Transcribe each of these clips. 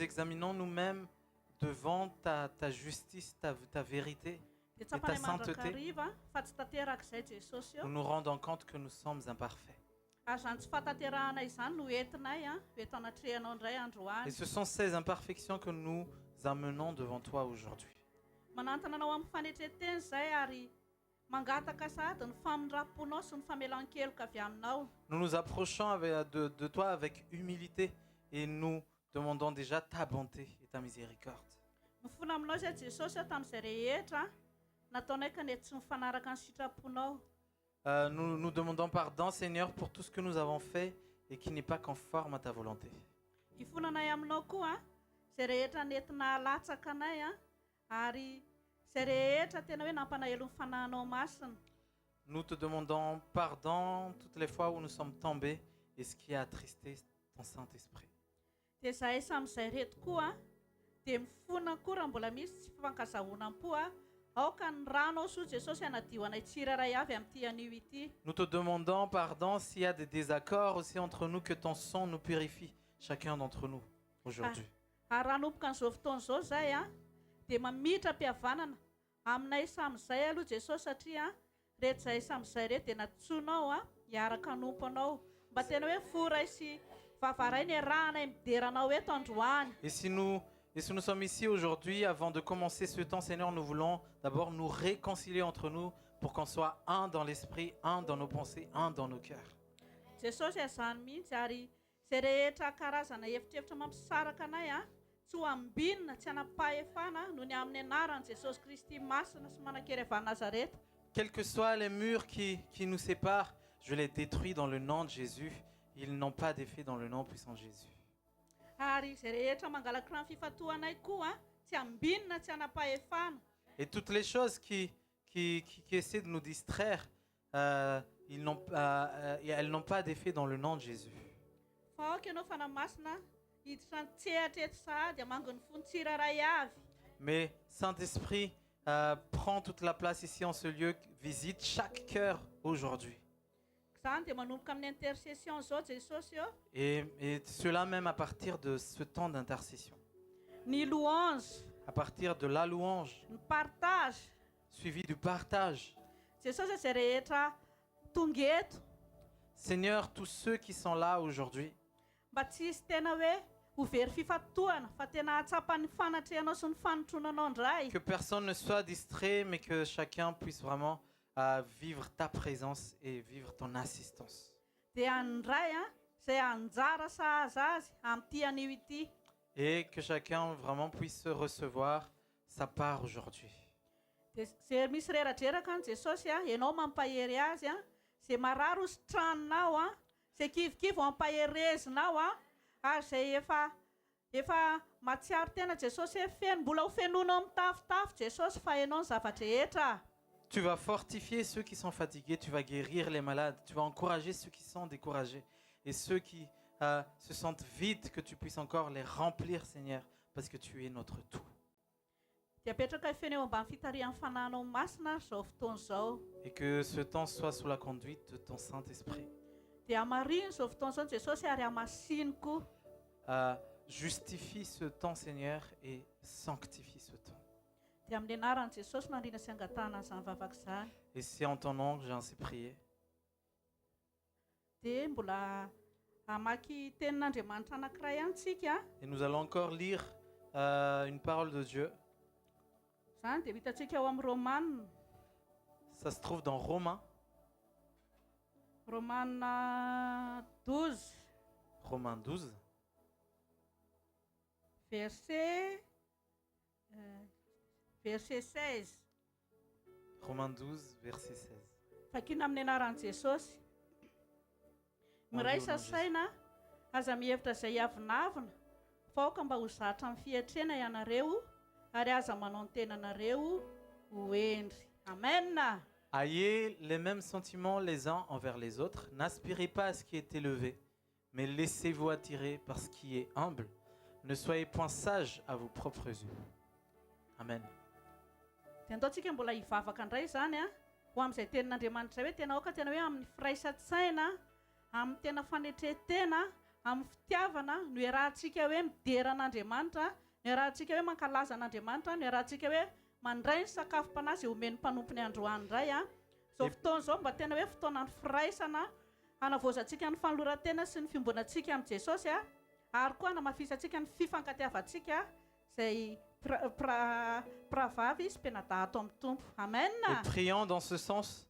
examinons nous-mêmes devant ta justice, ta vérité Dia et tsapany ta mandraka sainteté, hariva fa tsy tanterak'izay Jesosy nous eo. nous rendons compte que nous sommes imparfaits. Ary zany tsy fahatanterahana izany no entinay eto anatrehanao indray andro Et any. ce sont ces imperfections que nous amenons devant toi aujourd'hui. Manantana anao amin'ny fanetreteny izay ary mangataka sady ny famindraponao sy ny famelan-keloka avy aminao. Nous nous approchons de toi avec humilité et nous demandons déjà ta bonté et ta miséricorde. Mifona aminao izay Jesosy tamin'izay rehetra nataonay kanefa tsy mifanaraka ny sitraponao. Nous demandons pardon, Seigneur, pour tout ce que nous avons fait et qui n'est pas conforme à ta volonté. Ifonanay aminao koa izay rehetra nentina halatsaka anay ary izay rehetra tena hoe nampalahelo ny fanahinao masina. Nous te demandons pardon toutes les fois où nous sommes tombés et ce qui a attristé ton Saint-Esprit. Dia zahay samizay reto koa dia mifona koa raha mbola misy tsy fifankazahoana-po aoka ny rano ao soa Jesosy hanadio anay tsiraray avy amin'ity anio ity. Nous te demandons pardon s'il y a des désaccords aussi entre nous, que ton sang nous purifie, chacun d'entre nous, aujourd'hui. Ary raha nomboka n'izao fotoana izao zay dia mamitra mpihavanana aminay samizay aloha Jesosy satria reto zahay samizay reto dia natsoinao hiaraka hanompo anao mba tena hoe foray sy vavaray ny arahanay mideranao eto androany. Et si nous sommes ici aujourd'hui, avant de commencer ce temps, Seigneur, nous voulons d'abord nous réconcilier entre nous pour qu'on soit un dans l'esprit, un dans nos pensées, un dans nos cœurs. Jesosy azany mihitsy ary izay rehetra karazana hevitrevitra mampisaraka anay tsy ho ambinina tsy hanam-pahefana no ny amin'ny anaran'i Jesosy Kristy masina sy manan-kerevany Nazareta. Quels que soient les murs qui nous séparent, je les détruis dans le nom de Jésus. Ils n'ont pas d'effet dans le nom puissant de Jésus. Ary izay rehetra mangalatra ny fifatoanay koa tsy ambinina tsy hanam-pahefana. Et toutes les choses qui essaient de nous distraire, elles n'ont pas d'effet dans le nom de Jésus. Fa aoka ianao fanamasina hiditra ny tsehatra eto sahady hamango ny fony tsiraray avy. Mais Saint-Esprit, prends toute la place ici en ce lieu, visite chaque cœur aujourd'hui. Izany dia manomboka amin'ny intercession zao Jesosy eo. Et cela même à partir de ce temps d'intercession. Ny louange, À partir de la louange, ny partage. suivi du partage. Jesosy izay rehetra tonga eto Seigneur, tous ceux qui sont là aujourd'hui, mba tsy hisy tena hoe ho very fifatoana fa tena hatsapan'ny fanatrehanao sy ny fanotronanao indray. que personne ne soit distrait, mais que chacun puisse vraiment vivre ta présence et vivre ton assistance. Dia andray izay anjara sahaza azy amin'ity anio ity. Et que chacun vraiment puisse recevoir sa part aujourd'hui. Dia izay misy reradreraka ny Jesosy ianao mampahery azy izay marary ho sitranonao izay kivikivo ampaherezinao ary izay efa matsiaro tena Jesosy hoe feno mbola ho fenonao mitafotafo Jesosy fa hainao ny zavatra rehetra. Tu vas fortifier ceux qui sont fatigués, tu vas guérir les malades, tu vas encourager ceux qui sont découragés et ceux qui se sentent vides, que tu puisses encore les remplir, Seigneur, parce que tu es notre tout. Dia apetraka feneo ambany fitarihan'ny fanahinao masina zao fotoana zao. Et que ce temps soit sous la conduite de ton Saint-Esprit. Dia amariny zao fotoana zao Jesosy ary amasiny koa. Justifie ce temps, Seigneur, et sanctifie ce temps. Dia amin'ny anaran'i Jesosy mandrina sy angatahana izany vavaka izany. Et c'est en ton nom que j'ai ainsi prié. Dia mbola hamaky tenin'Andriamanitra anankiray ihany tsika. Et nous allons encore lire une parole de Dieu. Zany dia hitantsika ao amin'ny Romanina. Ça se trouve dans Romains. Romanina 12. Romains 12. Verset 16. Romains 12, verset 16. Fakina amin'ny anaran'i Jesosy. Miraisa saina aza mihevitra izay avinavina fa aoka mba ho zatra amin'ny fiatrena ianareo ary aza manao ny tenanareo ho endry. Amen. Ayez les mêmes sentiments les uns envers les autres. N'aspirez pas à ce qui est élevé, mais laissez-vous attirer par ce qui est humble. Ne soyez point sages à vos propres yeux. Amen. Dia ataontsika mbola hivavaka indray zany ho amin'izay tenin'Andriamanitra hoe tena aoka tena hoe amin'ny firaisan-tsaina, amin'ny tena fanetretena amin'ny fitiavana no iarahantsika hoe mideran'Andriamanitra, no iarahantsika hoe mankalaza an'Andriamanitra, no iarahantsika hoe mandray ny sakafom-panahy izay omeny mpanompony androany indray a. Zao Et- fotoana izao mba tena hoe fotoanan'ny firaisana, hanavoazantsika ny fanoloran-tena sy ny fiomboanantsika amin'ny Jesosy a, ary koa hanamafisantsika ny fifankatiavantsika izay pravavy sy mpenadahy ato amin'ny tompo. Amen. Et prions dans ce sens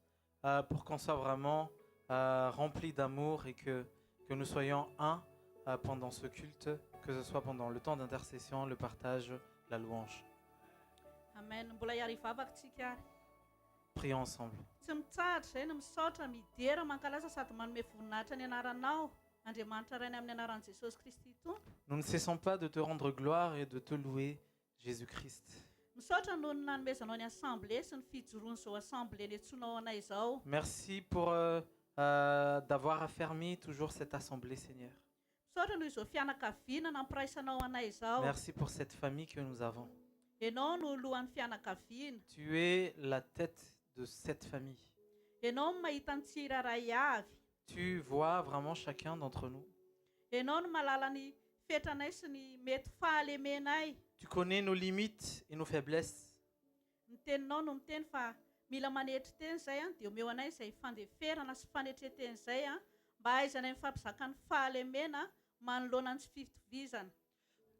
pour qu'on soit vraiment remplis d'amour et que nous soyons un pendant ce culte, que ce soit pendant le temps d'intercession, le partage, la louange. Amen. Mbola iarivavakantsika ary. Prions ensemble. Tsy mitsahatra izay no misaotra midera mankalaza sady manome voninahitra ny anaranao, Andriamanitra rainy amin'ny anaran'i Jesosy Kristy tompo. Nous ne cessons pas de te rendre gloire et de te louer, Jésus-Christ. Misaotra noho ny nanomezanao ny assemblée sy ny fijoroan'izao assemblée niantsoinao anay izao. Merci pour d'avoir affermi toujours cette assemblée, Seigneur. Misaotra noho izao fianakaviana nampiraisanao anay izao. Merci pour cette famille que nous avons. Ianao no lohan'ny fianakaviana. Tu es la tête de cette famille. Ianao no mahita ny tsirairay avy. Tu vois vraiment chacun d'entre nous. Ianao no mahalala ny fetranay sy ny mety fahalemenay. Tu connais nos limites et nos faiblesses. Ny teninao no miteny fa mila manetry teny izay a, dia omeo anay izay fandeferana sy fanetreteny izay a, mba haizanay mifampizaka ny fahalemena manoloana ny tsy fitovizana.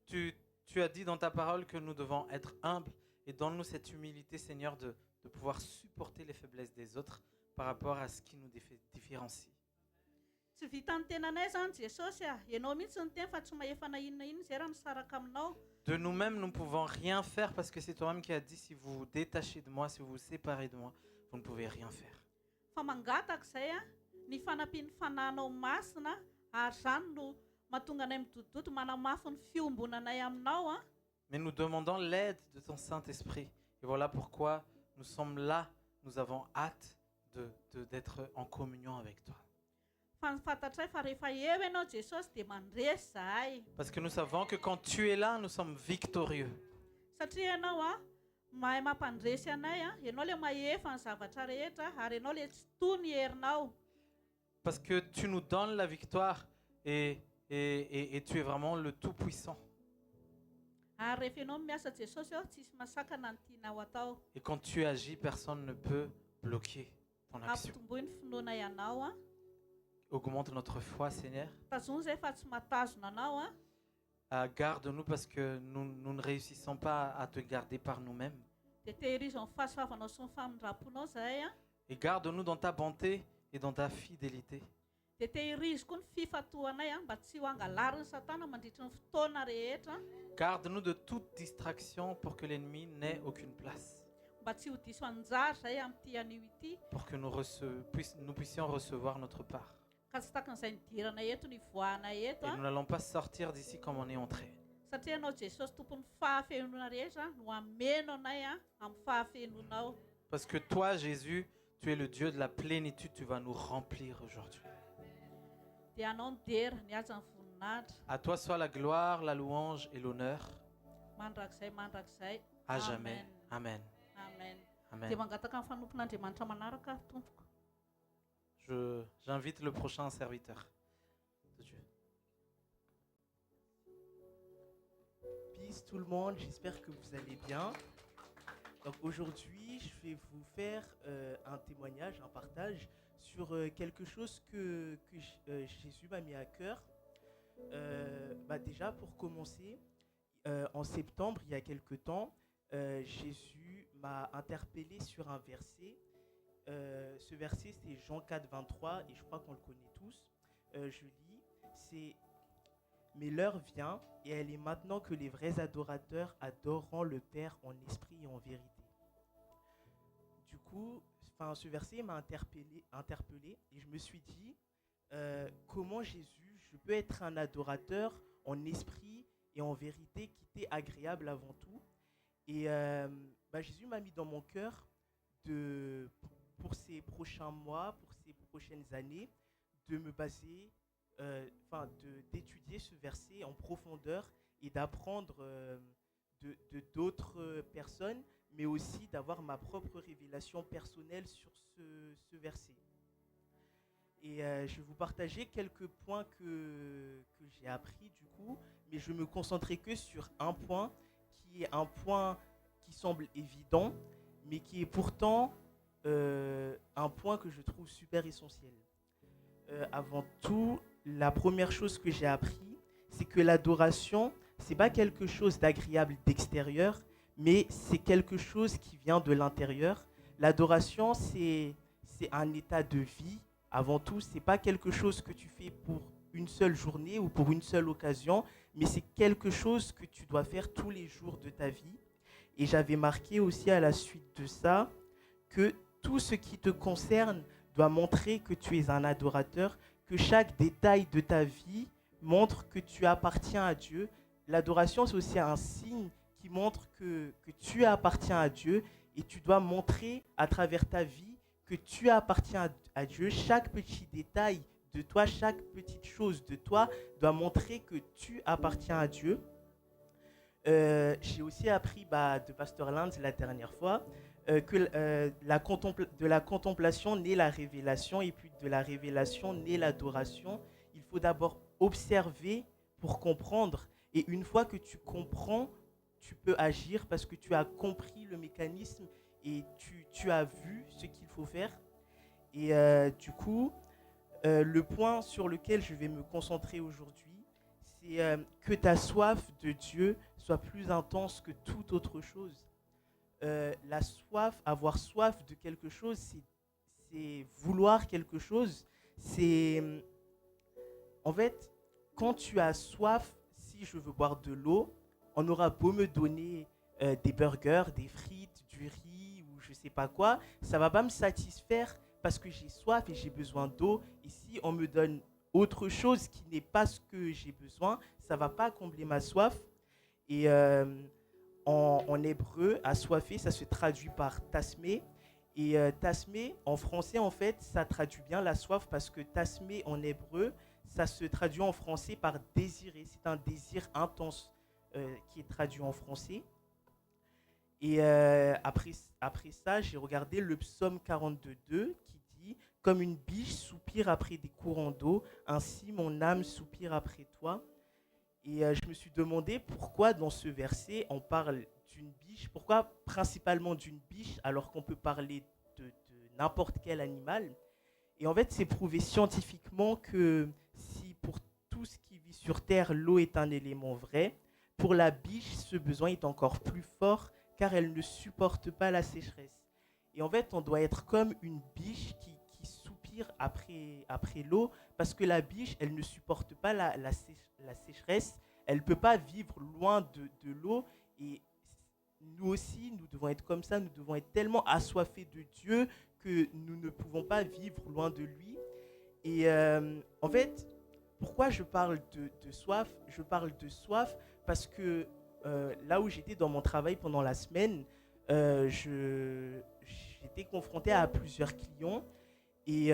Tu as dit dans ta parole que nous devons être humbles et donne-nous cette humilité, Seigneur, de pouvoir supporter les faiblesses des autres par rapport à ce qui nous différencie. Tsy vitan'ny tenanay zany Jesosy a, ianao mihitsy ny teny fa tsy mahefa na inona inona izay raha misaraka aminao. De nous-mêmes, nous ne pouvons rien faire parce que c'est toi-même qui as dit si vous vous détachez de moi, si vous vous séparez de moi, vous ne pouvez rien faire. Fa mangataka izay a, ny fanampian'ny fanahinao masina, ary zany no mahatonga anay midodododo manamafy ny fiombonanay aminao a. Mais nous demandons l'aide de ton Saint-Esprit. Et voilà pourquoi nous sommes là, nous avons hâte d'être en communion avec toi. Fa ny fantatray fa rehefa eo ianao Jesosy dia mandresy zahay. Parce que nous savons que quand tu es là, nous sommes victorieux. Satria ianao a, mahay mampandresy anay a, ianao le mahefa ny zavatra rehetra, ary ianao le tsy toy ny herinao. Parce que tu nous donnes la victoire et tu es vraiment le Tout-Puissant. Ary rehefa ianao miasa Jesosy ao, tsisy masakana ny tianao atao. Et quand tu agis, personne ne peut bloquer ton action. Ampitomboy ny finoana ianao a. Augmente notre foi, Seigneur. Tazony izay fa tsy matazona anao a. Garde-nous parce que nous ne réussissons pas à te garder par nous-mêmes. Dia tehirizao ny fahasoavanao sy ny famindraponao zahay a. Et garde-nous dans ta bonté et dans ta fidélité. Dia tehirizy koa ny fifatoanay a, mba tsy ho angalarin'ny Satana mandritra ny fotoana rehetra. Garde-nous de toute distraction pour que l'ennemi n'ait aucune place. Mba tsy ho diso anjara zahay amin'ity anio ity. Pour que nous puissions recevoir notre part. Ka tsy takan'izay nidirana eto ny voahana eto Et a. nous n'allons pas sortir d'ici comme on est entré. Satria ianao Jesosy tompon'ny fahafenona rehetra no ameno anay a amin'ny fahafenonao. Parce que toi, Jésus, tu es le Dieu de la plénitude, tu vas nous remplir aujourd'hui. Dia anao ny dera ny aja ny voninahitra. À toi soit la gloire, la louange et l'honneur. Mandrakizay. À jamais. Amen. Amen. Amen. Dia mangataka ny fanompon'Andriamanitra manaraka tompoko. J'invite le prochain serviteur de Dieu. Peace tout le monde, j'espère que vous allez bien. Donc aujourd'hui, je vais vous faire un témoignage, un partage sur quelque chose que Jésus m'a mis à cœur. Déjà pour commencer, en septembre, il y a quelque temps, Jésus m'a interpellé sur un verset. Ce verset, c'est Jean 4, 23, et je crois qu'on le connaît tous. Je lis, c'est « Mais l'heure vient, et elle est maintenant que les vrais adorateurs adoreront le Père en esprit et en vérité. » Du coup, ce verset m'a interpellé, et je me suis dit, comment Jésus, je peux être un adorateur en esprit et en vérité qui t'est agréable avant tout. Et Jésus m'a mis dans mon cœur pour ces prochains mois, pour ces prochaines années, de me baser, d'étudier ce verset en profondeur et d'apprendre de d'autres personnes, mais aussi d'avoir ma propre révélation personnelle sur ce verset. Et je vais vous partager quelques points que j'ai appris du coup, mais je me concentrerai que sur un point qui est un point qui semble évident, mais qui est pourtant un point que je trouve super essentiel. Avant tout, la première chose que j'ai appris, c'est que l'adoration, c'est pas quelque chose d'agréable d'extérieur, mais c'est quelque chose qui vient de l'intérieur. L'adoration, c'est un état de vie. Avant tout, c'est pas quelque chose que tu fais pour une seule journée ou pour une seule occasion, mais c'est quelque chose que tu dois faire tous les jours de ta vie. Et j'avais marqué aussi à la suite de ça que tout ce qui te concerne doit montrer que tu es un adorateur, que chaque détail de ta vie montre que tu appartiens à Dieu. L'adoration, c'est aussi un signe qui montre que tu appartiens à Dieu et tu dois montrer à travers ta vie que tu appartiens à Dieu. Chaque petit détail de toi, chaque petite chose de toi doit montrer que tu appartiens à Dieu. J'ai aussi appris de Pasteur Lanz la dernière fois que de la contemplation naît la révélation et puis de la révélation naît l'adoration. Il faut d'abord observer pour comprendre et une fois que tu comprends, tu peux agir parce que tu as compris le mécanisme et tu as vu ce qu'il faut faire. Et du coup, le point sur lequel je vais me concentrer aujourd'hui, c'est que ta soif de Dieu soit plus intense que toute autre chose. La soif, avoir soif de quelque chose, c'est vouloir quelque chose. C'est en fait, quand tu as soif, si je veux boire de l'eau, on aura beau me donner des burgers, des frites, du riz ou je sais pas quoi, ça va pas me satisfaire parce que j'ai soif et j'ai besoin d'eau. Et si on me donne autre chose qui n'est pas ce que j'ai besoin, ça va pas combler ma soif. Et en hébreu, assoiffé, ça se traduit par tasmé. Et tasmé, en français, en fait, ça traduit bien la soif parce que tasmé en hébreu, ça se traduit en français par désirer. C'est un désir intense qui est traduit en français. Et après ça, j'ai regardé le psaume 42.2 qui dit « Comme une biche soupire après des courants d'eau, ainsi mon âme soupire après toi. » Et je me suis demandé pourquoi dans ce verset on parle d'une biche, pourquoi principalement d'une biche alors qu'on peut parler de n'importe quel animal. Et en fait, c'est prouvé scientifiquement que si pour tout ce qui vit sur Terre, l'eau est un élément vrai, pour la biche, ce besoin est encore plus fort car elle ne supporte pas la sécheresse. Et en fait, on doit être comme une biche qui soupire après l'eau parce que la biche, elle ne supporte pas la sécheresse, elle ne peut pas vivre loin de l'eau. Et nous aussi, nous devons être comme ça, nous devons être tellement assoiffés de Dieu que nous ne pouvons pas vivre loin de lui. Et en fait, pourquoi je parle de soif? Je parle de soif parce que là où j'étais dans mon travail pendant la semaine, j'étais confronté à plusieurs clients et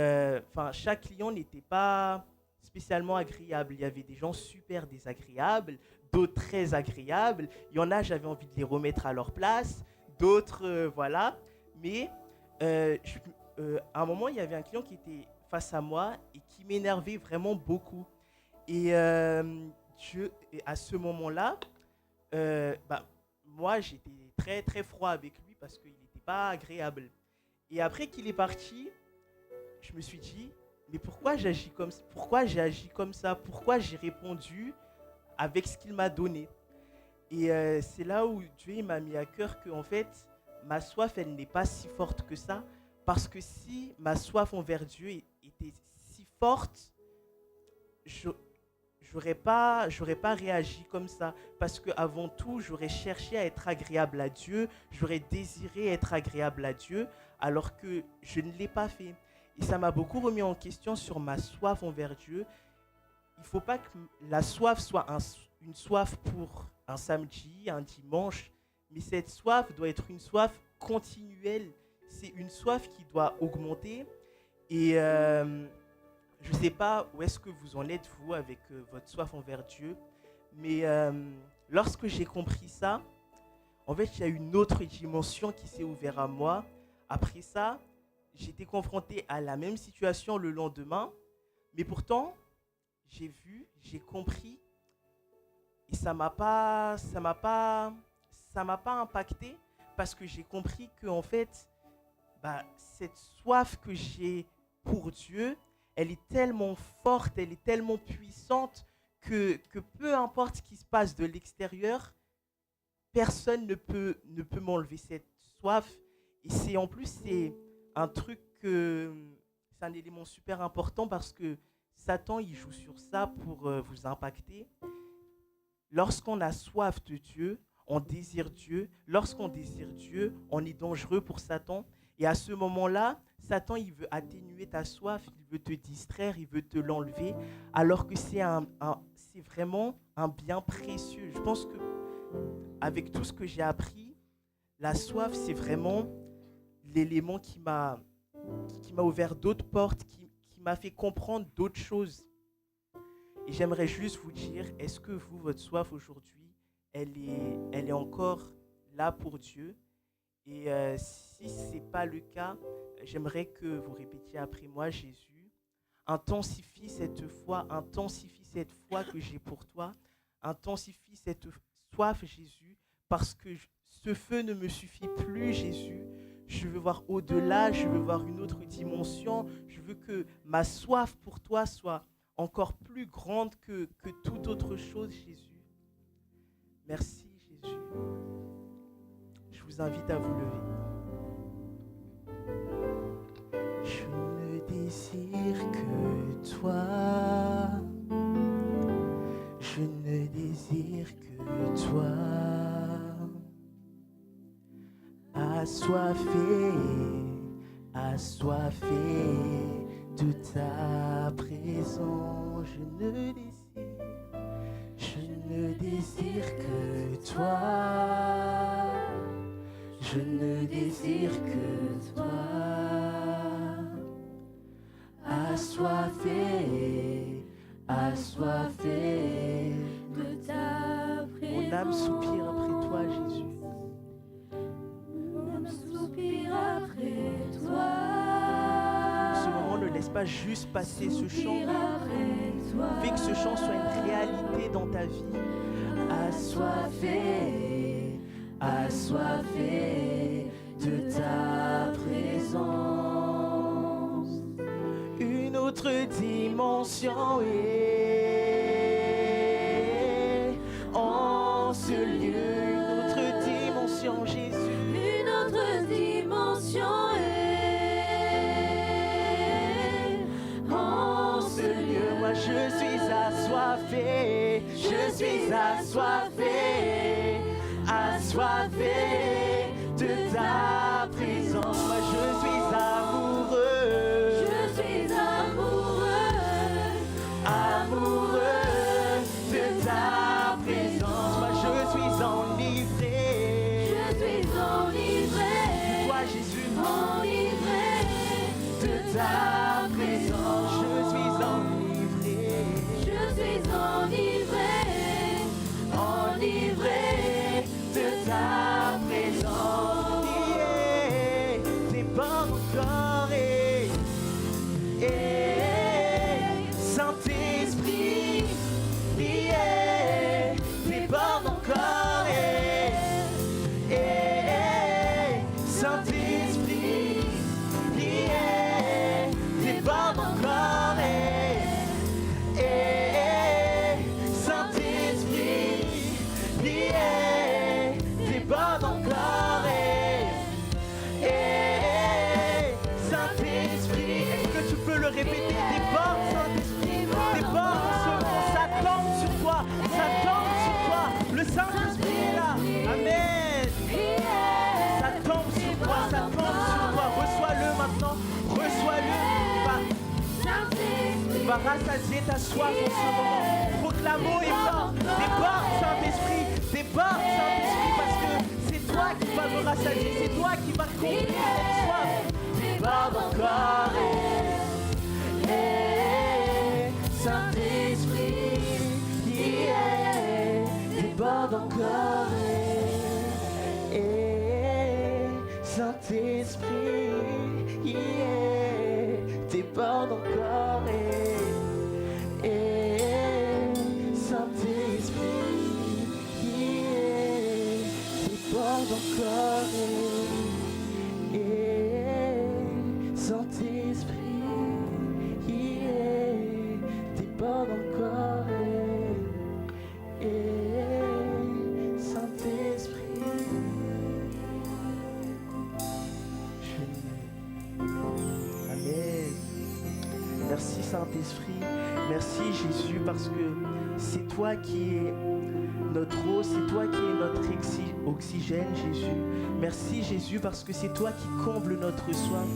chaque client n'était pas spécialement agréable. Il y avait des gens super désagréables, d'autres très agréables. Il y en a, j'avais envie de les remettre à leur place, d'autres, voilà. Mais à un moment, il y avait un client qui était face à moi et qui m'énervait vraiment beaucoup. Et à ce moment-là, moi, j'étais très, très froid avec lui parce qu'il n'était pas agréable. Et après qu'il est parti, je me suis dit, mais pourquoi j'ai agi comme ça? Pourquoi j'ai répondu avec ce qu'il m'a donné? Et c'est là où Dieu m'a mis à cœur que, en fait, ma soif, elle n'est pas si forte que ça. Parce que si ma soif envers Dieu était si forte, j'aurais pas réagi comme ça. Parce qu'avant tout, j'aurais cherché à être agréable à Dieu. J'aurais désiré être agréable à Dieu, alors que je ne l'ai pas fait. Et ça m'a beaucoup remis en question sur ma soif envers Dieu. Il ne faut pas que la soif soit une soif pour un samedi, un dimanche, mais cette soif doit être une soif continuelle. C'est une soif qui doit augmenter. Et je ne sais pas où est-ce que vous en êtes, vous, avec votre soif envers Dieu, mais lorsque j'ai compris ça, en fait, il y a une autre dimension qui s'est ouverte à moi. Après ça, j'étais confronté à la même situation le lendemain, mais pourtant, j'ai vu, j'ai compris, et ça m'a pas impacté parce que j'ai compris que en fait, cette soif que j'ai pour Dieu, elle est tellement forte, elle est tellement puissante que peu importe ce qui se passe de l'extérieur, personne ne peut m'enlever cette soif. Et c'est en plus, un truc c'est un élément super important parce que Satan, il joue sur ça pour vous impacter. Lorsqu'on a soif de Dieu, on désire Dieu. Lorsqu'on désire Dieu, on est dangereux pour Satan. Et à ce moment-là, Satan, il veut atténuer ta soif, il veut te distraire, il veut te l'enlever, alors que c'est vraiment un bien précieux. Je pense que avec tout ce que j'ai appris, la soif, c'est vraiment l'élément qui m'a ouvert d'autres portes, qui m'a fait comprendre d'autres choses. Et j'aimerais juste vous dire, est-ce que vous, votre soif aujourd'hui, elle est encore là pour Dieu? Et si ce n'est pas le cas, j'aimerais que vous répétiez après moi, Jésus, intensifie cette foi que j'ai pour toi, intensifie cette soif, Jésus, parce que ce feu ne me suffit plus, Jésus. Je veux voir au-delà, je veux voir une autre dimension, je veux que ma soif pour toi soit encore plus grande que toute autre chose, Jésus. Merci, Jésus. Je vous invite à vous lever. Je ne désire que toi. Je ne désire que toi. Assoiffé de ta présence. Je ne désire que toi. Je ne désire que toi. Assoiffé de ta présence. Mon âme soupire après toi, Jésus. Mon âme soupire après toi. En ce moment, ne laisse pas juste passer ce chant. Fais que ce chant soit une réalité dans ta vie. Assoiffé de ta présence. Une autre dimension est en ce lieu. Une autre dimension, Jésus. Une autre dimension est en ce lieu. Moi je suis assoiffé. Je suis assoiffé. Assoiffé de ta présence. Moi je suis amoureux. Je suis amoureux. Amoureux de ta présence. Moi je suis enivré. Je suis enivré. Toi Jésus, Enivré de ta présence. Je suis enivré. Je suis enivré. Enivré de ta présence. Yeah, déborde encore Saint-Esprit, yeah, déborde encore Saint-Esprit, yeah, déborde encore Saint-Esprit, yeah, déborde encore Saint-Esprit, est-ce que tu peux le répéter? Déborde, Saint-Esprit, déborde ce nom, ça tombe sur toi, ça tombe sur toi, le Saint-Esprit est là, Amen. Ça tombe sur toi, reçois-le maintenant, reçois-le, il va rassasier ta soif en ce moment. Proclamons et fort, déborde Saint-Esprit, parce que c'est toi qui vas me rassasier, c'est toi qui vas combler cette soif. Déborde encore, Saint-Esprit, yeah, déborde encore, Saint-Esprit, yeah. déborde encore. Saint-Esprit, déborde encore. Saint-Esprit, déborde encore. Saint-Esprit, Amen. Merci Saint-Esprit, merci Jésus, parce que c'est toi qui es notre eau, c'est toi qui es notre oxygène, Jésus. Merci Jésus, parce que c'est toi qui combles notre soif.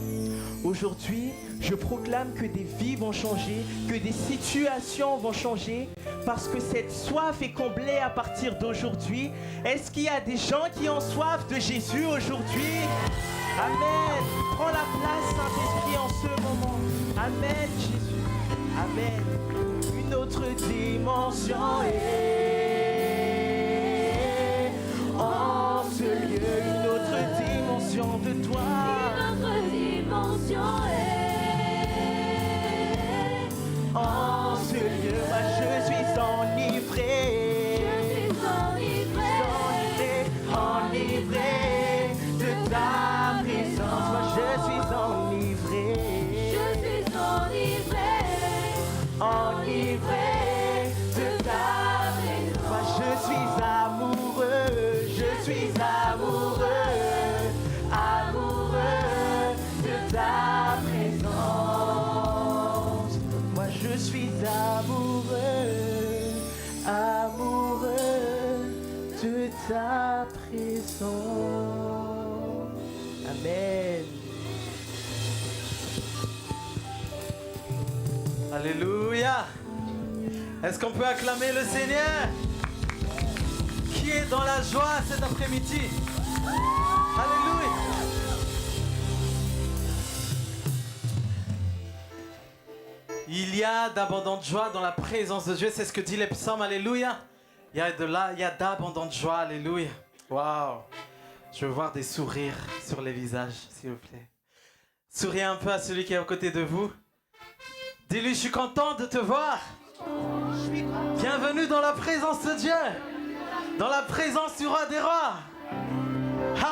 Aujourd'hui, je proclame que des vies vont changer, que des situations vont changer, parce que cette soif est comblée à partir d'aujourd'hui. Est-ce qu'il y a des gens qui ont soif de Jésus aujourd'hui? Amen. Prends la place, Saint-Esprit, en ce moment. Amen, Jésus. Amen. Une autre dimension est en ce lieu, une autre dimension de toi. Notre dimension est En ce lieu, moi je suis enivré. Enivré de ta présence. Moi je suis enivré. Enivré de ta présence. Moi je suis amoureux. Je suis amoureux. Amoureux de ta présence. Moi je suis amoureux. Amoureux de ta présence. Amen. Alléluia. Est-ce qu'on peut acclamer le Seigneur qui est dans la joie cet après-midi? Alléluia. Il y a d'abondante joie dans la présence de Dieu, c'est ce que dit les psaumes. Alléluia. Il y a d'abondante joie. Alléluia. Waouh. Je veux voir des sourires sur les visages, s'il vous plaît. Souriez un peu à celui qui est à côté de vous. Dis-lui, je suis content de te voir. Bienvenue dans la présence de Dieu. Dans la présence du roi des rois.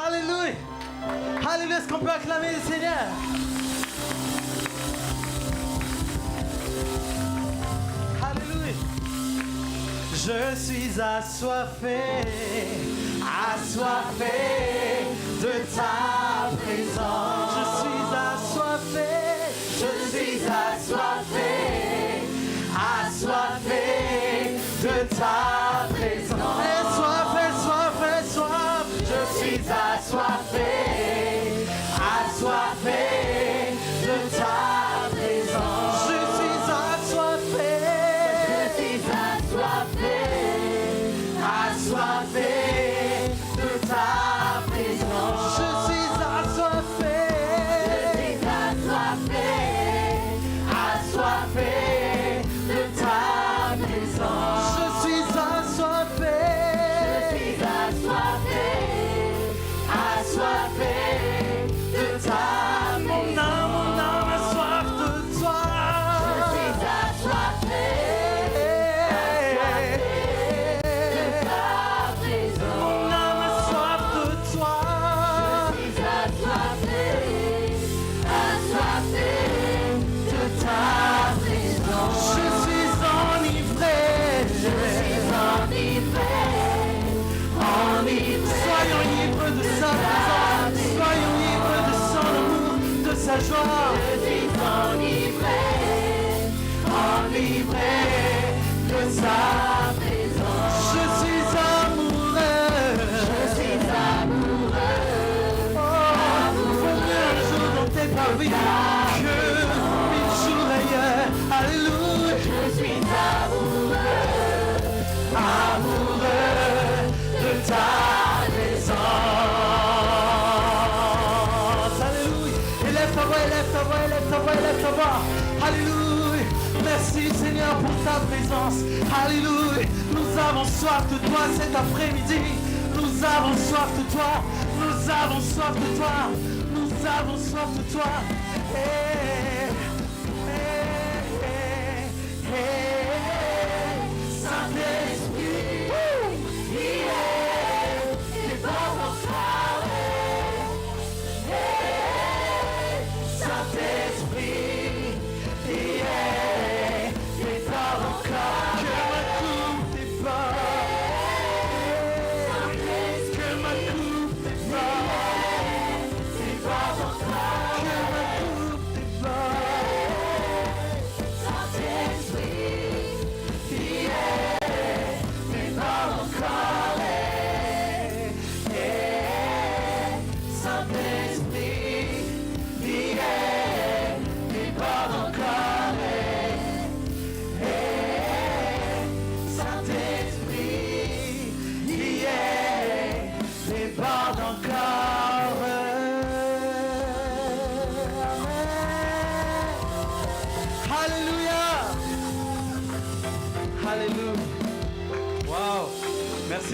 Alléluia. Alléluia. Est-ce qu'on peut acclamer le Seigneur? Alléluia. Je suis assoiffé, assoiffé de ta présence. Je suis assoiffé, je suis assoiffé, assoiffé de ta présence. Et soif, et soif, et soif. Je suis assoiffé, assoiffé de ta présence. Je suis assoiffé, assoiffé, assoiffé de ta présence. Je suis assoiffé, assoiffé, assoiffé de ta présence. Je suis assoiffé, assoiffé, assoiffé de ta présence. Mon âme a soif de toi. Je suis assoiffé, de ta présence. Mon âme a soif de toi. Je suis assoiffé, assoiffé de ta présence. Je suis enivré, je suis enivré, enivré. Soyons ivres de sa présence, soyons ivres de son amour, de sa joie. Je suis enivré, enivré de sa présence. Je suis amoureux, je suis amoureux. Oh, faut mieux un jour dans tes pavillons que 1000 jours ailleurs. Alléluia. Je suis amoureux, amoureux de ta présence. Alléluia. Élève ta voix, élève ta voix, élève ta voix, élève ta voix. Alléluia. Merci Seigneur pour ta présence. Alléluia. Nous avons soif de toi cet après-midi. Nous avons soif de toi. Nous avons soif de toi. Nous avons soif de toi.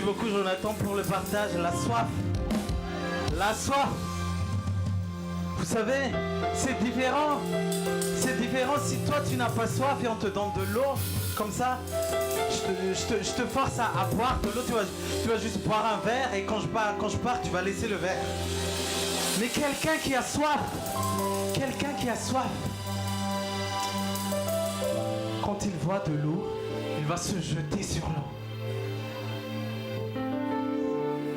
beaucoup Jonathan pour le partage. La soif. La soif. Vous savez, c'est différent. C'est différent si toi tu n'as pas soif et on te donne de l'eau comme ça. Je te force à boire de l'eau. Tu vas juste boire un verre et quand je pars, tu vas laisser le verre. Mais quelqu'un qui a soif, quand il voit de l'eau, il va se jeter sur l'eau.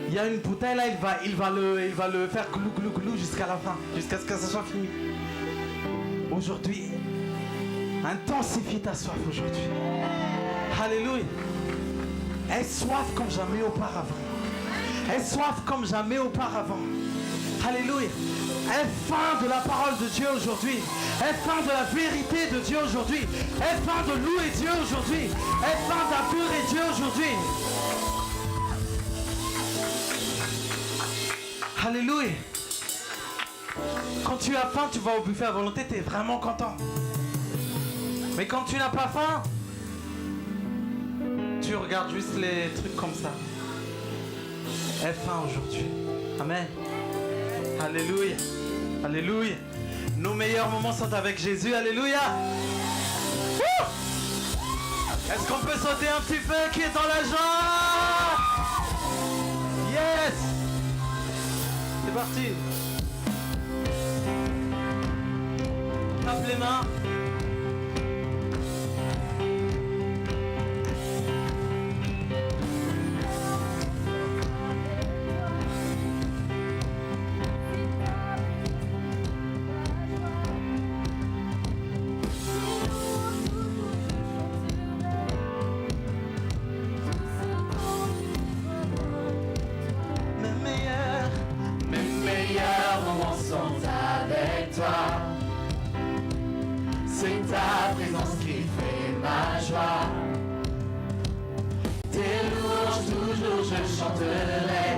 Il y a une bouteille là, il va le faire glou glou glou jusqu'à la fin, jusqu'à ce que ça soit fini. Aujourd'hui, intensifie ta soif aujourd'hui. Alléluia. Aie soif comme jamais auparavant. Aie soif comme jamais auparavant. Alléluia. Aie faim de la parole de Dieu aujourd'hui. Aie faim de la vérité de Dieu aujourd'hui. Aie faim de louer Dieu aujourd'hui. Aie faim d'adorer Dieu aujourd'hui. Alléluia. Quand tu as faim, tu vas au buffet à volonté, tu es vraiment content. Mais quand tu n'as pas faim, tu regardes juste les trucs comme ça. Aie faim aujourd'hui. Amen. Alléluia. Alléluia. Nos meilleurs moments sont avec Jésus. Alléluia. Est-ce qu'on peut sauter un petit peu? Qui est dans la joie? Yes. C'est parti. Tape les mains. C'est ta présence qui fait ma joie. Tes louanges toujours je chanterai.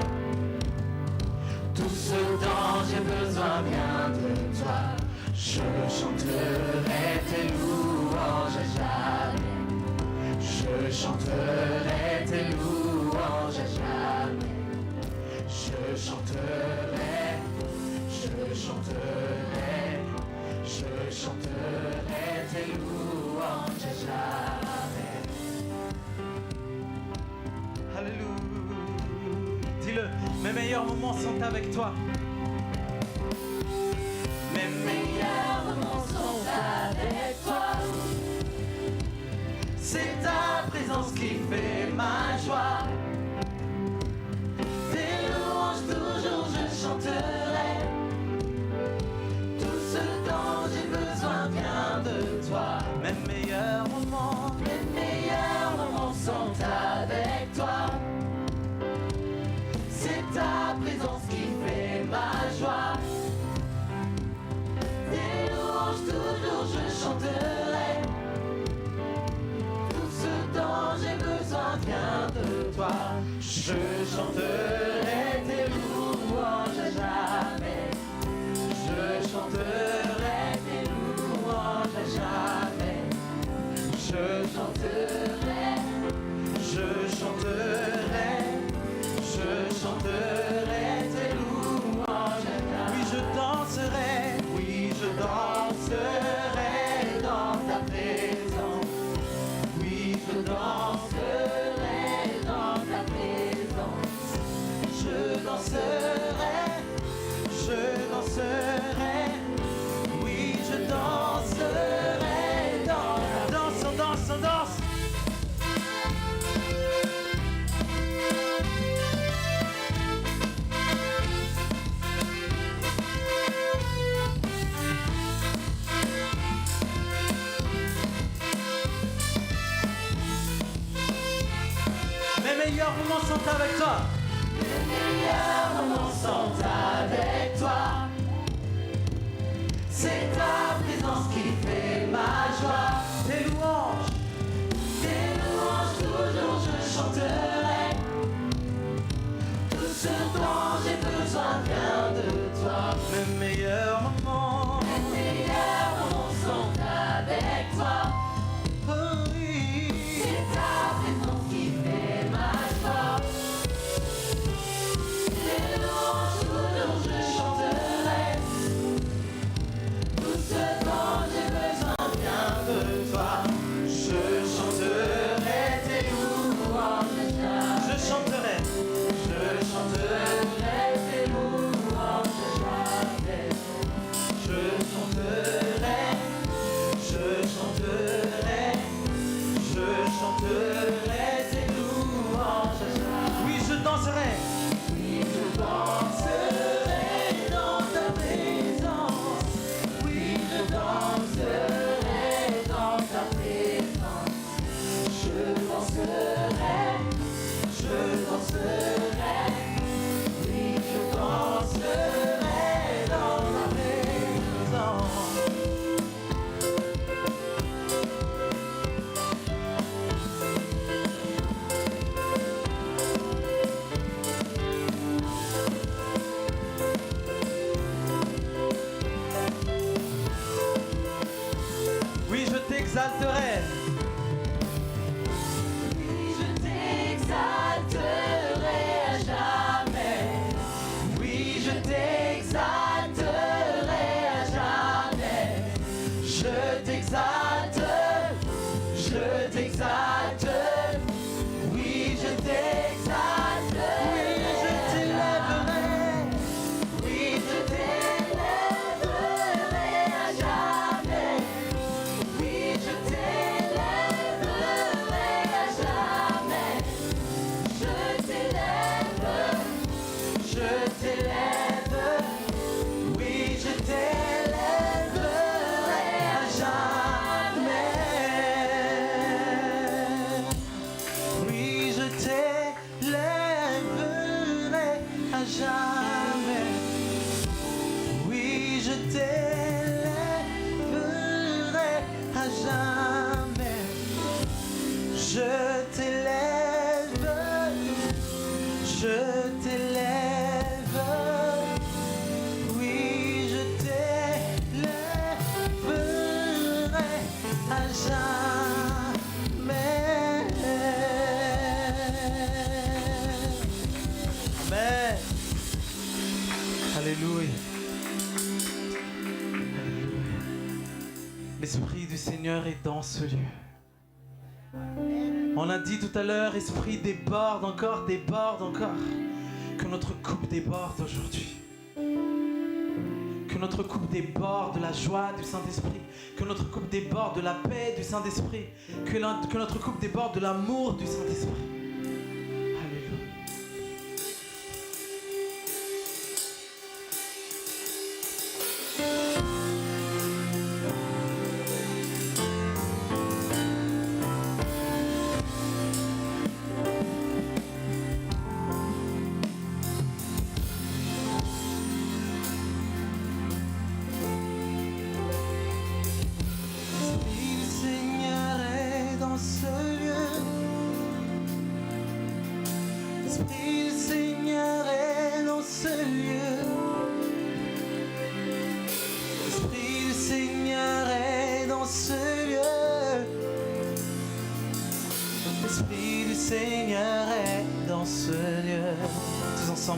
Tout ce dont j'ai besoin vient de toi. Je chanterai tes louanges à jamais. Je chanterai tes louanges à jamais. Je chanterai tes louanges à jamais. Alléluia. Dis-le, mes meilleurs moments sont avec toi. Mes meilleurs moments sont avec toi. C'est ta présence qui fait ma joie. Tes louanges toujours je chanterai. Tout ce dont j'ai besoin vient de toi. Mes meilleurs moments sont avec toi. C'est ta présence qui fait ma joie. Tes louanges toujours je chanterai. Tout ce dont j'ai besoin vient de toi. Je chanterai tes louanges à jamais. Je chanterai tes louanges à jamais. Je chanterai tes louanges à jamais. Oui, je danserai dans ta présence. Oui, je danserai dans ta présence. Je danserai. Oui, je danserai dans ta danse, on danse, on danse. Mes meilleurs moments sont avec toi. Les meilleurs moments sont avec toi. C'est ta présence qui fait ma joie. Tes louanges toujours je chanterai. Tout ce dont j'ai besoin vient de toi. mes meilleurs moments. Les meilleurs moments sont avec toi. Oh oui. C'est ta présence qui fait ma joie. je t'élève. Oui, je t'élèverai à jamais. Amen. Alléluia. L'Esprit du Seigneur est dans ce lieu. On l'a dit tout à l'heure, Esprit déborde encore. Que notre coupe déborde aujourd'hui. Que notre coupe déborde de la joie du Saint-Esprit. Que notre coupe déborde de la paix du Saint-Esprit. Que notre coupe déborde de l'amour du Saint-Esprit. Alléluia.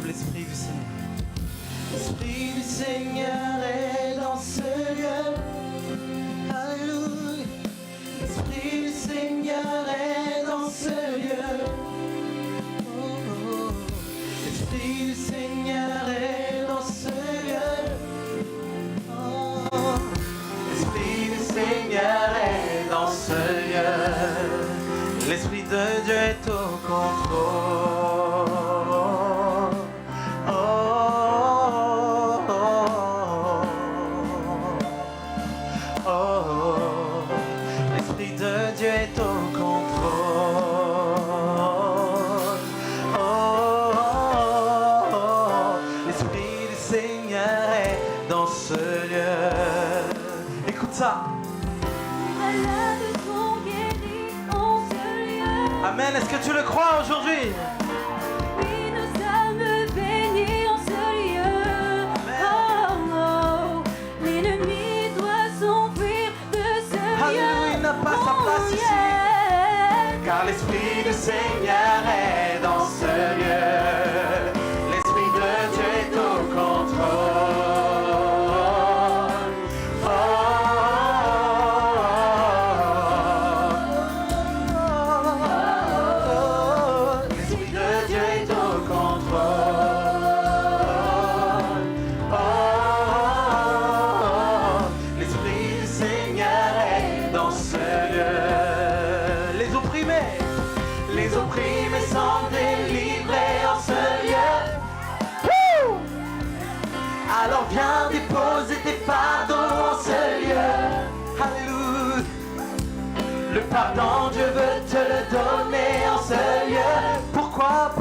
L'Esprit du Seigneur. L'Esprit du Seigneur est dans ce lieu. Alléluia. L'Esprit du Seigneur est dans ce lieu. Oh, oh. L'Esprit du Seigneur est dans ce lieu. Oh, oh. L'Esprit du Seigneur est dans ce lieu. L'Esprit de Dieu est au contrôle. Amen. Est-ce que tu le crois aujourd'hui? Oui, nous sommes bénis en ce lieu. Oh, oh. L'ennemi doit s'enfuir de ce lieu. Alléluia, il n'a pas sa place ici. Car l'Esprit du Seigneur est dans ce lieu. L'Esprit de Dieu est au contrôle. Alors viens déposer tes fardeaux en ce lieu. Alléluia. Le pardon, Dieu veut te le donner en ce lieu. Pourquoi?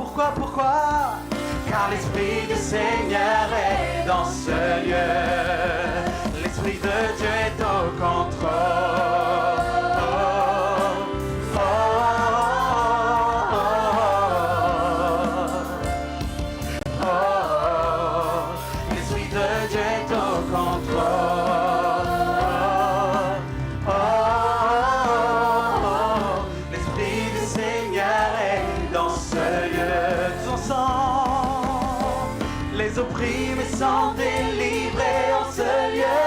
Car l'Esprit du Seigneur est dans ce lieu. L'Esprit de Dieu est au contrôle. Opprimés sont délivrés en ce lieu.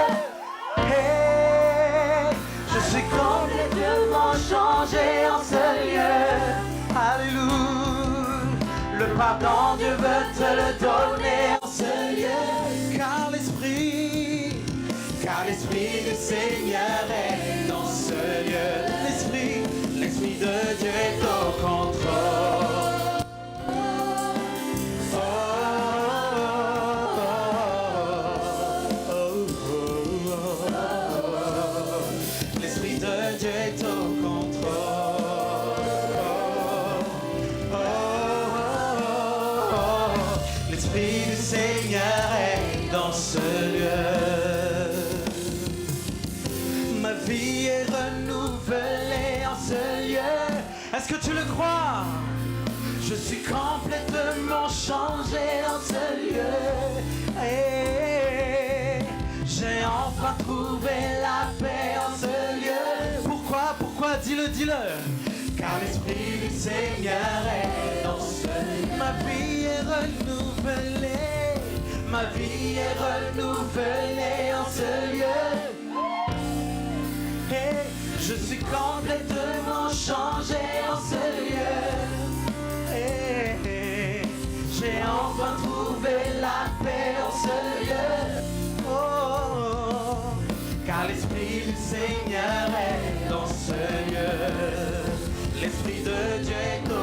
Hey, je suis complètement changé en ce lieu. Alléluia. Le pardon, Dieu veut te le donner en ce lieu. Car l'Esprit du Seigneur est dans ce lieu. L'Esprit de Dieu est au contrôle. Est-ce que tu le crois? Je Je suis complètement changé en ce lieu. Et j'ai enfin trouvé la paix en ce lieu. Pourquoi, dis-le, car l'Esprit du Seigneur est dans ce lieu. Ma vie est renouvelée, ma vie est renouvelée en ce lieu. Et je suis complètement changé en ce lieu. Et j'ai enfin trouvé la paix en ce lieu. Oh, car l'Esprit du Seigneur est dans ce lieu. L'Esprit de Dieu est au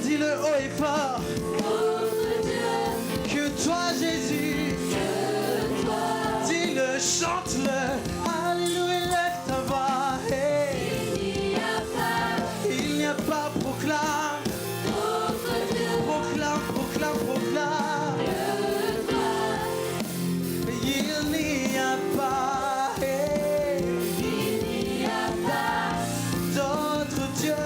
Dis-le haut et fort. Que toi Jésus. Dis-le, chante-le. Alléluia, lève ta voix. Hey. Il n'y a pas, proclame. Proclame. Il n'y a pas. Hey. D'autre Dieu.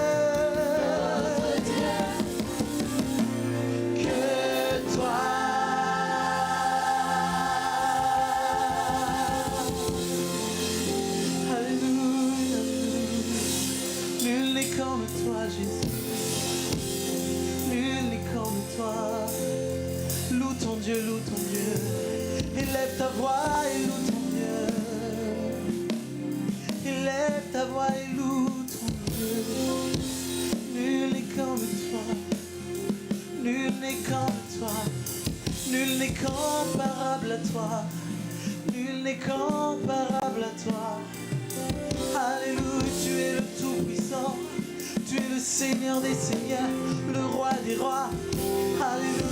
Loue ton Dieu, élève ta voix et loue ton Dieu. Élève ta voix et loue ton Dieu. Nul n'est comme toi, nul n'est comme toi, nul n'est comparable à toi, nul n'est comparable à toi. Alléluia, tu es le Tout-Puissant, tu es le Seigneur des Seigneurs, le Roi des Rois. Alléluia.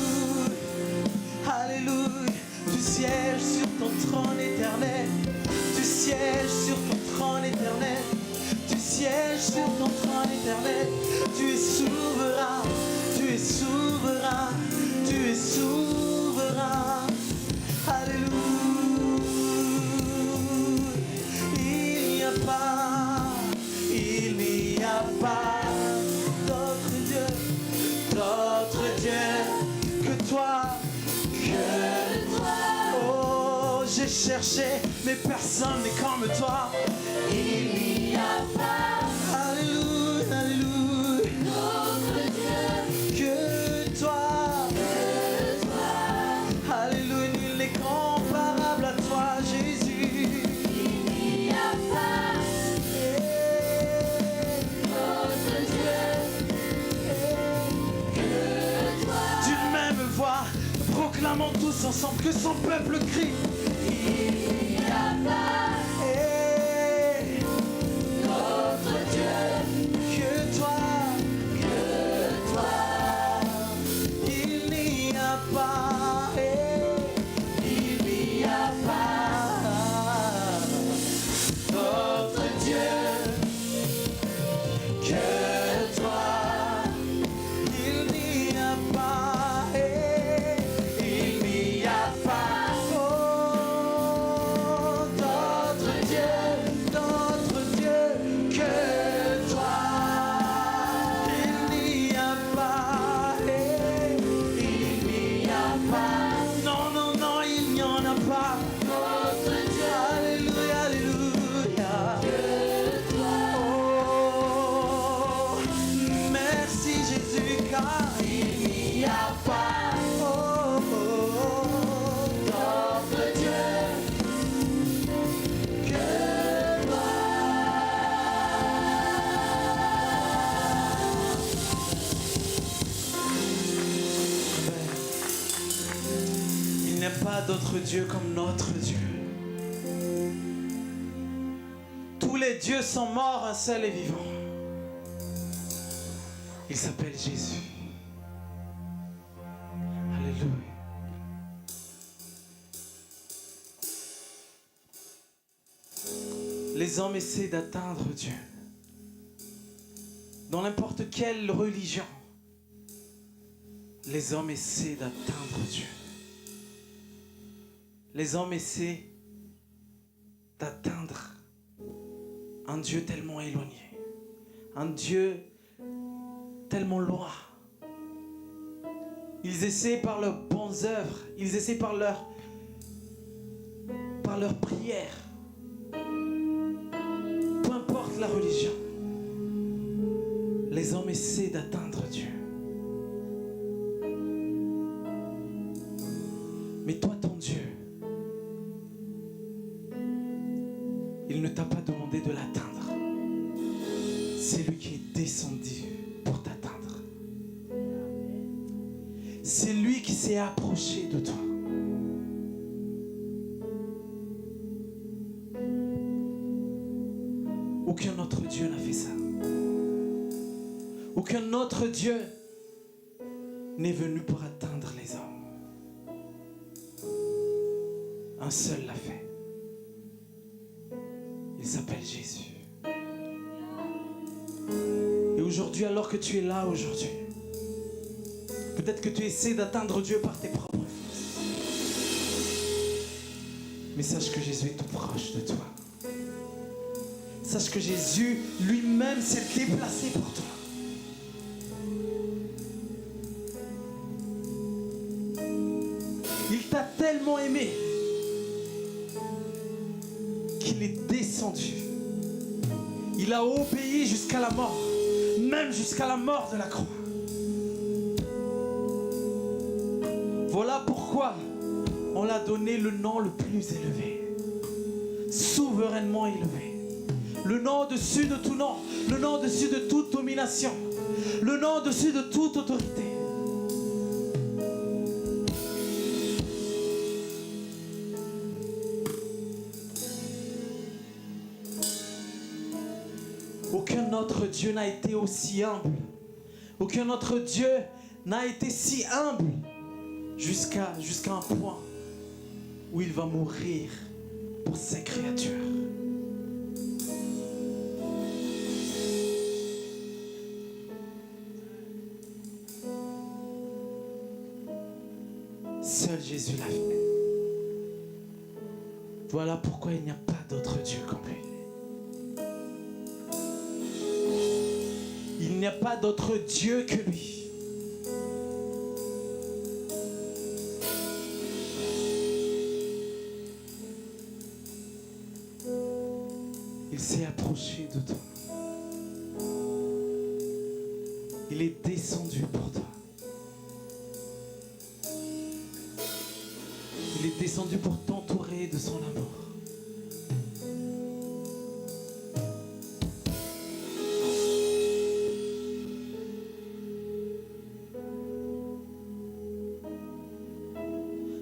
Alléluia, tu sièges sur ton trône éternel, tu sièges sur ton trône éternel, tu sièges sièges sur ton trône éternel. Tu es souverain, tu es souverain, tu es souverain. Alléluia. Il n'y a pas d'autre Dieu que toi. Oh, j'ai cherché, mais personne n'est comme toi. Il n'y a pas, alléluia, alléluia, d'autre Dieu que toi. Alléluia, nul n'est comparable à toi, Jésus. Il n'y a pas d'autre Dieu que toi. D'une même voix, proclamons tous ensemble que son peuple crie. Il n'y a pas d'autre Dieu que toi, Il n'y a pas, il n'y a pas d'autre Dieu que toi. Il n'y a pas, il n'y a pas d'autre Dieu que toi. Il n'y a pas, il n'y a pas, non, non, non, il n'y en a pas d'autre Dieu. Alléluia, alléluia. Oh, merci Jésus, car il n'y a pas d'autre Dieu que toi. Il n'y a pas d'autre Dieu comme notre Dieu. Tous les dieux sont morts, un seul est vivant. Il s'appelle Jésus. Alléluia. Les hommes essaient d'atteindre Dieu. Dans n'importe quelle religion, les hommes essaient d'atteindre Dieu. Les hommes essaient d'atteindre un Dieu tellement éloigné, un Dieu tellement loin. Ils essaient par leurs bonnes œuvres, ils essaient par leurs prières. Peu importe la religion, les hommes essaient d'atteindre Dieu. Mais toi, ton Dieu, il ne t'a pas demandé de l'atteindre. C'est lui qui est descendu pour t'atteindre. C'est lui qui s'est approché de toi. Aucun autre Dieu n'a fait ça. Aucun autre Dieu n'est venu pour atteindre les hommes. Un seul l'a fait. Il s'appelle Jésus. Et aujourd'hui, alors que tu es là aujourd'hui, peut-être que tu essaies d'atteindre Dieu par tes propres forces. Mais sache que Jésus est tout proche de toi. Sache que Jésus lui-même s'est déplacé pour toi. Il t'a tellement aimé qu'il est descendu. Il a obéi jusqu'à la mort, même jusqu'à la mort de la croix. Voilà pourquoi on l'a donné le nom le plus élevé, souverainement élevé. Le nom au-dessus de tout nom, le nom au-dessus de toute domination, le nom au-dessus de toute autorité. Aucun autre Dieu n'a été aussi humble. Aucun autre Dieu n'a été si humble jusqu'à un point où il va mourir pour ses créatures. Seul Jésus l'a fait. Voilà pourquoi il n'y a pas d'autre Dieu comme lui. Il n'y a pas d'autre Dieu que lui. Il s'est approché de toi. Il est descendu pour toi. Il est descendu pour t'entourer de son amour.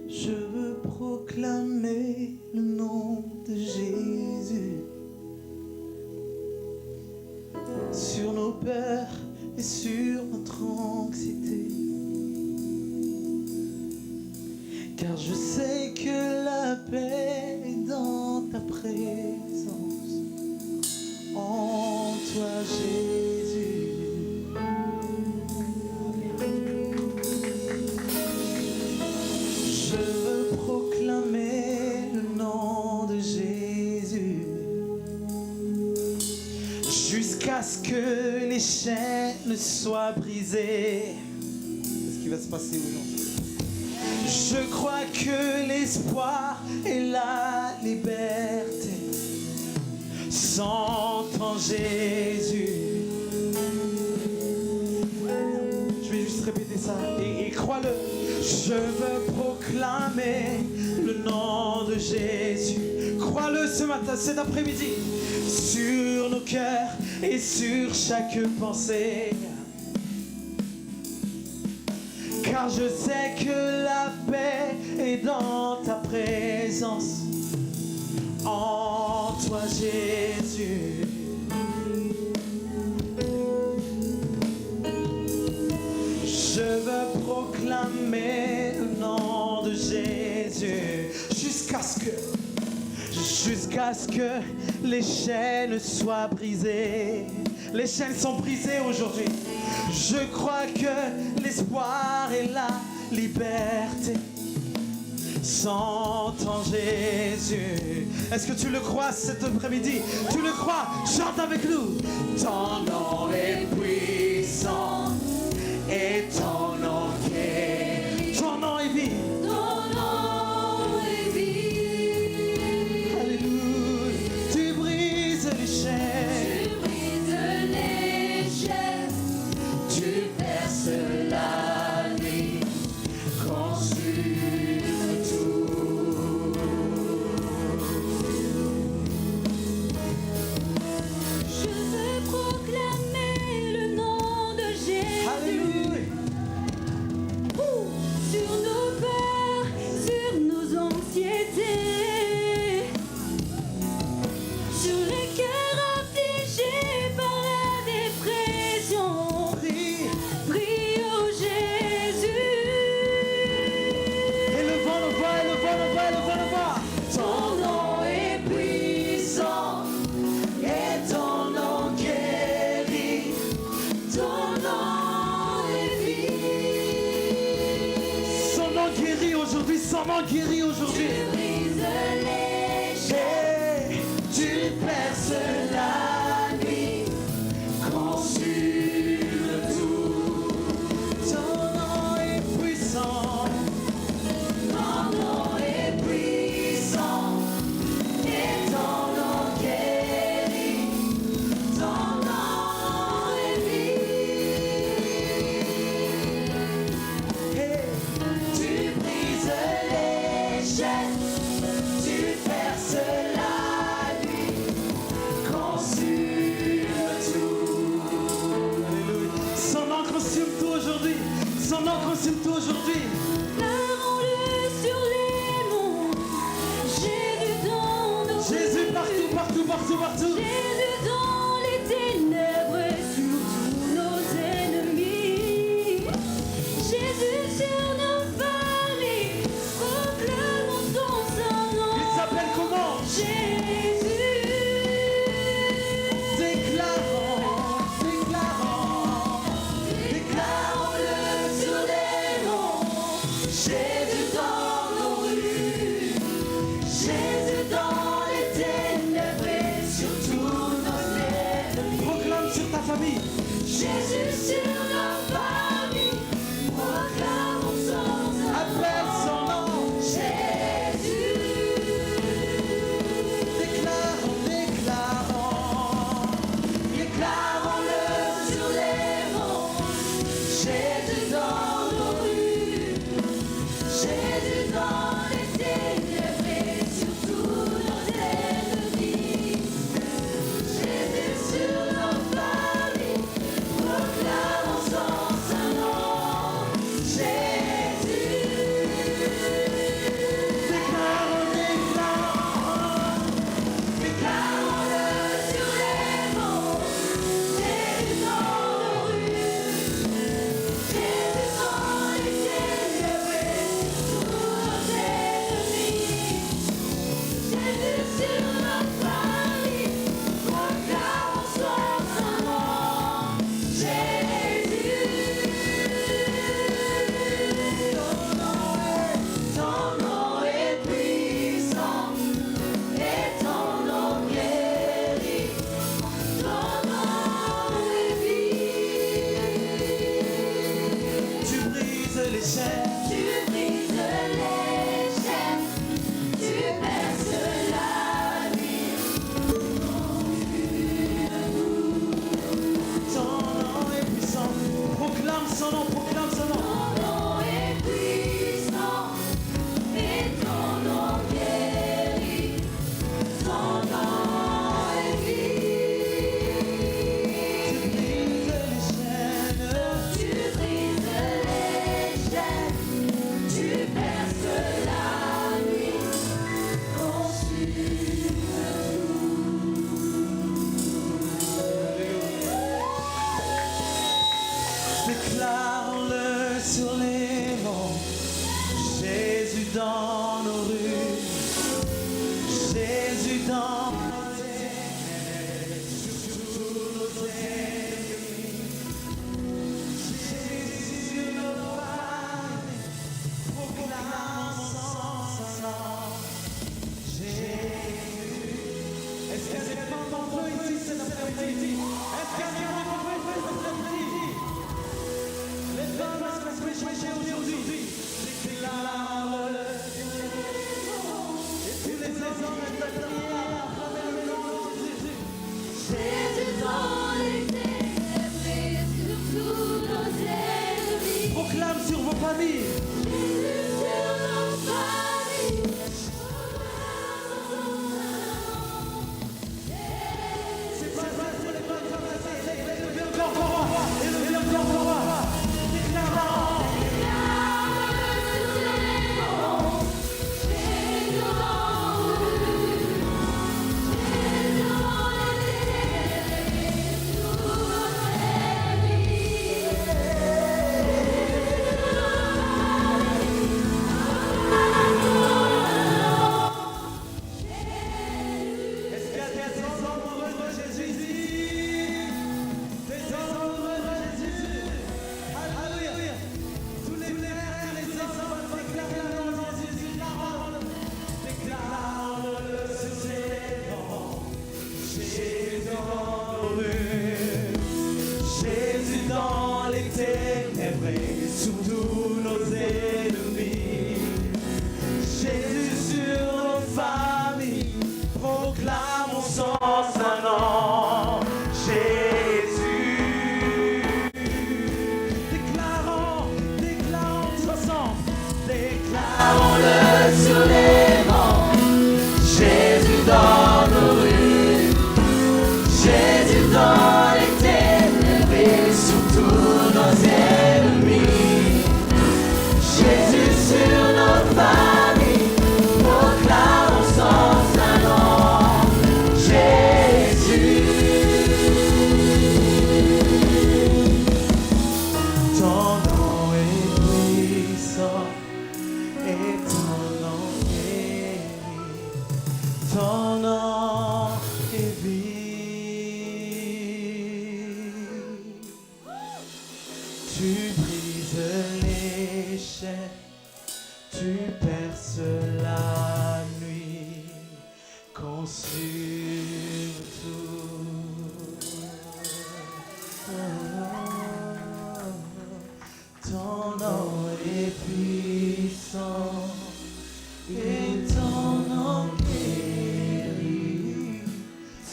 Je veux proclamer le nom de Jésus sur nos peurs et sur notre anxiété. Car je sais que la paix est dans ta présence, en toi Jésus. Je veux proclamer le nom de Jésus jusqu'à ce que les chaînes soient brisées. Qu'est-ce qui va se passer aujourd'hui? Je crois que l'espoir et la liberté sont en Jésus. Je vais juste répéter ça et crois-le. Je veux proclamer le nom de Jésus. Crois-le ce matin, cet après-midi, sur nos cœurs et sur chaque pensée. Car je sais que la paix est dans ta présence, en toi Jésus. Je veux proclamer le nom de Jésus jusqu'à ce que les chaînes soient brisées. Les chaînes sont brisées aujourd'hui. Je crois que l'espoir et la liberté sont en Jésus. Est-ce que tu le crois cet après-midi? Tu le crois? Chante avec nous. Ton nom est puissant et ton nom guérit. Ton nom est vie. Ton nom est vie. Alléluia. Tu brises les chaînes. Tu brises les chaînes. Tu perces la nuit, consume tout. Je veux proclamer le nom de Jésus. Alléluia. Sur nos peurs, sur nos anxiétés, sur les cœurs affligés par la dépression. Prie. Prie au Jésus. Et le vent, le voit, et le vent, le voit, et le vent, le voit. Ton nom est puissant et ton nom guérit. Ton nom est vie. Son nom guérit aujourd'hui, son nom guérit aujourd'hui. Tu brises les chaînes. Et tu perces la nuit, consume tout. Ton nom est puissant. Ton nom est puissant. Et ton nom guérit. Ton nom est vie. Et tu brises les chaînes, tu perces la nuit, consume tout. Alléluia. Son nom consume tout aujourd'hui. Son nom consume tout aujourd'hui. Parlons-le sur les monts. Jésus dans nos Jésus rues. partout, partout, partout, partout. Jésus dans les ténèbres sur tous nos ennemis. Jésus sur nos familles. Proclamons son saint nom. Il s'appelle comment? Jésus. Déclarons, déclarons, déclarons-le sur les monts. Jésus dans les chaînes. Tu brises les chaînes, tu perces la nuit. Ton nom est puissant. Proclame son nom, proclame son nom. Ton nom est puissant et ton nom guérit. Ton nom est vie. Tu brises les chaînes. Tu brises les chaînes, tu perces la nuit. Déclare-le sur les monts. Jésus dans nos rues. Jésus dans nos ténèbres. Sur tous nos ennemis. Jésus sur nos familles. Proclame son nom. Jésus. Est-ce qu'il y a des femmes d'entre eux ici cet après-midi? Est-ce qu'il y a des femmes d'entre eux cet après-midi? Les femmes doivent se réjouir aujourd'hui. Déclare-le. Et tous les hommes acclament le nom de Jésus. Jésus dans les ténèbres et sur tous nos ennemis. Proclame sur vos familles. Jésus sur nos familles. C'est pas vrai pour les bonnes femmes. Élevez encore pour moi. Élevez encore pour moi. Déclare. Est-ce qu'il y a des hommes amoureux de Jésus ici? Des hommes amoureux de Jésus. Alléluia. Tous les frères et les hommes déclarent le nom de Jésus. Déclare-le sur les monts. Jésus dans nos rues. Jésus dans les ténèbres et sous tous nos ennemis. Jésus sur nos familles. Proclamons son saint nom. Jésus. Déclarons tous ensemble. Déclarons-le sur les monts. Jésus dans nos rues. Jésus dans les ténèbres et sur tous nos ennemis. Jésus sur nos familles. Proclamons son saint nom. Jésus. Ton nom est puissant et ton nom guérit. Ton nom est vie. Tu brises les chaînes, tu perces la nuit, consumes tout. Ton nom est puissant et ton nom guérit.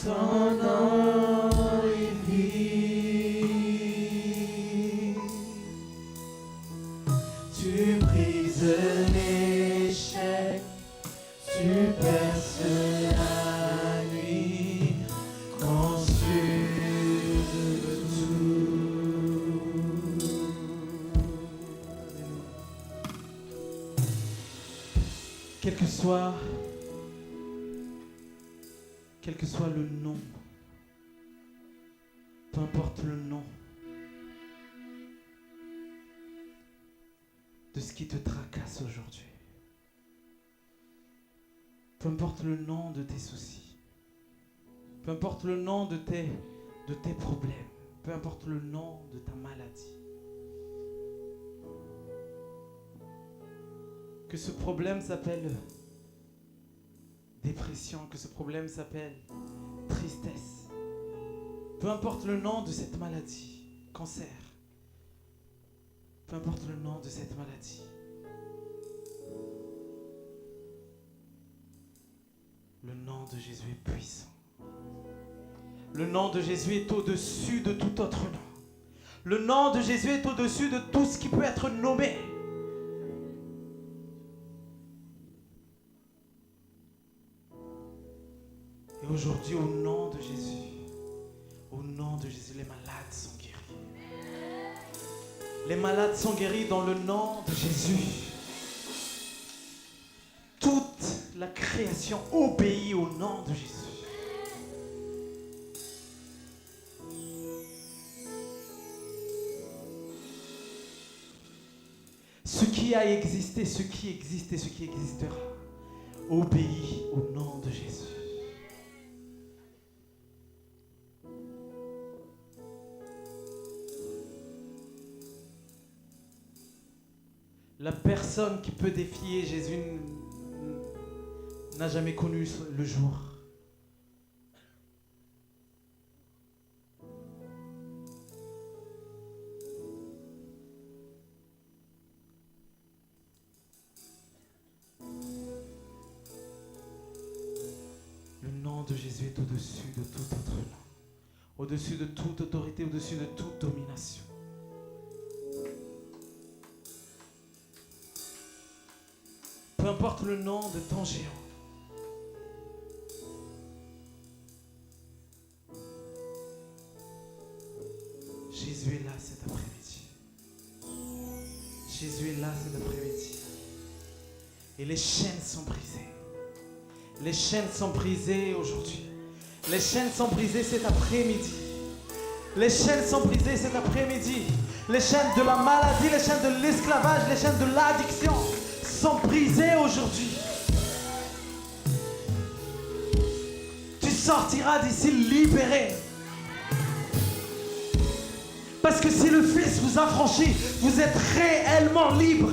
Ton nom est vie. Tu brises les chaînes, tu perces la nuit, consumes tout. Quel que soit le nom, peu importe le nom de ce qui te tracasse aujourd'hui, peu importe le nom de tes soucis, peu importe le nom de tes problèmes, peu importe le nom de ta maladie, que ce problème s'appelle dépression, que ce problème s'appelle tristesse, peu importe le nom de cette maladie, cancer, peu importe le nom de cette maladie. Le nom de Jésus est puissant. Le nom de Jésus est au-dessus de tout autre nom. Le nom de Jésus est au-dessus de tout ce qui peut être nommé. Et aujourd'hui, au nom de Jésus, les malades sont guéris. Les malades sont guéris dans le nom de Jésus. Toute la création obéit au nom de Jésus. Ce qui a existé, ce qui existe et ce qui existera obéit au nom de Jésus. La personne qui peut défier Jésus n'a jamais connu le jour. Le nom de Jésus est au-dessus de tout autre nom, au-dessus de toute autorité, au-dessus de toute domination. Peu importe le nom de ton géant. Jésus est là cet après-midi. Jésus est là cet après-midi. Et les chaînes sont brisées. Les chaînes sont brisées aujourd'hui. Les chaînes sont brisées cet après-midi. Les chaînes sont brisées cet après-midi. Les chaînes de la maladie, les chaînes de l'esclavage, les chaînes de l'addiction sont brisées aujourd'hui. Tu sortiras d'ici libéré. Parce que si le Fils vous affranchit, vous êtes réellement libre.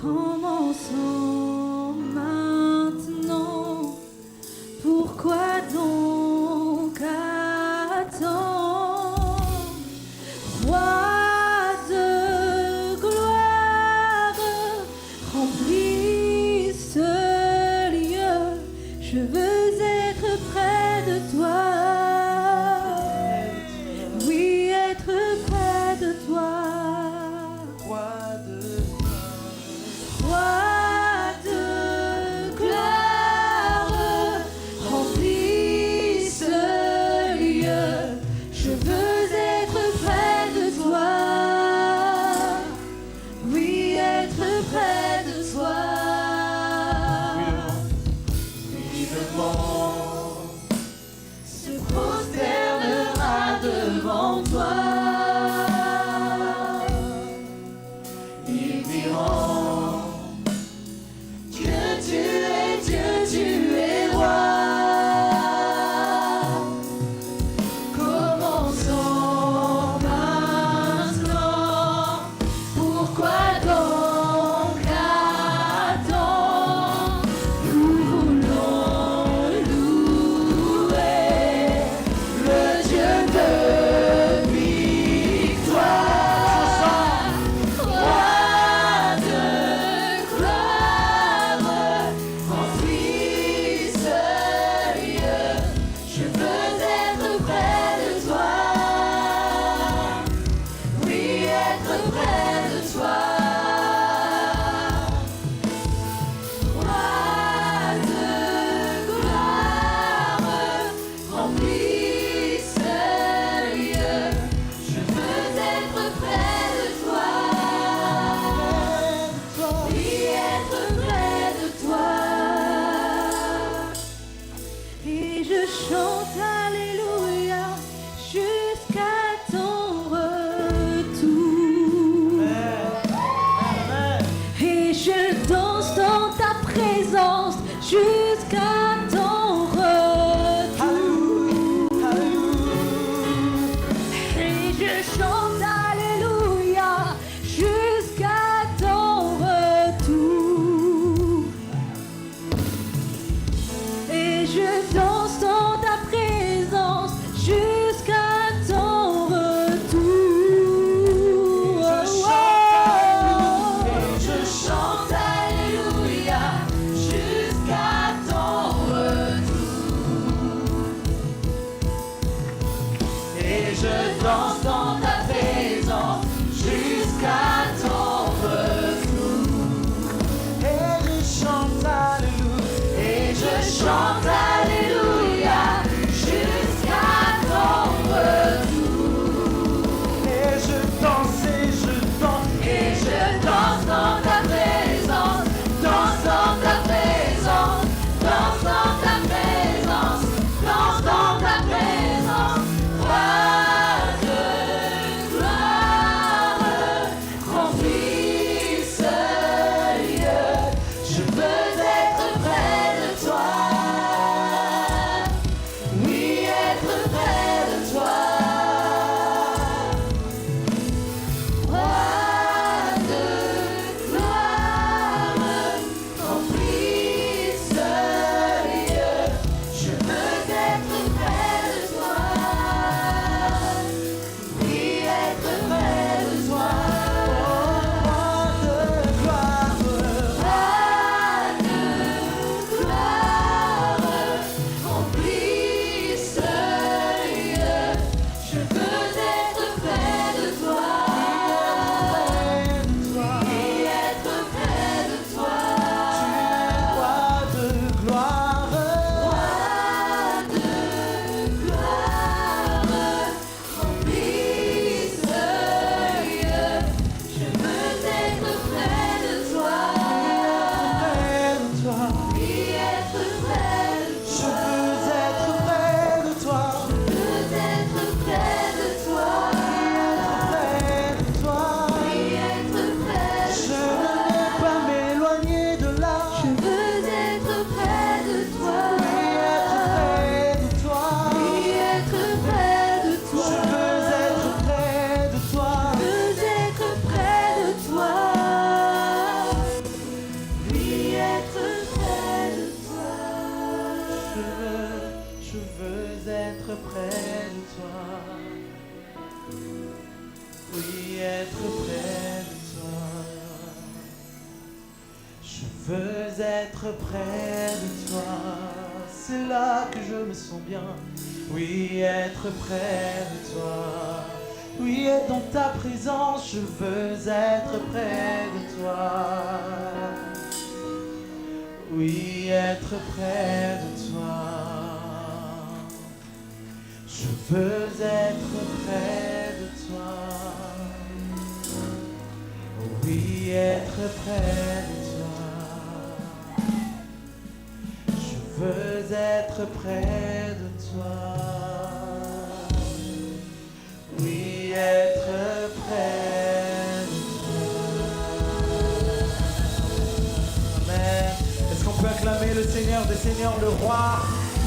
Commençons maintenant. Pourquoi donc attendre? Roi de gloire, remplis ce lieu. Je veux être près de toi. Oui, être près de toi. Le chante Alléluia jusqu'à ton retour. Et je danse dans ta présence jusqu'à ton retour. Et je chante Alléluia jusqu'à ton retour. Et je danse dans ta présence jusqu'à ton retour. Et je chante Alléluia jusqu'à ton retour. Et je danse dans ta présence jusqu'à ton retour. Et je chante Alléluia. Et je chante Alléluia jusqu'à ton retour. Et je danse et je danse. Et je danse dans ta présence. Danse dans ta présence. Danse dans ta présence. Danse dans ta présence. Roi de gloire, remplis ce lieu. Je veux être près de toi. Oui, être près de toi. Roi de gloire, remplis ce lieu. Je veux être près de toi. Oui, être près de toi. Roi de gloire, remplis ce lieu. Je veux être près de toi. Oui, être près de toi. Roi de gloire, remplis ce lieu. Je veux être près de toi. Oui, être près de toi. Je veux être près de toi. Près de toi. Oui, être près de toi. Je ne veux pas m'éloigner de là. Je veux être près de toi. Oui, être près de toi. Oui, être près de toi. Je veux être près de toi. Je veux être près de toi. Oui, être près de toi. Je veux être près de toi. Oui, être près de toi. Je veux être près de toi. C'est là que je me sens bien. Oui, être près de toi. Oui, être dans ta présence. Je veux être près de toi. Oui, être près de toi. Je veux être près de toi. Oui, être près de toi. Je veux être près de toi. Oui, être près de toi. Amen. Est-ce qu'on peut acclamer le Seigneur des Seigneurs, le Roi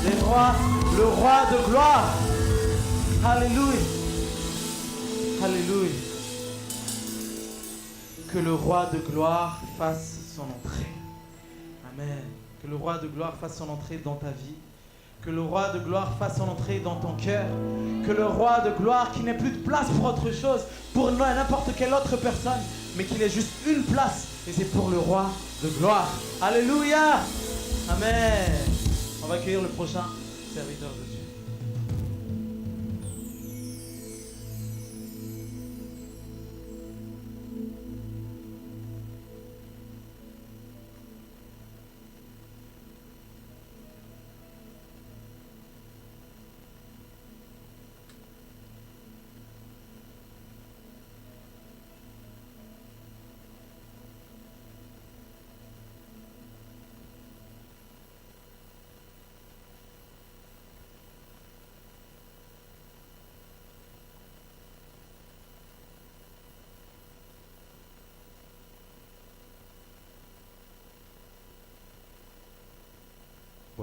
des Rois, le Roi de gloire? Alléluia. Alléluia. Que le Roi de gloire fasse son entrée. Amen. Que le Roi de gloire fasse son entrée dans ta vie. Que le Roi de gloire fasse son entrée dans ton cœur. Que le Roi de gloire, qui n'ait plus de place pour autre chose, pour n'importe quelle autre personne, mais qu'il ait juste une place. Et c'est pour le Roi de gloire. Alléluia. Amen. On va accueillir le prochain serviteur de Dieu.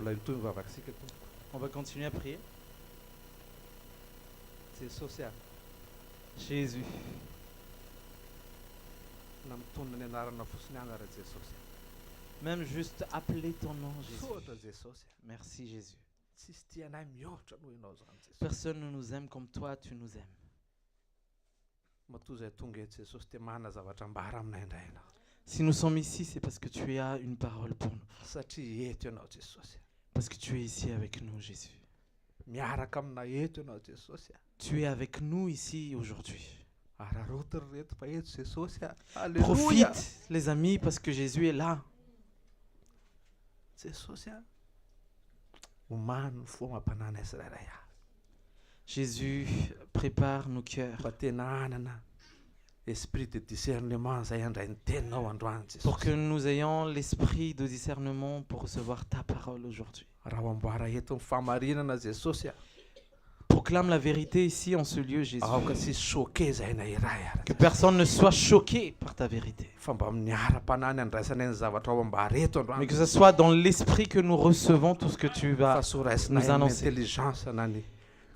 mbola itoy mivavakasika to. On va continuer à prier. Jesosy a Jésus, na mitondra ny anarana fosiny anara Jesosy. même juste appeler ton nom, Jésus. Soatra Jesosy. Merci Jésus. Tsisy tianay mihoatra noho ianao zany Jesosy. Personne ne nous aime comme toi, tu nous aimes. Matoa izay tonga eto Jesosy te manana zavatra mbara aminay indray ianao. Si nous sommes ici, c'est parce que tu as une parole pour nous. Satria eto ianao Jesosy. Parce que tu es ici avec nous, Jésus. Miaraka aminay eto ianao Jesosy. Tu es avec nous ici aujourd'hui. Araroty ry reto fa eto Jesosy. Alléluia. Profite, les amis, parce que Jésus est là. Jesosy omany ny fo mampanana Israelay ahy. Jésus, prépare nos cœurs Mba tena hanana esprit de discernement zay andray ny teninao androany pour Jesosy. que nous ayons l'esprit de discernement pour recevoir ta parole aujourd'hui. Raha amboara eto ny famarinana Jesosy. Proclame la vérité ici en ce lieu, Jésus. Aoka tsisy choqué zay na iray ara. Que personne ne soit choqué par ta vérité. Fa mba amin'ny ara-panany andraisanay ny zavatra ao ambareto Mais androany. que ce soit dans l'esprit que nous recevons tout ce que tu Fa vas. soraisinay nous amin'ny annoncer. intelligence na ny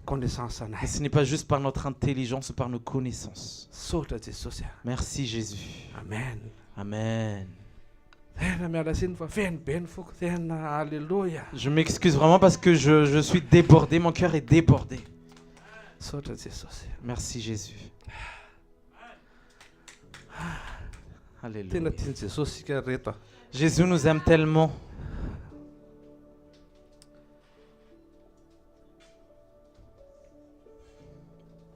connaissance Et anay. ce n'est pas juste par notre intelligence, par nos connaissances. Sotra Jesosy. Merci Jésus. Amen. Amen. Tena miala siny fa feno be ny foko tena alléluia. Je m'excuse vraiment parce que je suis débordé, mon cœur est débordé. Sotra Jesosy. Merci Jésus. Alléluia. Tena tiany Jesosy sika reto a. Jésus nous aime tellement.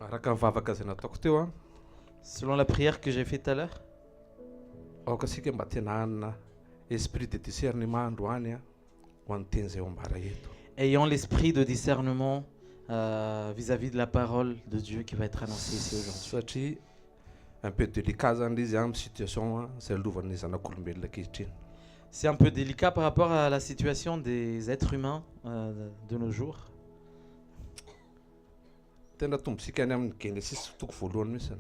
Araka mivavaka zay nataoko teo a. Selon la prière que j'ai faite tout à l'heure, Aoka sika mba tena hanana esprit de discernement androany a ho an'ny teny zay ho ambara eto. ayant l'esprit de discernement vis-à-vis de la parole de Dieu qui va être annoncée ici aujourd'hui. Satria un peu délicat zany izy amin'ny situation a zay lovan'ny zanak'olombelona ankehitriny. C'est un peu délicat par rapport à la situation des êtres humains de nos jours. Tena tombosika any amin'ny Genesis toko voalohany mihitsy.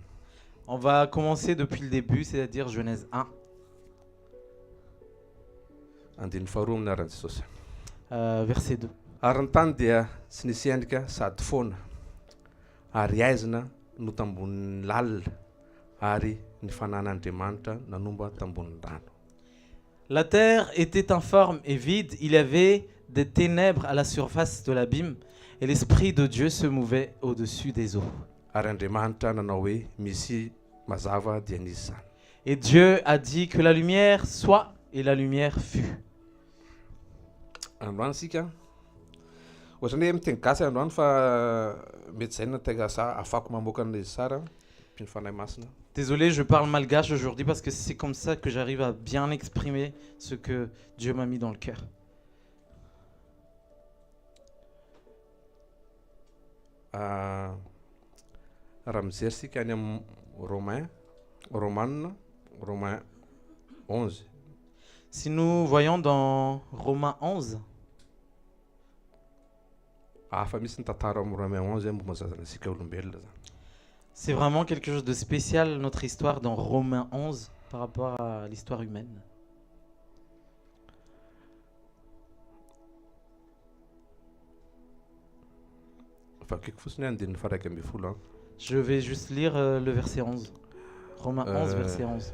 On va commencer depuis le début, c'est-à-dire Genèse 1, Andiny faharoa amin'ny aran'i Jesosy. verset 2. Ary ny tany dia tsy nisy endrika sady foana ary aizina no tambonin'ny lalina ary ny fanan'Andriamanitra nanomba tambonin'ny rano. La terre était informe et vide, il y avait des ténèbres à la surface de l'abîme, et l'Esprit de Dieu se mouvait au-dessus des eaux. Ary Andriamanitra nanao hoe misy mazava dia nisy zany. Et Dieu a dit que la lumière soit, et la lumière fut. Androany sika ohatrany hoe miteny gasy androany fa mety zay no tena afako mamoaka an'ilay izy tsara mpy ny fanahy masina. Désolé, je parle malgache aujourd'hui parce que c'est comme ça que j'arrive à bien exprimer ce que Dieu m'a mis dans le cœur. Raha mijery sika any amin'ny Romains 11. Si nous voyons dans Romains 11, Hafa misy ny tantara amin'ny Romains 11 mbo mazazana sika olombelona zany. c'est vraiment quelque chose de spécial, notre histoire dans Romains 11 par rapport à l'histoire humaine. Fakiko fotsiny andininy faraiky amby folo. Je vais juste lire le verset 11. Romains 11, verset 11.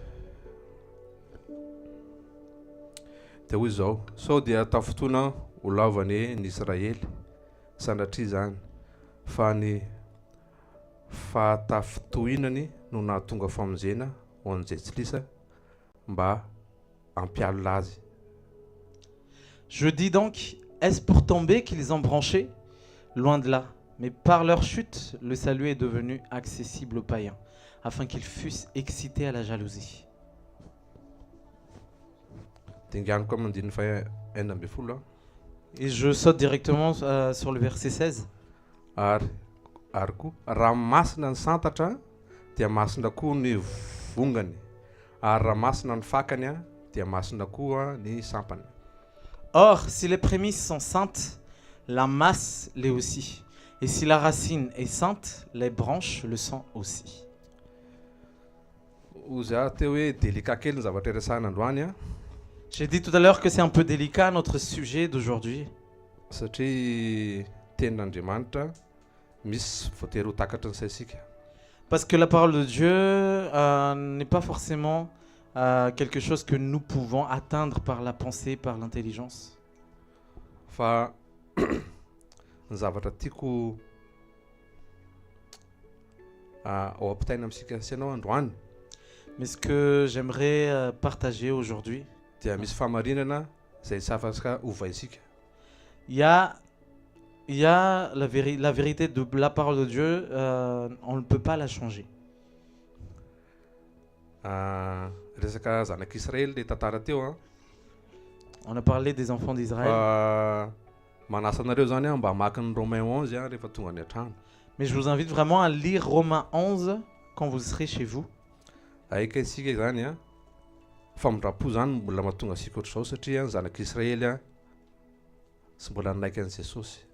Dia hoy izao, sao dia tafotoana ho laovany ny Israely sanatria zany fa ny fahatafotohinany no nahatonga famonjena ho an'izay tsy lisa mba hampialina azy. Je dis donc, est-ce pour tomber qu'ils ont branché? Loin de là. Mais par leur chute, le salut est devenu accessible aux païens, afin qu'ils fussent excités à la jalousie. Dinganiko amin'ny andininy faha enina amby folo. Et je saute directement sur le verset 16. Ary koa raha masina ny santatra dia masina koa ny vongany, ary raha masina ny fakany dia masina koa ny sampany. Or, si les prémices sont saintes, la masse l'est aussi. Et si la racine est sainte, les branches le sont aussi. Oza teo hoe délicat kely ny zavatra iresahana androany a. J'ai dit tout à l'heure que c'est un peu délicat notre sujet d'aujourd'hui. Satria tenin'Andriamanitra misy voatery ho takatra ny saisika. Parce que la parole de Dieu n'est pas forcément quelque chose que nous pouvons atteindre par la pensée, par l'intelligence. Fa ny zavatra tiako ao ampitaina amintsika sy ianao androany Mais ce que j'aimerais partager aujourd'hui, dia misy famarinana izay tsy afaka ovaisika. il y a la vérité de la parole de Dieu, on ne peut pas la changer. Resaka zanak'Israely le tantara teo On a parlé des enfants d'Israël, manasa anareo zany mba hamaky ny Romain 11 rehefa tonga any an-trano. mais je vous invite vraiment à lire Romains 11 quand vous serez chez vous. Aika isika zany famindrapo zany mbola mahatonga asika ohatr'izao satria ny zanak'Israely sy mbola ninaiky an'i Jesosy.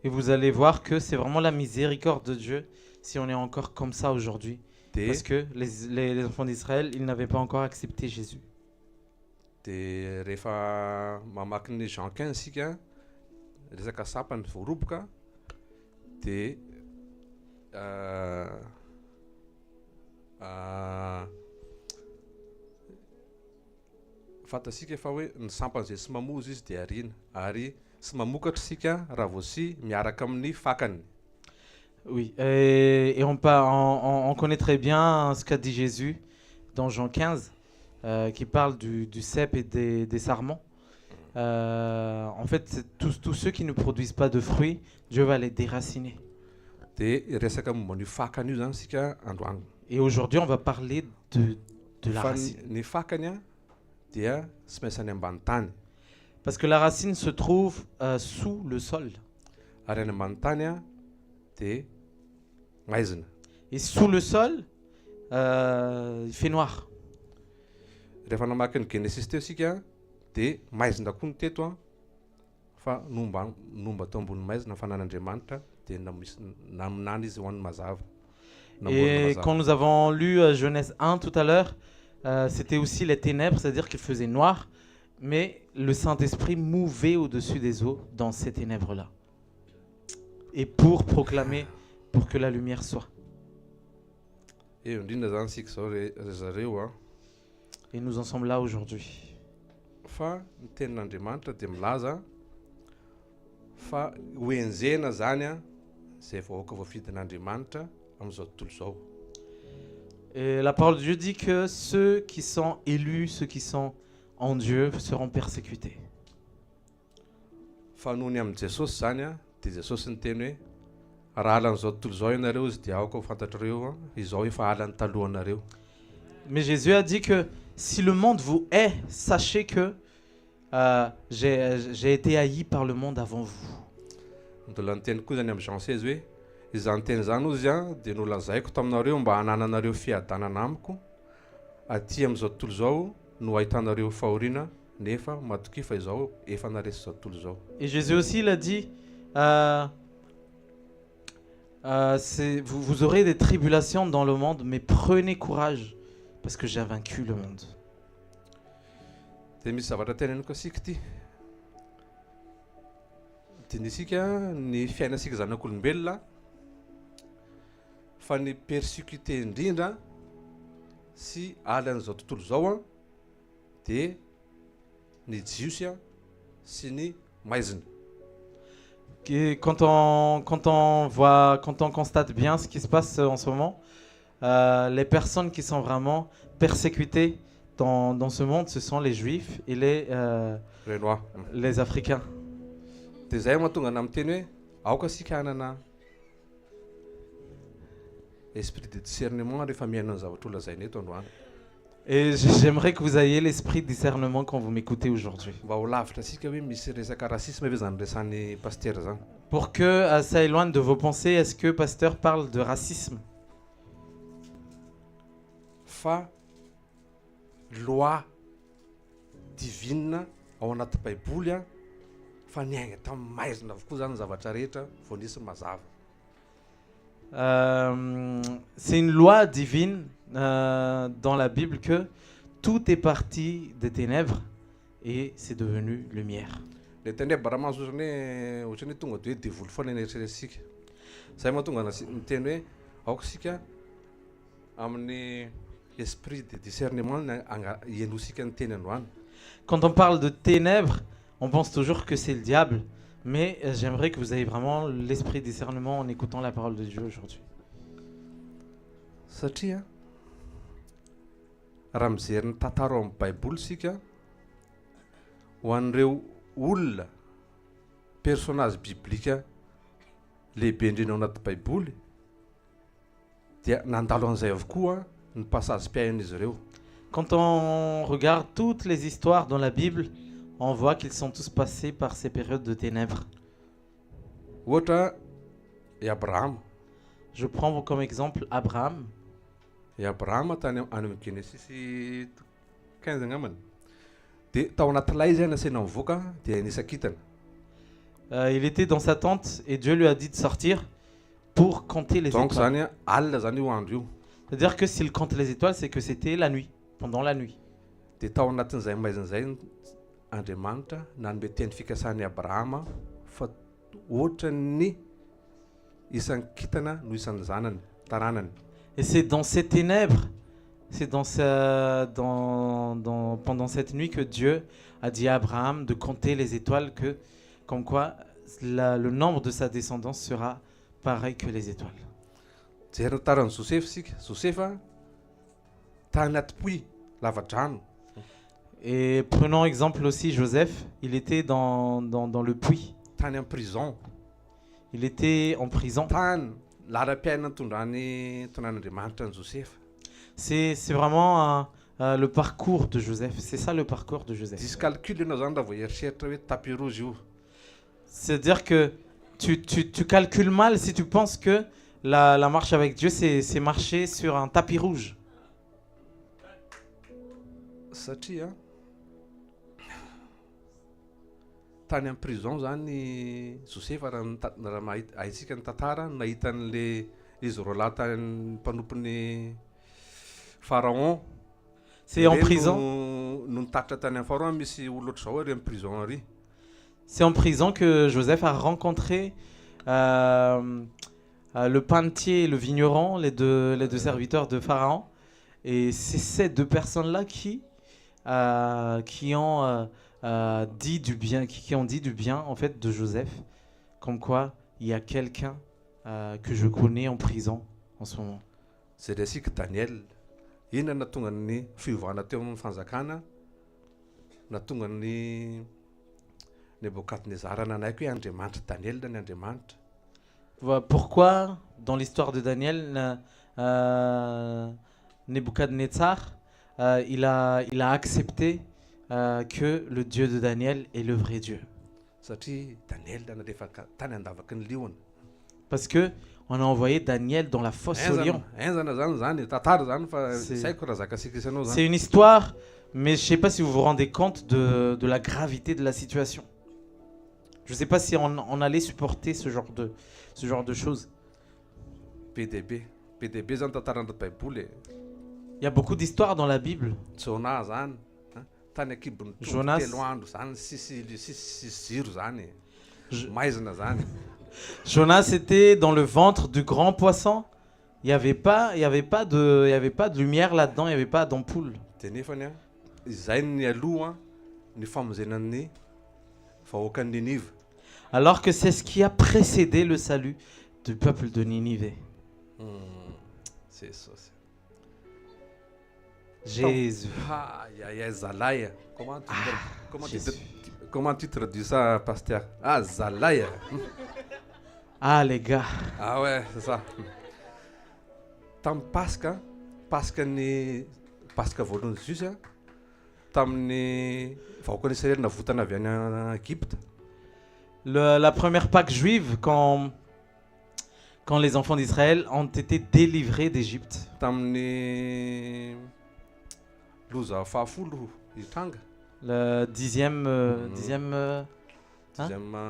Et vous allez voir que c'est vraiment la miséricorde de Dieu si on est encore comme ça aujourd'hui. Parce que les enfants d'Israël, ils n'avaient pas encore accepté Jésus. Dia rehefa mamaky ny Jean 15 sika resaka sapany voaroboka dia fantasika fa hoe ny sampany izay sy mamozy izy dia ariana ary sy mamokatra sika raha vao sy miaraka amin'ny fakany. Oui, et on connaît très bien ce qu'a dit Jésus dans Jean 15, qui parle du cep et des sarments. En fait, c'est tous ceux qui ne produisent pas de fruits, Dieu va les déraciner. Dia resaka momba ny fakany io zany sika androany. Et aujourd'hui, on va parler de la Fa racine. ny fakany dia tsy maintsy any ambany tany Parce que la racine se trouve sous le sol. ary any ambany tany dia maizina. Et sous le sol, il fait noir. Rehefa namaky ny Genesis teo sika dia maizina koa ny teto fa nomba tao ambony maizina fanan'Andriamanitra dia naminany izy ho an'ny mazava. Et quand nous avons lu Genèse 1 tout à l'heure, c'était aussi les ténèbres, c'est-à-dire qu'il faisait noir, mais le Saint-Esprit mouvait au-dessus des eaux dans ces ténèbres-là. Et pour proclamer, pour que la lumière soit. Et indrindra zany sika zao zareo Et nous en sommes là aujourd'hui. fa ny tenin'Andriamanitra dia milaza fa hoenjena zany izay vahoaka voafidin'Andriamanitra amin'izao tontolo zao. Et la parole de Dieu dit que ceux qui sont élus, ceux qui sont en Dieu seront persécutés. Fa nohony amin'ny Jesosy zany dia Jesosy niteny hoe raha alan'izao tontolo zao ianareo izy dia aoka ho fantatrareo izao efa alan'ny talohanareo. Mais Jésus a dit que si le monde vous hait, sachez que j'ai été haï par le monde avant vous. Mbola niteny koa zany amin'ny Jean 16 hoe izany teny zany ozy dia nolazaiko taminareo mba hanananareo fiadanana amiko aty amin'izao tontolo zao no ahitanareo fahoriana nefa matoki fa izao efa naresy izao tontolo zao. Et Jésus aussi il a dit vous aurez des tribulations dans le monde, mais prenez courage parce que j'ai vaincu le monde. Dia misy zavatra teneniko asika ty dinisika ny fiainasika zanak'olombelona fa ny persécuté indrindra sy alan'izao tontolo zao dia ny jiosy sy ny maizina. Quand on constate bien ce qui se passe en ce moment, les personnes qui sont vraiment persécutées dans ce monde, ce sont les Juifs et les Africains. Dia zay mahatonga na miteny hoe aoka sika hanana esprit de discernement rehefa miaina ny zavatra olazaina eto androany. Et j'aimerais que vous ayez l'esprit de discernement quand vous m'écoutez aujourd'hui. Mba ho lavitra sika hoe misy resaka rasisme ve zany resan'ny paster zany. Pour que ça éloigne de vos pensées, est-ce que pasteur parle de racisme? Fa loi divine ao anaty baiboly fa niaina tamin'ny maizina avokoa zany zavatra rehetra vao nisy mazava. C'est une loi divine dans la Bible que tout est parti des ténèbres et c'est devenu lumière. le ténèbre raha mahazosany hoe ohatrany hoe tonga de hoe devoly foana eny eritreretisika zay mahatonga miteny hoe aoka sika amin'ny esprit de discernement ianosika ny teny androany. Quand on parle de ténèbres, on pense toujours que c'est le diable. Mais j'aimerais que vous ayez vraiment l'esprit de discernement en écoutant la parole de Dieu aujourd'hui. Satria raha mijery ny tantara ao amin'ny baiboly sika ho an'ireo olona personnage biblika lehibe indrindra ao anaty baiboly dia nandalo an'izay avokoa ny passage mpiain'izy ireo. Quand on regarde toutes les histoires dans la Bible, on voit qu'ils sont tous passés par ces périodes de ténèbres. Ohatra i Abraham. Je prends comme exemple Abraham. I Abraham tany any amin'ny Genesis 15 angambany. Dia tao anaty lay izy nasena mivoaka dia nisakitana. Il était dans sa tente et Dieu lui a dit de sortir pour compter les Donc étoiles. zany alina zany io andro io. C'est-à-dire que s'il compte les étoiles, c'est que c'était la nuit, pendant la nuit. Dia tao anatin'izay maizan'izay Andriamanitra nanome teny fikasany Abrahama fa ohatran'ny isan'ny kintana no isan'ny zanany taranany. Et c'est dans ces ténèbres, c'est pendant cette nuit que Dieu a dit à Abraham de compter les étoiles, comme quoi le nombre de sa descendance sera pareil que les étoiles. Jery ny taran'i Joseph sika. Josefa tany anaty puits lava-drano. Et prenons exemple aussi Joseph, il était dans le puits. Tany en prison. Il était en prison. Tany lara-piainana tondrany tonan'Andriamanitra ny Joseph. C'est vraiment le parcours de Joseph. C'est ça le parcours de Joseph. Discalcule ianao zany raha vao eritreritra hoe tapis rouge io. C'est-à-dire que tu calcules mal si tu penses que la marche avec Dieu, c'est marcher sur un tapis rouge. Satria tany amin'ny prison zany Joseph raha haitsika ny tantara nahita n'le izy roa lahy tany mpanompon'ny Pharaon. C'est en prison. No nitatitra tany amin'ny Pharaon misy olo ohatr'izao ary amin'ny prison ary. C'est en prison que Joseph a rencontré le panetier et le vigneron, les deux serviteurs de Pharaon. Et c'est ces deux personnes-là qui ont dit du bien, qui ont dit du bien en fait de Joseph, comme quoi il y a quelqu'un que je connais en prison en ce moment. C'est ainsi que Daniel, inona natonga ny fiovana teo amin'ny fanjakana, natonga ny Nebukadnezar nanaiky hoe Andriamanitra Daniel ny Andriamanitra. Voilà pourquoi dans l'histoire de Daniel, Nebuchadnezzar il a accepté que le Dieu de Daniel est le vrai Dieu. Parce que on a envoyé Daniel dans la fosse aux lions. C'est une histoire, mais je ne sais pas si vous vous rendez compte de la gravité de la situation. Je ne sais pas si on allait supporter ce genre de choses. PDB Il y a beaucoup d'histoires dans la Bible. Jonas. Jonas était dans le ventre du grand poisson. Il n'y avait pas de lumière là-dedans, il n'y avait pas d'ampoule. Alors que c'est ce qui a précédé le salut du peuple de Ninive. C'est ça. Jésus. Comment tu traduis ça, pasteur? Ah, Zalaya. Ah, les gars. Ah ouais, c'est ça. Tam Pasca voalohany Jésus, tamin'ny vahoaka Israël navotana avy any Égypte. La première Pâque juive, quand les enfants d'Israël ont été délivrés d'Égypte. Tamin'ny loza fahafolo itranga. Le dixième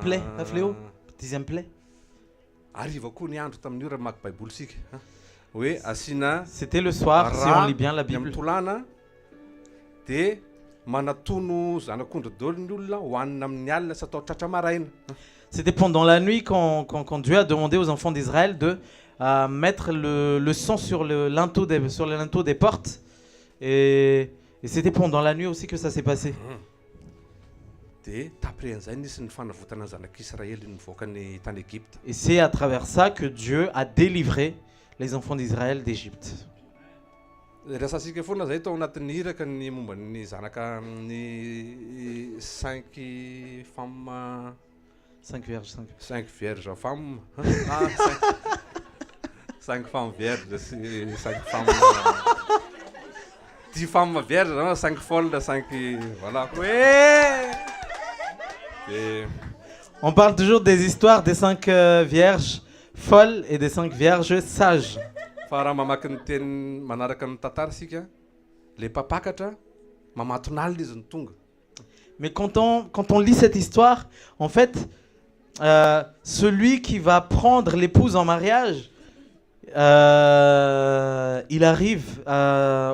plaie, un fléau. Dixième plaie. Arriva koa ny andro tamin'io raha maky Baiboly sika. Oui, asina. C'était le soir, si on lit bien la Bible. Mitolana de manatono zanak'ondry daholo ny olona hohanina amin'ny alina sy atao tratra maraina. C'était pendant la nuit quand Dieu a demandé aux enfants d'Israël de mettre le sang sur le linteau des portes. Et c'était pendant la nuit aussi que ça s'est passé. Dia tapiren'izay nisy ny fanavotana ny zanak'Israely nivoaka ny tany Egypte. Et c'est à travers ça que Dieu a délivré les enfants d'Israël d'Égypte. Resasika foana zay tao anatin'ny hiraka ny momba ny zanaka ny 5 femmes 5 vierges, 5 vierges femmes 5 femmes vierges 5 femmes 10 femmes vierges 5 folles 5 voilà. Ouais. Et on parle toujours des histoires des 5 vierges folles et des 5 vierges sages. fa raha mamaky ny teny manaraka ny tantara sika le papakatra mamatonalina izy ny tonga. Mais quand on lit cette histoire, en fait, celui qui va prendre l'épouse en mariage, il arrive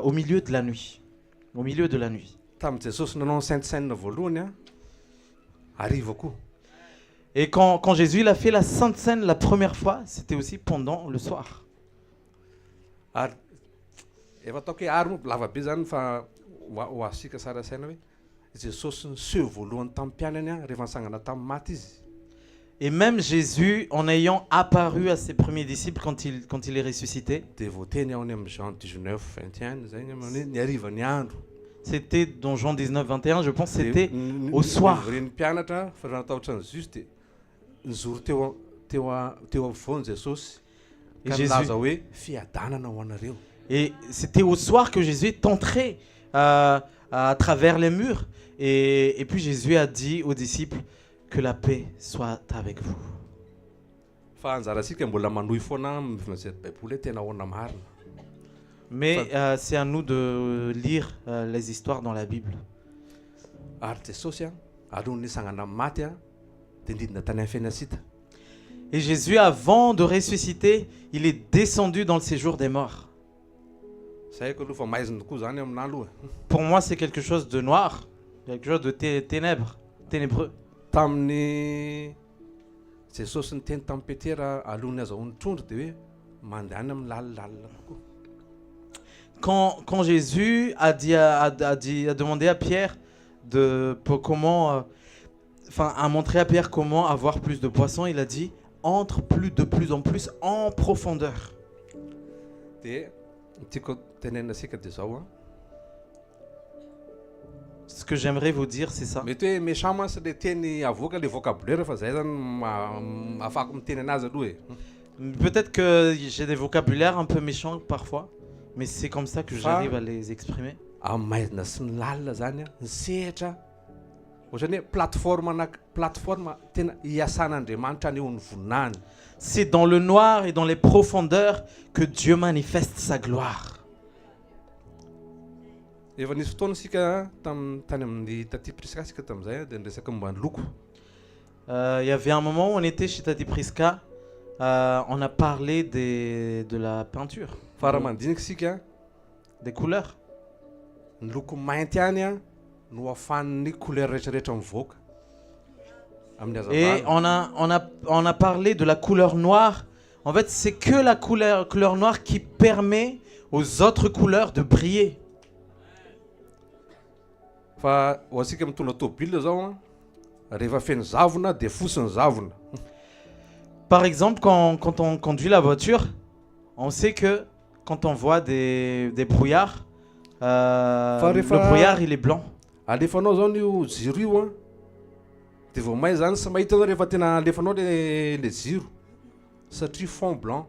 au milieu de la nuit. Au milieu de la nuit. Tamin'ny Jesosy nanao ny Sainte Seine voalohany arrive koa. Et quand Jésus il a fait la Sainte Seine la première fois, c'était aussi pendant le soir. Ary efa ataoko hoe ary moa lava be zany fa ho asika sara saina hoe Jesosy niseho voalohany tamin'ny mpianany rehefa nisangana tamin'ny maty izy. Et même Jésus, en ayant apparu à ses premiers disciples quand il est ressuscité, dia voateny ao ny amin'ny Jean 19:21 zay ny harivan'ny andro. C'était dans Jean 19:21, je pense que c'était au soir. Reny mpianatra fa raha natao ohatran'ny juste nizoro teo afovoany Jesosy Et ka Jésus- nilaza hoe fiadanana ho anareo. Et c'était au soir que Jésus est entré à travers les murs. Et puis Jésus a dit aux disciples que la paix soit avec vous. Fa anjarasika mbola manohy foana mijery baiboly hoe tena ahoana marina. Mais c'est à nous de lire les histoires dans la Bible. Ary Jesosy alohany nisangana amin'ny maty dia nidina tany amin'ny Fenasita. Et Jésus, avant de ressusciter, il est descendu dans le séjour des morts. Zay ko aloha fa maizina tokoa zany aminah aloha. Pour moi, c'est quelque chose de noir, quelque chose de ténébreux. Tamin'ny Jesosy niteny tamin'ny Petera alohany azahoany trondro dia hoe mandehana amin'ny lalina kokoa. Quand Jésus a demandé à Pierre a montré à Pierre comment avoir plus de poissons, il a dit entre de plus en plus en profondeur. Dia tiako tenenina asika dia zao Ce que j'aimerais vous dire, c'est ça. mety hoe méchant mantsy le teny avoaka le vocabulaire fa zay zany afaka miteny anazy aloha e. Peut-être que j'ai des vocabulaires un peu méchants parfois, mais c'est comme ça que j'arrive à les exprimer. Amin'ny maizina sy ny lalina zany ny sehatra ohatrany hoe plateforme tena hiasan'Andriamanitra aneo ny voninahiny. C'est dans le noir et dans les profondeurs que Dieu manifeste sa gloire. Efa nisy fotoana sika tany amin'ny Tati Priska sika tamin'izay dia niresaka momba ny loko. Il y avait un moment où on était chez Tati Priska, on a parlé de la peinture, Fa raha mandinika sika des couleurs. ny loko mainty ihany no ahafahan'ny couleur rehetrarehetra mivoaka amin'ny Et hazavana. on a parlé de la couleur noire. En fait, c'est que la couleur noire qui permet aux autres couleurs de briller. Fa ho asika mitondra tômôbila zao rehefa feno zavona dia fosiny zavona. Par exemple, quand on conduit la voiture, on sait que quand on voit des brouillards, le brouillard il est blanc. Alefanao zao io jiro io dia vao may zany sy mahita anao rehefa tena alefanao le jiro satria fond blanc.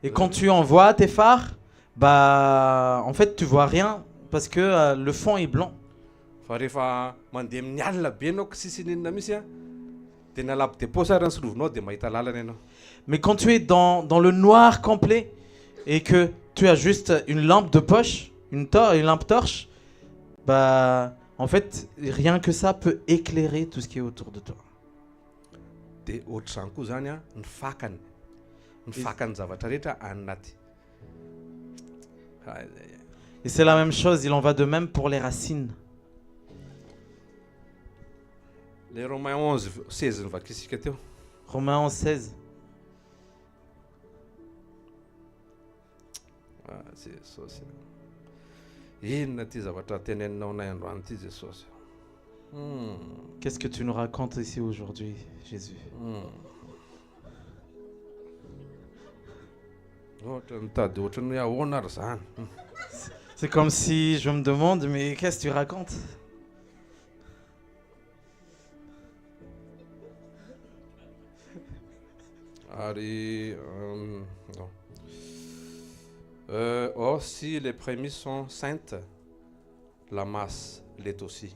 Et quand tu envoies tes phares, bah en fait tu vois rien parce que le fond est blanc. Fa rehefa mandeha amin'ny alina be anao ka sisy ninona misy dia nalaby dépôt sara ny solovinao dia mahita lalana ianao. Mais quand tu es dans le noir complet et que tu as juste une lampe de poche, une lampe torche, bah en fait rien que ça peut éclairer tout ce qui est autour de toi. Dia ohatr'izany koa zany ny fakany zavatra rehetra anaty. Et c'est la même chose, il en va de même pour les racines. Le Romains 11, 16 nivakisika teo. Romains 11, 16. Jesosy. Inona ty zavatra teneninao nay androany ty Jesosy. Qu'est-ce que tu nous racontes ici aujourd'hui, Jésus? Ohatra mitady ohatran'ny hoe ahoana ary zany. C'est comme si je me demande, mais qu'est-ce que tu racontes? Ari, non. Oh, si les prémices sont saintes, la masse l'est aussi.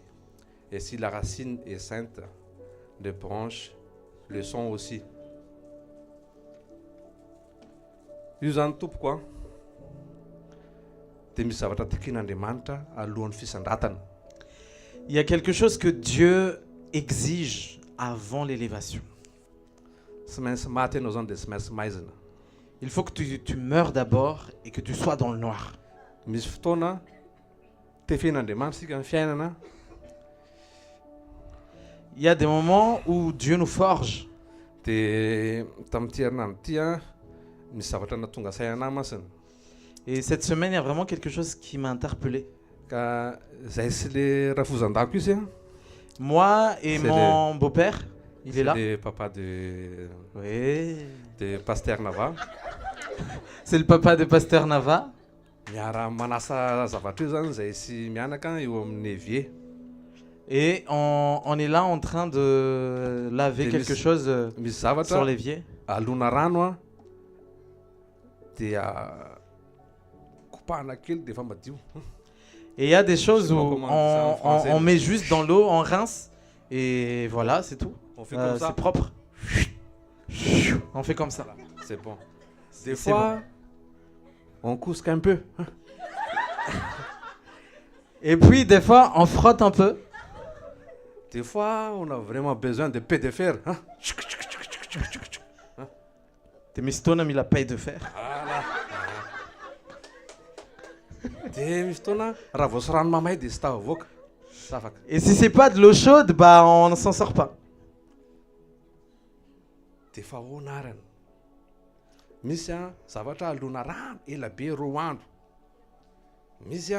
Et si la racine est sainte, les branches le sont aussi. Io zany tompoko dia misy zavatra tikin'Andriamanitra alohan'ny fisandratana. Il y a quelque chose que Dieu exige avant l'élévation. Tsy maintsy maty ianao zany dia tsy maintsy maizina. Il faut que tu meurs d'abord et que tu sois dans le noir. Misy fotoana tefen'Andriamanitra sika ny fiainana. Il y a des moments où Dieu nous forge. Dia tamin'ity herinandro ity misy zavatra natonga sainanahy masina. Et cette semaine, il y a vraiment quelque chose qui m'a interpellé. Ka zay sy le rafozan-dako izy Moi et C'est mon beau-père, il est là. le papa de Oui. Pasteur Nava. C'est le papa de Pasteur Nava. Miara manasa zavatra io zany zay sy mianaka eo amin'ny évier. Et on est là en train de laver Des quelque mis- chose Misy sur zavatra l'évier. alona rano dia kopahana kely dia efa madio. Et il y a des choses Je sais où pas comment on dit ça en français, on mais- met juste dans l'eau, on rince, et voilà, c'est tout. On fait comme ça. C'est propre. On fait comme ça. C'est bon. Des C'est fois, on cousque un peu. Et puis, des fois, on frotte un peu. Des fois, on a vraiment besoin de paix de fer. T'es mistone, mais la paille de fer. Voilà. Dia misy fotoana raha vao sy rano mamay dia sy tafavoaka. Tsy afaka. Et si c'est pas de l'eau chaude, bah on ne s'en sort pas. Dia efa ahoana arany. Misy zavatra alona rano ela be 2 andro. Misy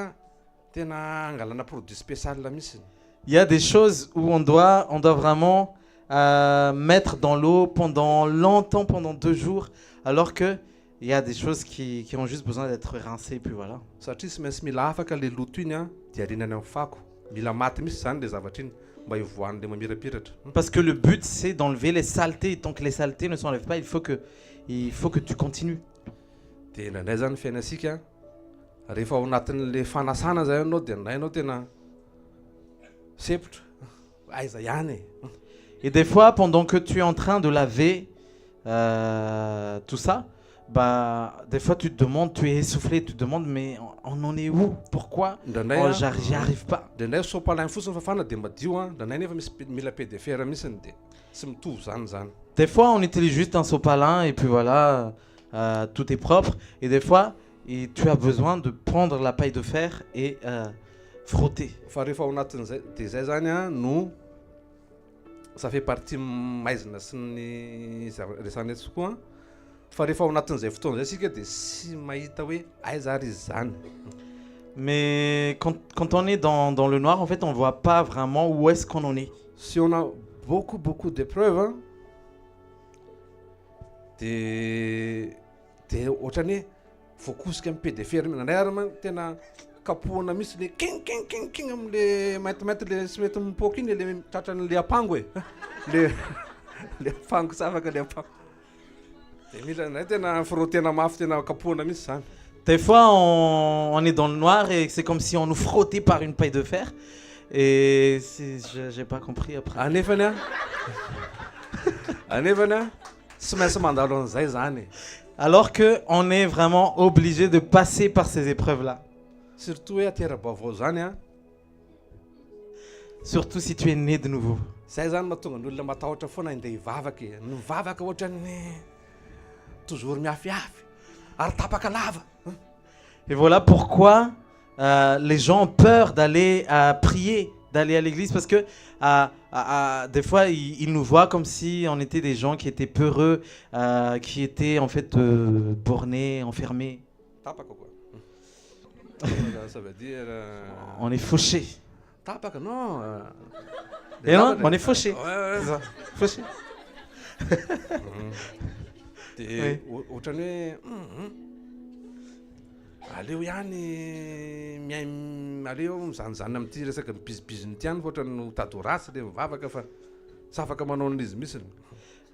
tena angalana produit spécial mihitsy. Il y a des choses où on doit vraiment mettre dans l'eau pendant longtemps, pendant 2 jours, alors que il y a des choses qui ont juste besoin d'être rincées, puis voilà. Satria tsy maintsy mila afaka le loto iny dia arinany amin'ny fako. Mila maty mihitsy zany le zavatra iny mba hivoahan'le mamirapiratra. Parce que le but, c'est d'enlever les saletés. Tant que les saletés ne s'enlèvent pas, il faut que tu continues. Dia indraindray zany fiainasika rehefa ao anatin'le fanasana zay ianao dia indrainao tena sepotra. Aiza ihany e. Et des fois, pendant que tu es en train de laver tout ça, bah, des fois tu te demandes, tu es essoufflé, tu te demandes, mais on en est où? Pourquoi j'y arrive pas? Indraindray sopalagny fotsiny fafana dia madio indraindray nefa misy mila paix de fer mihitsiny dia tsy mitovy zany. Des fois, on utilise juste un sopalin et puis voilà, tout est propre. Et des fois, tu as besoin de prendre la paille de fer et frotter. Fa rehefa ao anatin'izay dia zay zany no ça fait partie maizina sy ny resany eto koa. Fa rehefa ao anatin'izay fotoana zay sika dia sy mahita hoe aiza ary izy zany. Mais quand on est dans le noir, en fait, on voit pas vraiment où est-ce qu'on en est. Si on a beaucoup d'épreuves dia ohatrany hoe voakosika amin'ny paix de fer indraindray ary man tena kapohana mihitsy le king amin'le maintimainty le sy mety mipoaka iny le tratran'le apango e. Le apango tsy afaka le apango. Dia mila indraindray tena frottena mafy tena kapohana mihitsy zany. Des fois, on est dans le noir et c'est comme si on nous frottait par une paille de fer. Et j'ai pas compris après. Anefany tsy maintsy mandalo an'izay zany. Alors qu'on est vraiment obligé de passer par ces épreuves-là. Surtout hoe atera-baovao zany Surtout si tu es né de nouveau. Zay zany mahatonga ny olona matahotra foana handeha hivavaka e. Mivavaka ohatran'ny toujours miafiafy ary tapaka lava. Et voilà pourquoi les gens ont peur d'aller prier, d'aller à l'église parce que des fois, ils nous voient comme si on était des gens qui étaient peureux, qui étaient en fait bornés, enfermés. Tapaka quoi. Ça veut dire. On est fauchés. Tapaka, non. Et non, on est fauchés. Ouais. C'est ça. Fauchés. Dia ohatran'ny hoe aleo ihany aleo mizanozany amin'ity resaka mibizibiziny ity ihany fa ohatrany no tady ratsy le mivavaka fa tsy afaka manao an'izy mihitsy.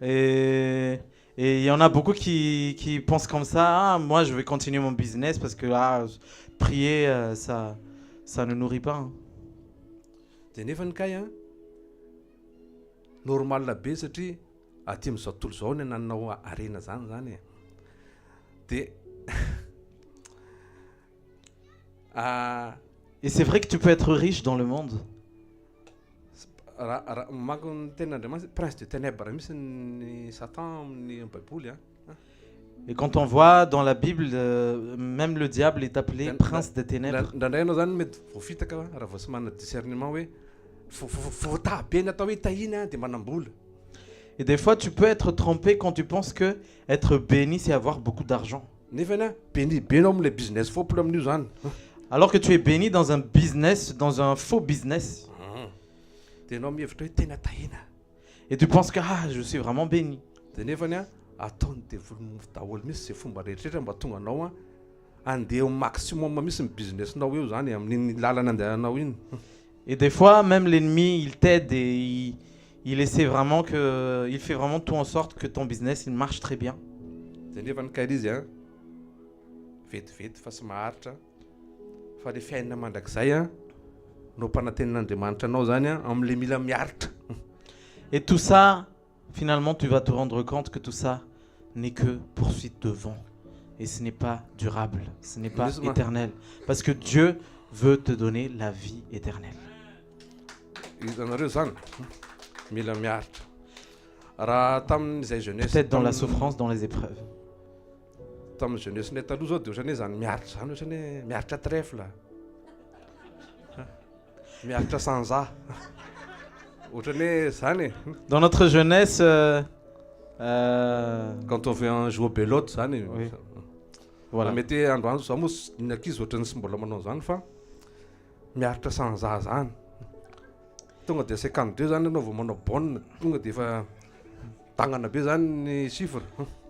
Et il y en a beaucoup qui pensent comme ça. Ah, moi, je vais continuer mon business parce que prier, ça ne nourrit pas. Hein. Dia nefa ny kay normal be satria aty amin'izao tontolo izao ny ananao arena zany e. Dia et c'est vrai que tu peux être riche dans le monde. Manko ny tenin'Andriamanitra prince de ténèbres mihitsy ny Satan amin'ny Baiboly. Et quand on voit dans la Bible, même le diable est appelé prince des ténèbres. Ndraindray anao zany mety voafitaka raha vao tsy manana discernement hoe fotabe ny atao hoe tahina dia manam-bola. Et des fois, tu peux être trompé quand tu penses que être béni, c'est avoir beaucoup d'argent. Alors que tu es béni dans un business, dans un faux business. Et tu penses que je suis vraiment béni. Et des fois, même l'ennemi, il t'aide et il essaie vraiment il fait vraiment tout en sorte que ton business il marche très bien. Et tout ça, finalement, tu vas te rendre compte que tout ça n'est que poursuite de vent. Et ce n'est pas durable, ce n'est pas éternel. Parce que Dieu veut te donner la vie éternelle. Peut-être dans la souffrance, dans les épreuves. Dans notre jeunesse, quand on fait un jeu au belote, oui. Voilà.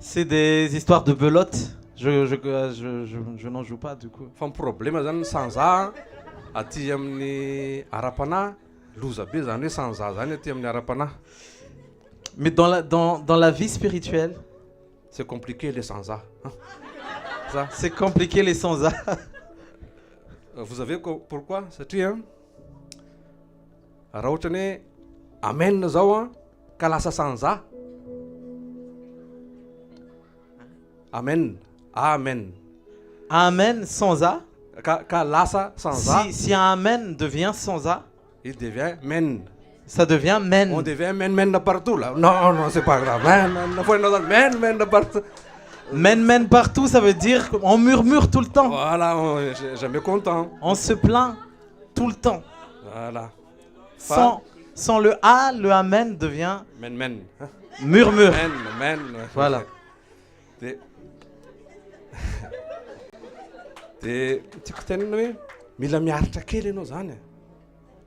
C'est des histoires de belote. Je n'en joue pas du coup. Mais dans la vie spirituelle, c'est compliqué les sans-A. C'est compliqué les sans-A. Vous savez pourquoi? C'est Amen zao ka lasa sans-A. Amen. Amen. Amen sans A. Ka lasa sans A. Si un amen devient sans A, il devient men. Ça devient men. On devient men de partout là. Non, c'est pas grave. Men de partout. Men partout, ça veut dire qu'on murmure tout le temps. Voilà, jamais content. On se plaint tout le temps. Voilà. Sans le A, le amen devient men. Murmure. Men. Voilà.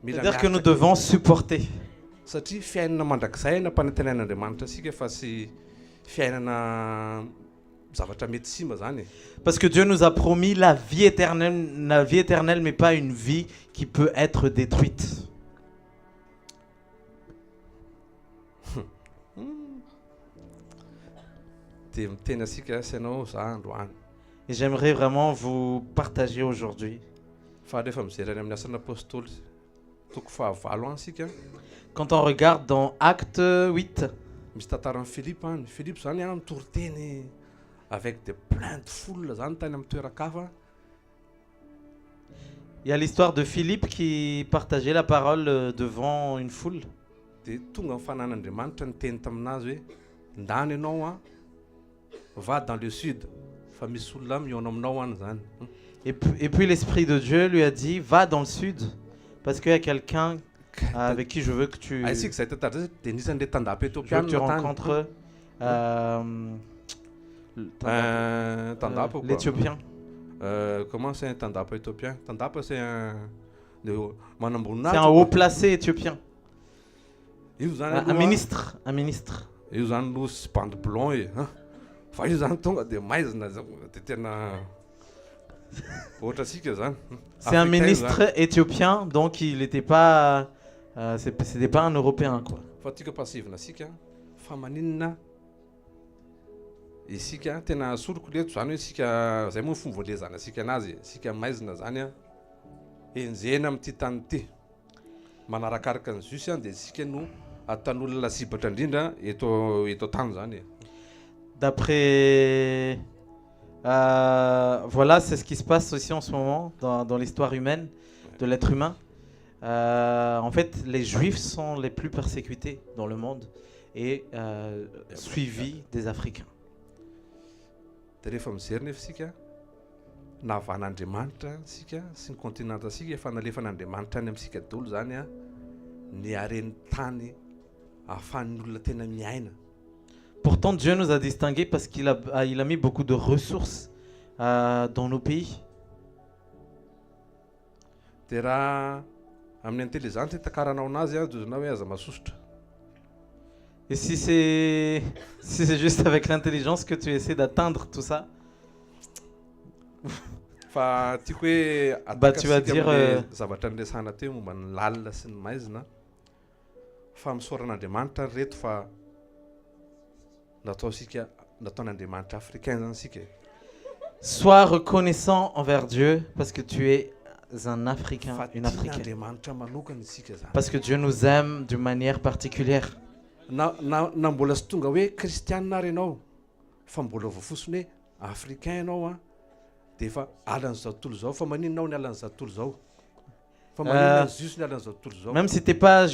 C'est-à-dire que nous devons supporter. Parce que Dieu nous a promis la vie éternelle, mais pas une vie qui peut être détruite. Et j'aimerais vraiment vous partager aujourd'hui. Quand on regarde dans Acte 8, avec de plein de foules, il y a l'histoire de Philippe qui partageait la parole devant une foule. Va dans le sud. Et puis l'Esprit de Dieu lui a dit, va dans le sud, parce qu'il y a quelqu'un avec qui je veux que tu, Isika zay tatara zay dia nisan'ilay tandapa je veux que tu éthiopiana tany. rencontres Tandapa quoi. l'Éthiopien. Comment c'est un tandapa éthiopien? Tandapa c'est un C'est un haut placé éthiopien. Io zany Un aloha ministre. Un ministre. io zany aloha sy bandy blond e. Fa io zany tonga dia maizina zao dia tena ohatra asika zany. C'est un Africain ministre zany. éthiopien, donc il n'était pas, c'était pas un Européen quoi. Fa tika pasivina asika fa maninona isika tena soroko leto zany hoe isika zay moa fomba lezana asika anazy isika maizina zany a enjena amin'ity tany ity manarakaraka ny jusy a dia isika no ataon'olona lasibatra indrindra eto tany zany e. D'après, voilà, c'est ce qui se passe aussi en ce moment dans l'histoire humaine, de l'être humain. En fait, les Juifs sont les plus persécutés dans le monde et suivis des Africains. Dia rehefa mijery nefa isika nahavan'Andriamanitra isika sy ny kontinanta asika efa nalefan'Andriamanitra any amintsika daholo zany a ny haren'ny tany ahafahan'ny olona tena miaina. Pourtant, Dieu nous a distingués parce qu'il a mis beaucoup de ressources dans nos pays. Dia raha amin'ny intelligence hitakaranao anazy a dozonao hoe aza masosotra. Et si c'est juste avec l'intelligence que tu essaies d'atteindre tout ça, Fa tiako hoe Bah, tu vas dire, amin'ilay zavatra niresahana teo momba ny lalina sy ny maizina fa misoran'Andriamanitra reto fa nataon'Andriamanitra africain zany sika e. sois reconnaissant envers Dieu parce que tu es un Africain, Fa une Africaine. tian'Andriamanitra manokana isika zany. Parce que Dieu nous aime d'une manière particulière. Na mbola sy tonga hoe kristianina ary ianao fa mbola vao fotsiny hoe africain ianao a dia efa alan'izao tontolo zao fa maninonao ny alan'izao tontolo zao fa maninona ny juste ny alan'izao tontolo zao. Même si t'es pas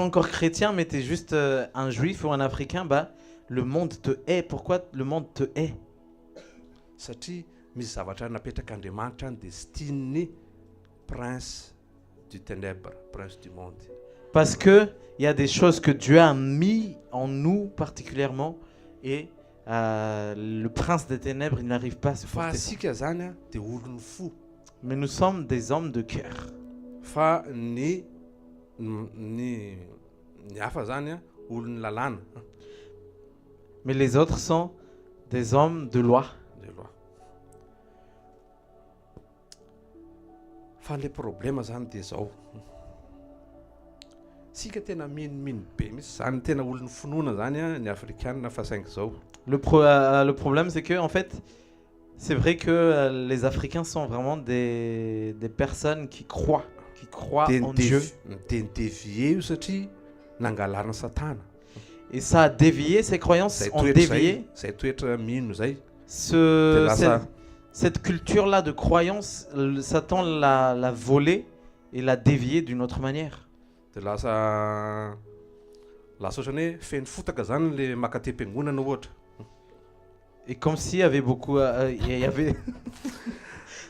encore chrétien, mais tu es juste un juif ou un africain, bah, le monde te hait. Pourquoi le monde te hait? Satria misy zavatra napetrak'Andriamanitra ny dia sy tiany prince du ténèbre, prince du monde. Parce que il y a des choses que Dieu a mis en nous particulièrement et le prince des ténèbres, il n'arrive pas à Fa supporter ça. asika zany a dia olony fo Mais nous sommes des hommes de cœur. fa ny hafa zany a olony lalàna Mais les autres sont des hommes de loi. de loi. Fa le problema zany dia zao sika tena miniminy be mihitsy zany tena olony finoana zany a ny afrikanina fa saingy zao. Le problème, c'est que en fait, c'est vrai que les Africains sont vraiment des personnes qui croient en Dieu. Dia nidévié io satria nangalarina Satana. Et ça a dévié, ces croyances Zay ont toetra dévié. zay toetra mino zay Ce- Là, cette, ça- cette culture-là de croyance, Satan l'a volée et l'a déviée d'une autre manière. dia lasa ohatrany hoe feno fotaka zany le makatem-piangonana ohatra. Et comme s'il y avait beaucoup... il y avait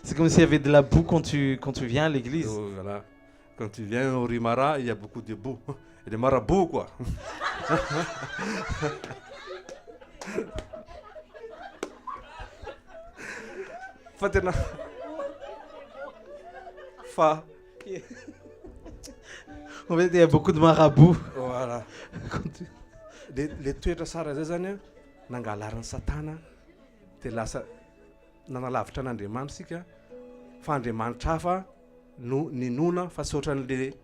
c'est comme s'il y avait de la boue quand tu viens à l'église. Oh, voilà. Quand tu viens au Rimara, il y a beaucoup de boue. Et des marabouts, quoi. Fa tena fa En fait, il y a beaucoup de marabouts. voilà. Quand tu- Le toetra sara zay zany a nangalarin'ny Satana dia lasa nanalavitra an'Andriamanitra sika fa Andriamanitra hafa no ninona fa sy ohatran'le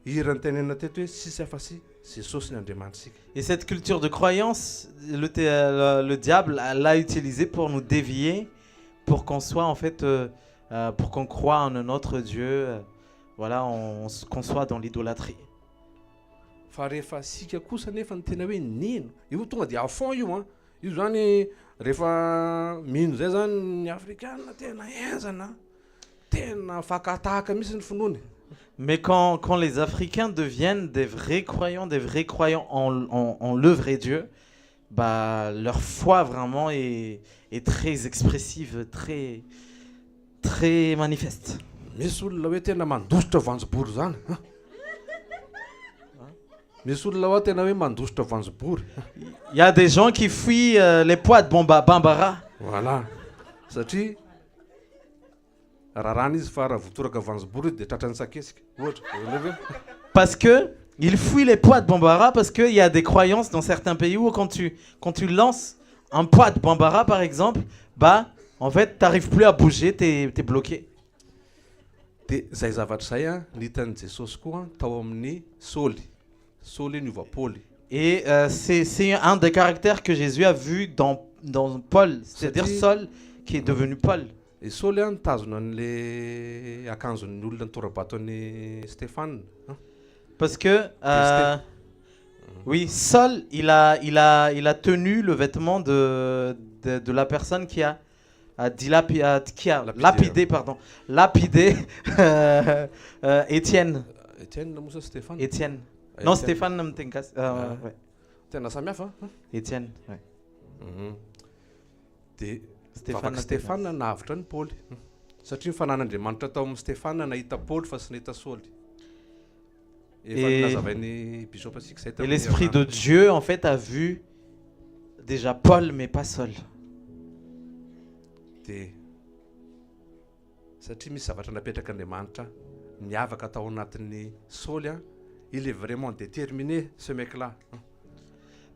hirany tenenina teto hoe sisy hafa sy Jesosy ny Andriamanitra sika. Et cette culture de croyance, le diable l'a utilisée pour nous dévier, pour qu'on soit en fait, pour qu'on croie en un autre Dieu, voilà, qu'on soit dans l'idolâtrie. Fa rehefa sika kosa nefa ny tena hoe nino io tonga dia à fond io a io zany rehefa mino zay zany ny afrikanina tena enzana tena fakatahaka mihitsy ny finoany. Mais quand les Africains deviennent des vrais croyants en le vrai Dieu, bah, leur foi vraiment est très expressive, très, très manifeste. Misy olona hoe tena mandositra voanjobory zany misy olona ao tena hoe mandositra vanjobory. Il y a des gens qui fuient les poids de Bambara. Voilà. Satria rarana izy fa raha votoraka vanjobory dia tratrany sakesika. Ohatra. Parce que ils fuient les poids de Bambara parce qu'il y a des croyances dans certains pays où quand tu lances un poids de Bambara par exemple, bah en fait t'arrives plus à bouger, t'es bloqué. Dia zay zavatra zay a nitan'i Jesosy koa tao amin'ny Saoly. Saoly niova Paoly. Et c'est un des caractères que Jésus a vu dans Paul, c'est-à-dire Saul qui est devenu Paul. Et Saoly a nitazona an'le akanjon'ny olona nitorabaton'ny Stéphane. Parce que oui, Saul il a tenu le vêtement de la personne qui a lapidé Étienne. Étienne moa Stéphane. Étienne. Non, Stéphane Namtenkas. Ouais. Tena samihafa. Étienne, ouais. Dia Stéphane Stéphane nahavitra ny Paoly. Satria ny fanan'Andriamanitra tao amin'ny Stéphane nahita Paoly fa sy nahita Saoly. Et l'Esprit de Dieu en fait a vu déjà Paul mais pas Saul. Dia satria misy zavatra napetraka Andriamanitra miavaka tao anatin'ny Saoly a, il est vraiment déterminé ce mec-là.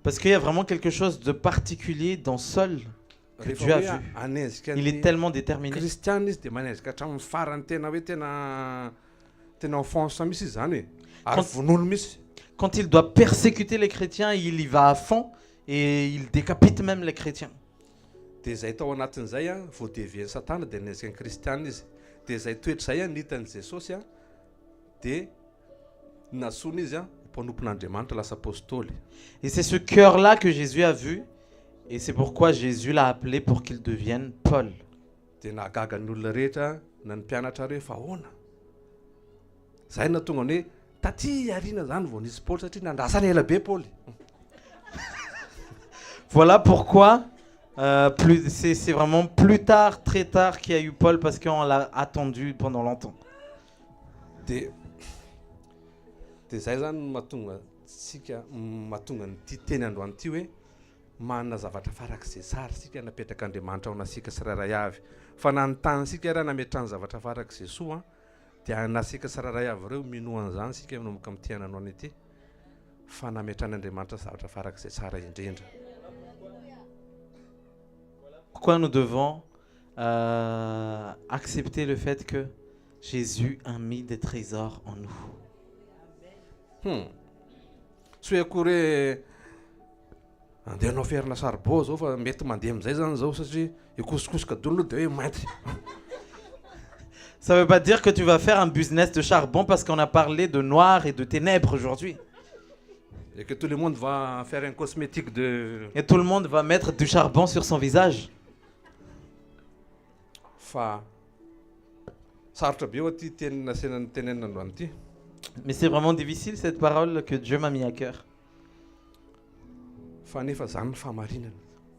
Parce qu'il y a vraiment quelque chose de particulier dans Saul que Dieu a vu. Il est tellement déterminé. Kristiana izy dia manezaka hatramin'ny farany tena hoe tena offense misy izy zany. Ary vonono misy. Quand il doit persécuter les chrétiens, il y va à fond et il décapite même les chrétiens. Dia zay tao anatin'izay a voadevian'ny Satana dia nezaka ny Kristiana izy. Dia zay toetra zay a nitan'i Jesosy a dia nasona izy a mpanompon'Andriamanitra lasa apôstôly. Et c'est ce cœur-là que Jésus a vu et c'est pourquoi Jésus l'a appelé pour qu'il devienne Paul. Dia nahagaga ny olona rehetra na ny mpianatra hoe fa ahoana. Zay na tonga ny hoe taty ariana zany vao nisy Paoly satria nandrasana ela be Paoly. Voilà pourquoi c'est vraiment plus tard, très tard qu'il y a eu Paul parce qu'on l'a attendu pendant longtemps. Dia zay zany mahatonga sika mahatonga nyty teny androany ty hoe manana zavatra farak'izay tsara sika napetraka Andriamanitra ao anasika tsirairay avy. Fa nanontany sika raha nametrany zavatra farak'izay soa dia anasika tsirairay avy ireo minoan'izany sika manomboka amin'ity ananao ity fa nametran'Andriamanitra zavatra farak'izay tsara indrindra. Pourquoi nous devons accepter le fait que Jésus a mis des trésors en nous. Tsy hoe akory hoe andeha hanao ferina saribao zao fa mety mandeha amin'izay zany zao satria ikosokosoka dolo dia hoe mainty. Ça veut pas dire que tu vas faire un business de charbon parce qu'on a parlé de noir et de ténèbres aujourd'hui. Et que tout le monde va faire un cosmétique de... Et tout le monde va mettre du charbon sur son visage. Fa sarotra be ho ty tenina senany tenenina androany ty. Mais c'est vraiment difficile cette parole que Dieu m'a mis à cœur. Fa nefa zany ny famarinana.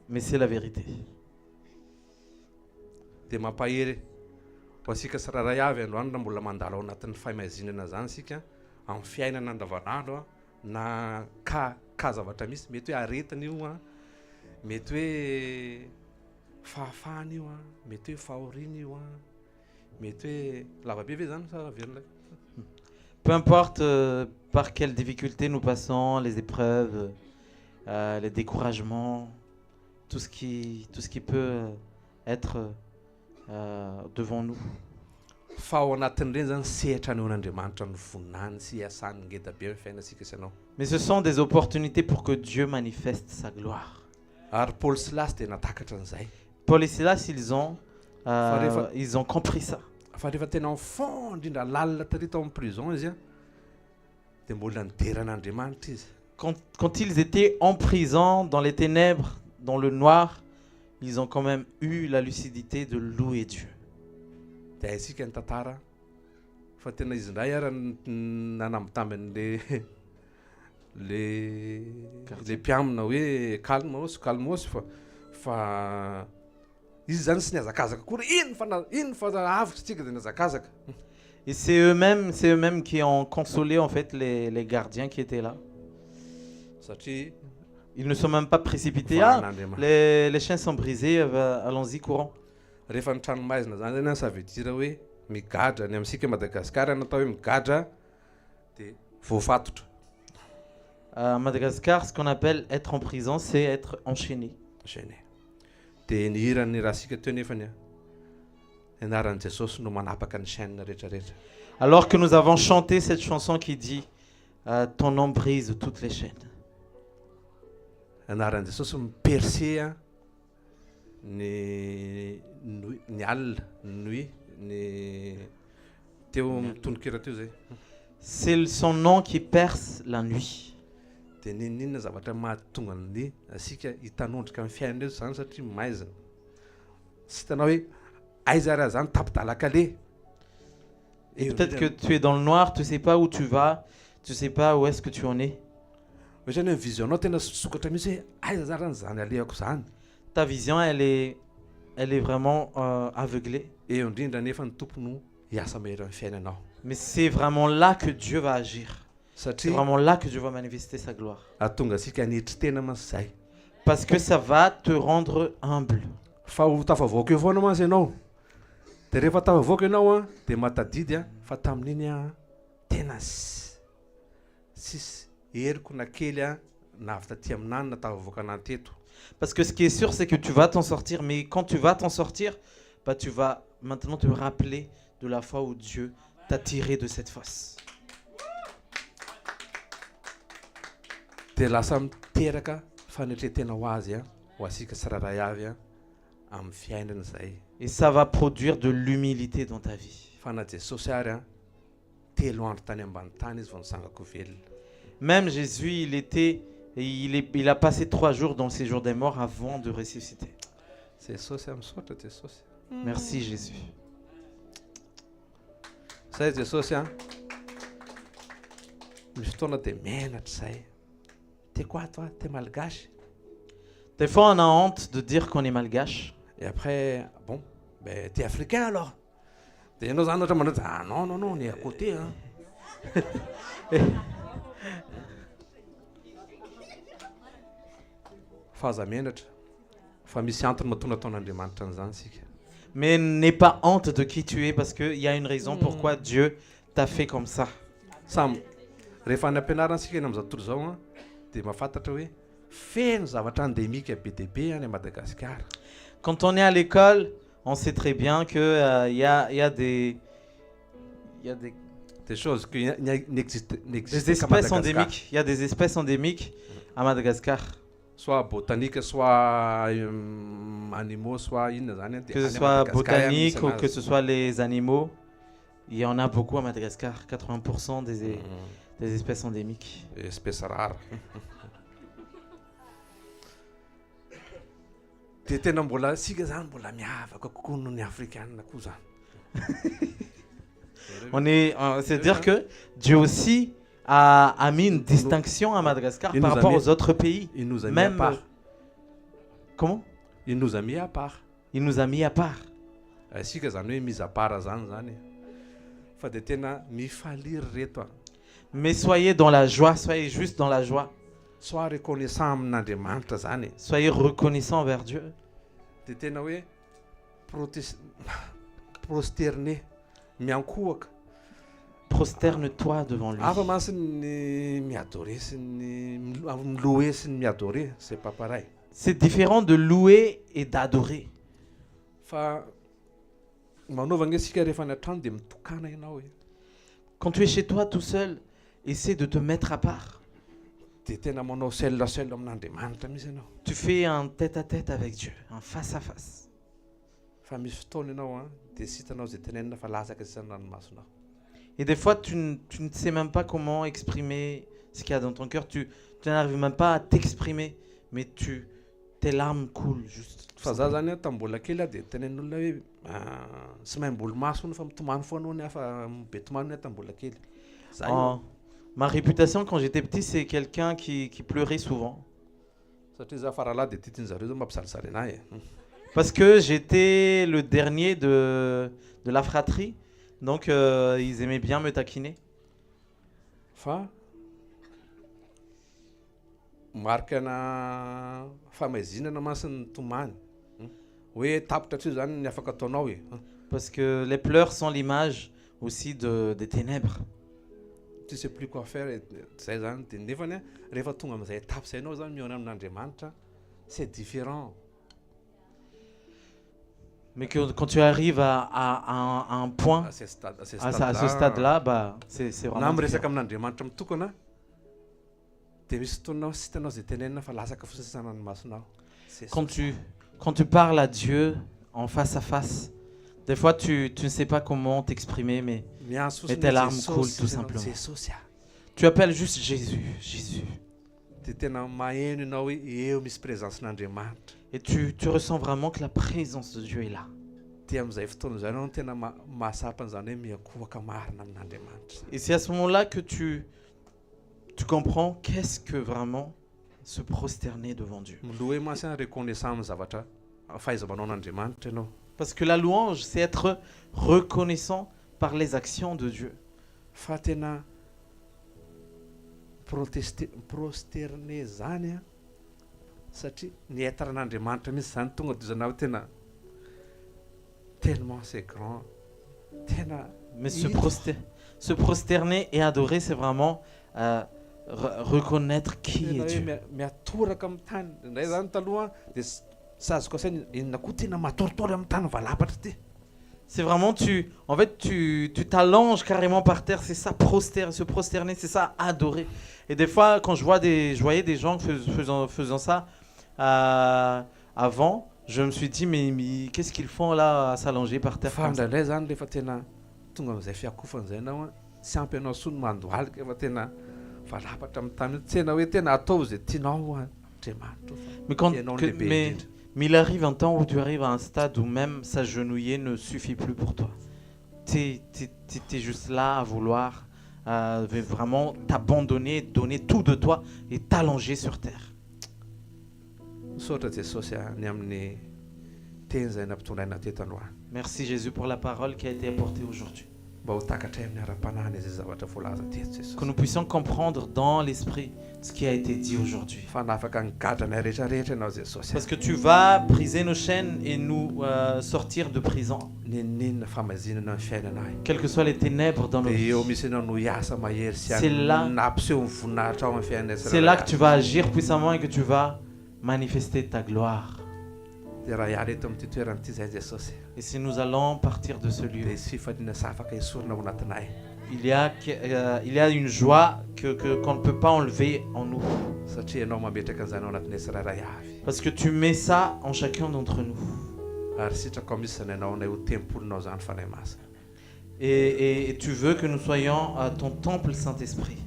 Mais c'est la vérité. Dia mampahery ho asika tsirairay avy androany raha mbola mandalo ao anatin'ny fahamazinana zany sika amin'ny fiainana andavanandro na ka zavatra misy mety hoe aretina io a, mety hoe fahafahana io a, mety hoe fahoriana io a, mety hoe lavabe ve zany sa verina. Peu importe par quelles difficultés nous passons, les épreuves, les découragements, tout ce qui peut être devant nous. Fa ao anatin'ireny zany sehatra ny an'Andriamanitra ny voninahiny sy hiasany ngeda be amin'ny fiainasika isanao. Mais ce sont des opportunités pour que Dieu manifeste sa gloire. Ary Paul sy Silas dia natakatra an'izay. Paul et Silas, ils ont compris ça. Fa rehefa tena enfant indrindra lalina tary tao amin'ny prison izy a dia mbola nideran'Andriamanitra izy. Quand ils étaient en prison, dans les ténèbres, dans le noir, ils ont quand même eu la lucidité de louer Dieu. Dia isika ny tantara fa tena izy indray ara nanambitamby le mpiamina hoe calmos fa izy zany sy niazakazaka akory ino fa avitra tsika dia niazakazaka. Et c'est eux-mêmes qui ont consolé en fait les gardiens qui étaient là. satria Ils ne sont même pas précipités. Ah, volan'Andriamanitra. les chaînes sont brisées, allons-y courant. Rehefa ny tranomaizina zany zany sa vedira hoe migadra ny amintsika Madagasikara natao hoe migadra dia voafatotra. À Madagascar, ce qu'on appelle être en prison, c'est être enchaîné. Zany. Dia ny hiran'ny rahasika teo nefany anaran'i Jesosy no manapaka ny chaîne rehetrarehetra. Alors que nous avons chanté cette chanson qui dit ton nom brise toutes les chaînes. Anaran'i Jesosy miperse ny alina ny teo mitonokera teo zay. C'est son nom qui perce la nuit. Dia ninona zavatra mahatonga ny asika hitanondrika amin'ny fiainana reto zany satria maizina. Tsy hitanao hoe aiza raha zany tapidalaka le. Et peut-être que tu es dans le noir, tu sais pas où tu vas, tu sais pas où est-ce que tu en es. Hoe zany hoe visionao tena sokatra mihitsy hoe aiza zany raha zany alehako zany. Ta vision, elle est vraiment aveuglée. Eo indrindra nefa ny tompo no hiasa mahery amin'ny fiainanao. Mais c'est vraiment là que Dieu va agir. C'est Satria vraiment là que Dieu va manifester sa gloire. ahatonga asika niditry tena mantsy zay. Parce que ça va te rendre humble. Fa ho tafavoaka eo foana mantsy ianao. Dia rehefa tafavoaka ianao a dia matadidy a fa tamin'iny a tena sisy heriko na kely a na avy taty aminany na tafavoaka anany teto. Parce que ce qui est sûr, c'est que tu vas t'en sortir. Mais quand tu vas t'en sortir, bah, tu vas maintenant te rappeler de la fois où Dieu t'a tiré de cette fosse. Dia lasa miteraka fanetretena ho azy a ho asika tsiraray avy a amin'ny fiainana zay. Et ça va produire de l'humilité dans ta vie. Fa na Jesosy ary a telo andro tany ambany tany izy vao nisangako velona. Même Jésus, il a passé 3 jours dans le séjour des morts avant de ressusciter. Jesosy misaotra Jesosy. Merci Jésus. Zay Jesosy a misy fotoana dia menatra zay. T'es quoi toi? T'es malgache? Des fois, on a honte de dire qu'on est malgache. Et après, bon, ben t'es africain alors? Dia ianao zany ohatra manao ah non non non, on est à côté hein. Faza menatra. Fa misy antony mahatonga ataon'Andriamanitra an'izany sika. Mais n'aie pas honte de qui tu es parce qu'il y a une raison pourquoi Dieu t'a fait comme ça. Samy rehefa any am-pianarana sika eny amin'izao tontolo izao a dia mahafantatra hoe feno zavatra endémique be dia be any à Madagascar. Quand on est à l'école, on sait très bien qu'il y a des Des choses qui n'existent des qu'à espèces Madagascar. endémiques. Il y a des espèces endémiques à Madagascar. Soit botanique, soit animaux, soit inona zany a, dia Que ce any à soit Madagascar botanique misy ou anazy. que ce soit les animaux. Il y en a beaucoup à Madagascar. 80% des espèces endémiques. Espèce rare. Dia tena mbola sika zany mbola miavaka kokoa noho ny afrikanina koa zany. C'est-à-dire que Dieu aussi a mis une distinction à Madagascar Il par nous a rapport mis- aux autres pays. Il nous a mis Même, à part. Comment? Il nous a mis à part. Il nous a mis à part. Sika zany hoe mise à part zany. Fa dia tena mifaliry reto a. Mais soyez dans la joie, soyez juste dans la joie. Sois reconnaissant amin'Andriamanitra zany. Soyez reconnaissant envers Dieu. Dia tena hoe prosterné miankohaka. Prosterne-toi devant lui. Hafa mantsy ny miadorer sy ny miloer sy ny miadorer, c'est pas pareil. C'est différent de louer et d'adorer. Fa manaovana isika rehefa ny an-trano dia mitokana ianao hoe. Quand tu es chez toi tout seul, essaie de te mettre à part. Dia tena manao seul amin'Andriamanitra mihitsy ianao. Tu fais un tête-à-tête avec Dieu, un face-à-face. Fa misy fotoana ianao a dia sy hitanao izay tenenina fa lasaka sisany ranomasonao. Et des fois, tu ne sais même pas comment exprimer ce qu'il y a dans ton cœur. Tu n'arrives même pas à t'exprimer, mais tes larmes coulent juste. Fa za zany tamin'ny mbola kely a dia tenenin'olona hoe sy mahay mboly maso hono fa mitomany foana hono afa be tomany tamin'ny mbola kely. Zay io. Ma réputation quand j'étais petit, c'est quelqu'un qui pleurait souvent. Satria za faralahy dia tiatin'zareo zao mampisarisary anahy. Parce que j'étais le dernier de la fratrie. Donc, ils aimaient bien me taquiner. Fa marikana famaizinana masiny tomany hoe tapitra atrio zany ny afaka ataonao e. Parce que les pleurs sont l'image aussi des ténèbres. Tu sais plus quoi faire zay zany de nefany rehefa tonga am'izay étape zay anao zany miona amin'Andriamanitra c'est différent. Mais quand tu arrives à un point, À ce à ce stade-là, bah, c'est na vraiment miresaka différent. amin'Andriamanitra mitokana de misy fotoanao sy hitanao zay tenenina fa lasaka fotsiny sanany masonao. C'est Quand tu parles à Dieu en face à face, des fois tu ne sais pas comment t'exprimer, mais miantso tes larmes coulent tout simplement. c'est social. tu appelles juste Jésus, Jésus. De tena maheno ianao hoe eo misy présencen'Andriamanitra. Et tu ressens vraiment que la présence de Dieu est là. De am'izay fotoana zay anao no tena mahasapana zany hoe miakohaka marina amin'Andriamanitra. Et c'est à ce moment-là que tu comprends qu'est-ce que vraiment se prosterner devant Dieu. Miloha hoe masina reconnaissant amin'ny zavatra fahaiza-manao an'Andriamanitra ianao. Parce que la louange, c'est être reconnaissant par les actions de Dieu. Fa tena prosterner zany a satria ny etaran'Andriamanitra mihitsy zany tonga de zany hoe tena tellement c'est grand tena. Mais se prosterner et adorer, c'est vraiment reconnaître qui tena est hoe Dieu. miatoraka amin'ny tany ndray zany taloha de sazoko saina inona koa tena matoritory amin'ny tany valapatra ty. C'est vraiment, tu t'allonges carrément par terre, c'est ça, se prosterner, c'est ça, adorer. Et des fois, quand je voyais des gens faisant ça avant, je me suis dit, mais qu'est-ce qu'ils font là, à s'allonger par terre Fa comme ça? ndraindray zany rehefa tena tonga amin'izay fiakofana zay anao a sy ampy anao sony mandohalika efa tena valapatra amin'ny tany tena hoe tena atao zay tianao Andriamanitra. Mais, quand, Ianao que- lehibe mais, indrindra. mais il arrive un temps où tu arrives à un stade où même s'agenouiller ne suffit plus pour toi. T'es juste là à vouloir vraiment t'abandonner, donner tout de toi et t'allonger sur terre. Misaotra Jesosy ny amin'ny teny zay nampitondraina teto androany. Merci Jésus pour la parole qui a été apportée aujourd'hui. Mba ho takatray amin'ny ara-panahiny izay zavatra voalaza teto Que Jesosy. nous puissions comprendre dans l'esprit ce qui a été dit aujourd'hui. Fa nafaka nigadranay rehetrarehetra ianao Jesosy. Parce que tu vas briser nos chaînes et nous sortir de prison. Ninninona famazinana ny fiainanay. Quelles que soient les ténèbres dans nos De vies. eo misy ianao no hiasa mahery sy C'est là- nampiseho ny voninahitra ao amin'ny fiainanay. C'est là que tu vas agir puissamment et que tu vas manifester ta gloire. De raha ihary eto amin'ity toerana ity zay Jesosy. Et si nous allons partir de ce lieu, De sy fifaliana sy afaka esorina ao anatinay. il y a une joie qu'on ne peut pas enlever en nous. Satria ianao mametraka an'izany ao anatinay tsirairay avy. Parce que tu mets ça en chacun d'entre nous. Ary sitraka ao misy zany ianao nay ho tempolinao zany fanahy masina. Et tu veux que nous soyons ton temple Saint-Esprit.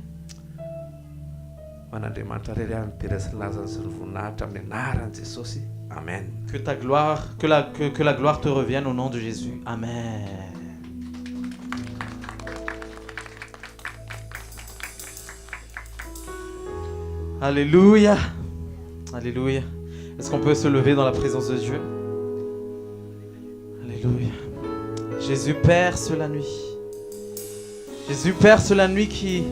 Man'Andriamanitra rery any nitera sy ny lazany sy ny voninahitra amin'ny anaran'i Jesosy. Amen. Que ta gloire, que la gloire te revienne au nom de Jésus. Amen. Alléluia. Alléluia. Est-ce qu'on peut se lever dans la présence de Dieu? Alléluia. Jésus perce la nuit. Jésus perce la nuit qui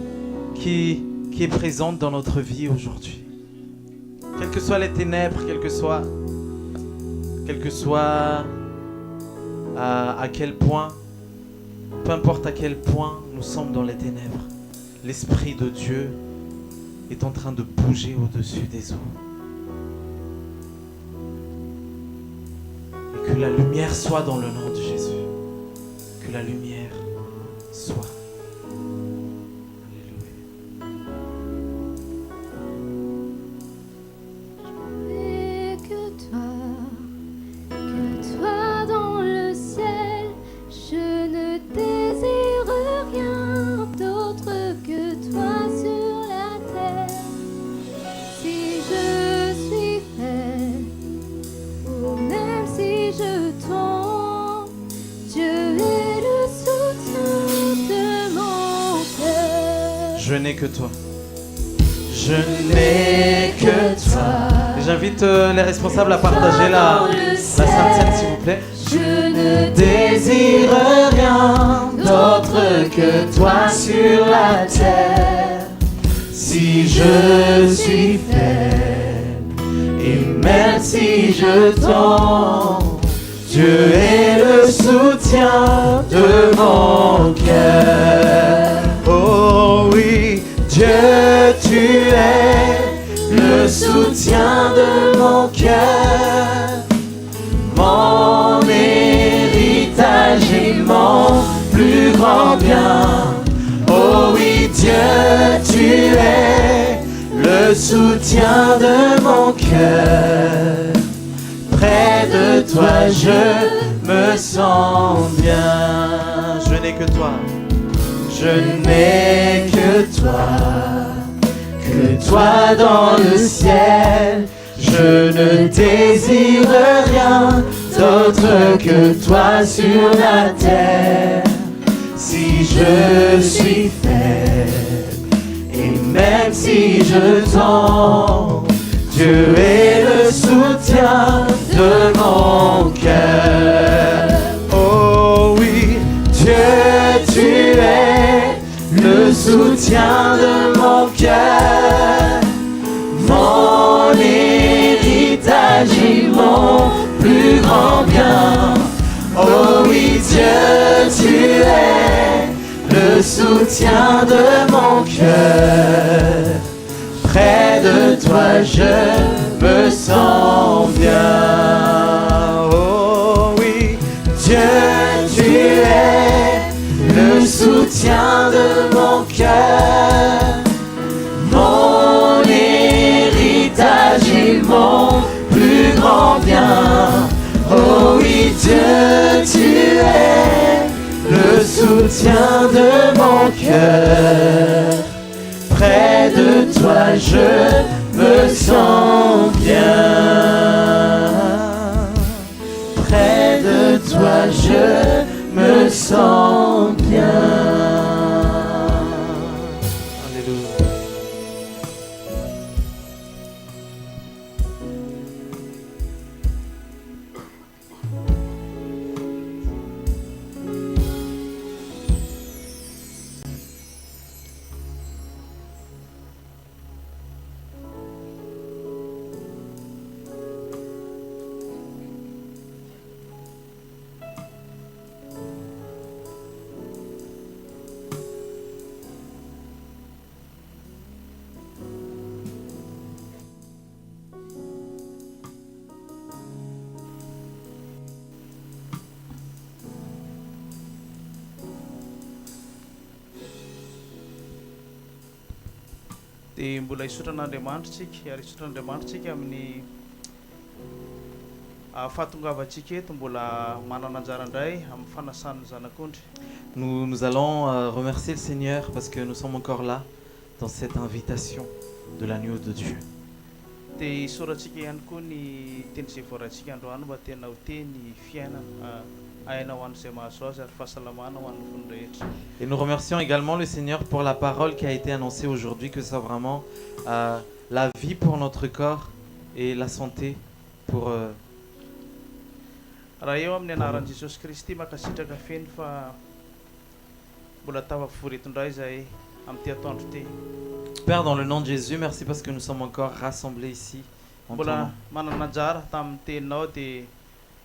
est présente dans notre vie aujourd'hui. Quelles que soient les ténèbres, quelles que soient à quel point, peu importe à quel point nous sommes dans les ténèbres, l'Esprit de Dieu est en train de bouger au-dessus des eaux. Et que la lumière soit dans le nom de Jésus. Que la lumière soit. Et que toi dans le ciel, je ne désire rien d'autre que toi sur la terre. Si je suis faible, ou même si je tombe, Dieu est le soutien de mon cœur. Je n'ai que toi. Je n'ai que toi. Et j'invite les responsables à partager la Sainte Seine, s'il vous plaît. Je ne désire rien d'autre que toi sur la terre. si je suis faible, et même si je tombe, Dieu est le soutien de mon cœur. Oh oui, Dieu, tu es le soutien de mon cœur, mon héritage et mon plus grand bien. Oh oui, Dieu, tu es le soutien de mon cœur. Près de toi, je me sens bien. Je n'ai que toi. Je n'ai que toi dans le ciel. Je ne désire rien d'autre que toi sur la terre. Si je suis faible, et même si je tombe, Dieu est le soutien de mon cœur. Oh oui, Dieu, tu es le soutien de mon cœur, mon héritage et mon plus grand bien. Oh oui, Dieu, tu es le soutien de mon cœur. Près de toi, je me sens bien. Oh oui, Dieu, tu es le soutien de mon cœur, mon héritage et mon plus grand bien. Oh oui, Dieu, tu es le soutien de mon cœur. Près de toi, je me sens bien. Près de toi, je me sens bien. Alléluia. Dia mbola hisotran'Andriamanitra tsika ary hisotran'Andriamanitra tsika amin'ny fahatongavantsika eto mbola manana anjara indray amin'ny fanasan'ny zanak'ondry. Nous allons remercier le Seigneur parce que nous sommes encore là dans cette invitation de l'agneau de Dieu. Dia hisoratsika ihany koa ny teny izay voarantsika androany mba tena ho teny fiainana aina ho an'izay mahazo azy ary fahasalamana ho an'ny fony rehetra. Et nous remercions également le Seigneur pour la parole qui a été annoncée aujourd'hui, que ça vraiment la vie pour notre corps et la santé pour... Raha eo amin'ny anaran'i Jesosy Kristy makasitraka feny fa mbola tafavory indray zahay amin'ity atoandro ty. Père, dans le nom de Jésus, merci parce que nous sommes encore rassemblés ici. En ton nom. Mbola manana anjara tamin'ny teninao dia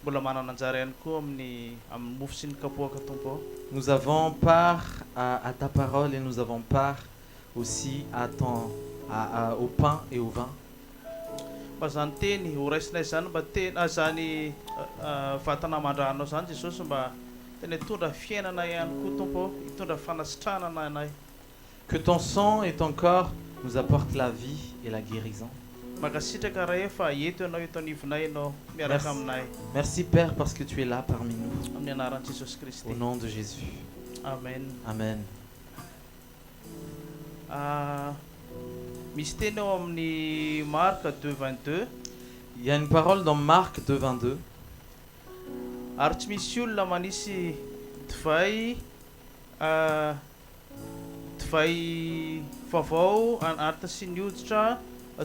mbola manana anjara ihany koa amin'ny mofo sy ny kapoaka tompo. Nous avons part à ta parole et nous avons part aussi au pain et au vin. Mba zany teny ho raisinay zany mba tena zany vatana mandranao zany Jesosy mba tena hitondra fiainana ihany koa tompo, hitondra fanasitranana anay. Que ton sang et ton corps nous apportent la vie et la guérison. Makasitraka raha efa eto ianao eto anivonay ianao miaraka aminay. Merci Père parce que tu es là parmi nous. Amin'ny anaran'i Jesosy Kristy. Au nom de Jésus. Amen. Amen. Misy teny eo amin'ny Marc 2:22. Il y a une parole dans Marc 2:22. Ary tsy misy olona manisy divay vaovao anaty sy ny hoditra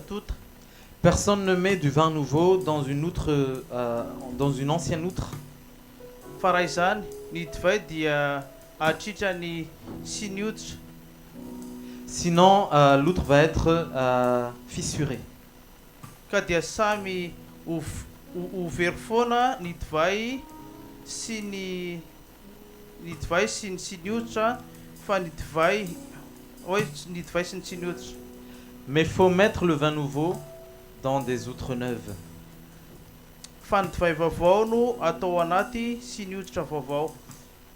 tota. Personne ne met du vin nouveau dans une ancienne outre. Fa raha izany ny divay dia atritra ny sy ny hoditra. Sinon, l'outre va être fissuré. ka dia samy ho very foana ny divay sy ny divay sy ny hoditra fa ny divay ny divay sy ny tsy ny hoditra. Mais il faut mettre le vin nouveau dans des outres neuves. Fa ny divay vaovao no atao anaty sy ny hoditra vaovao.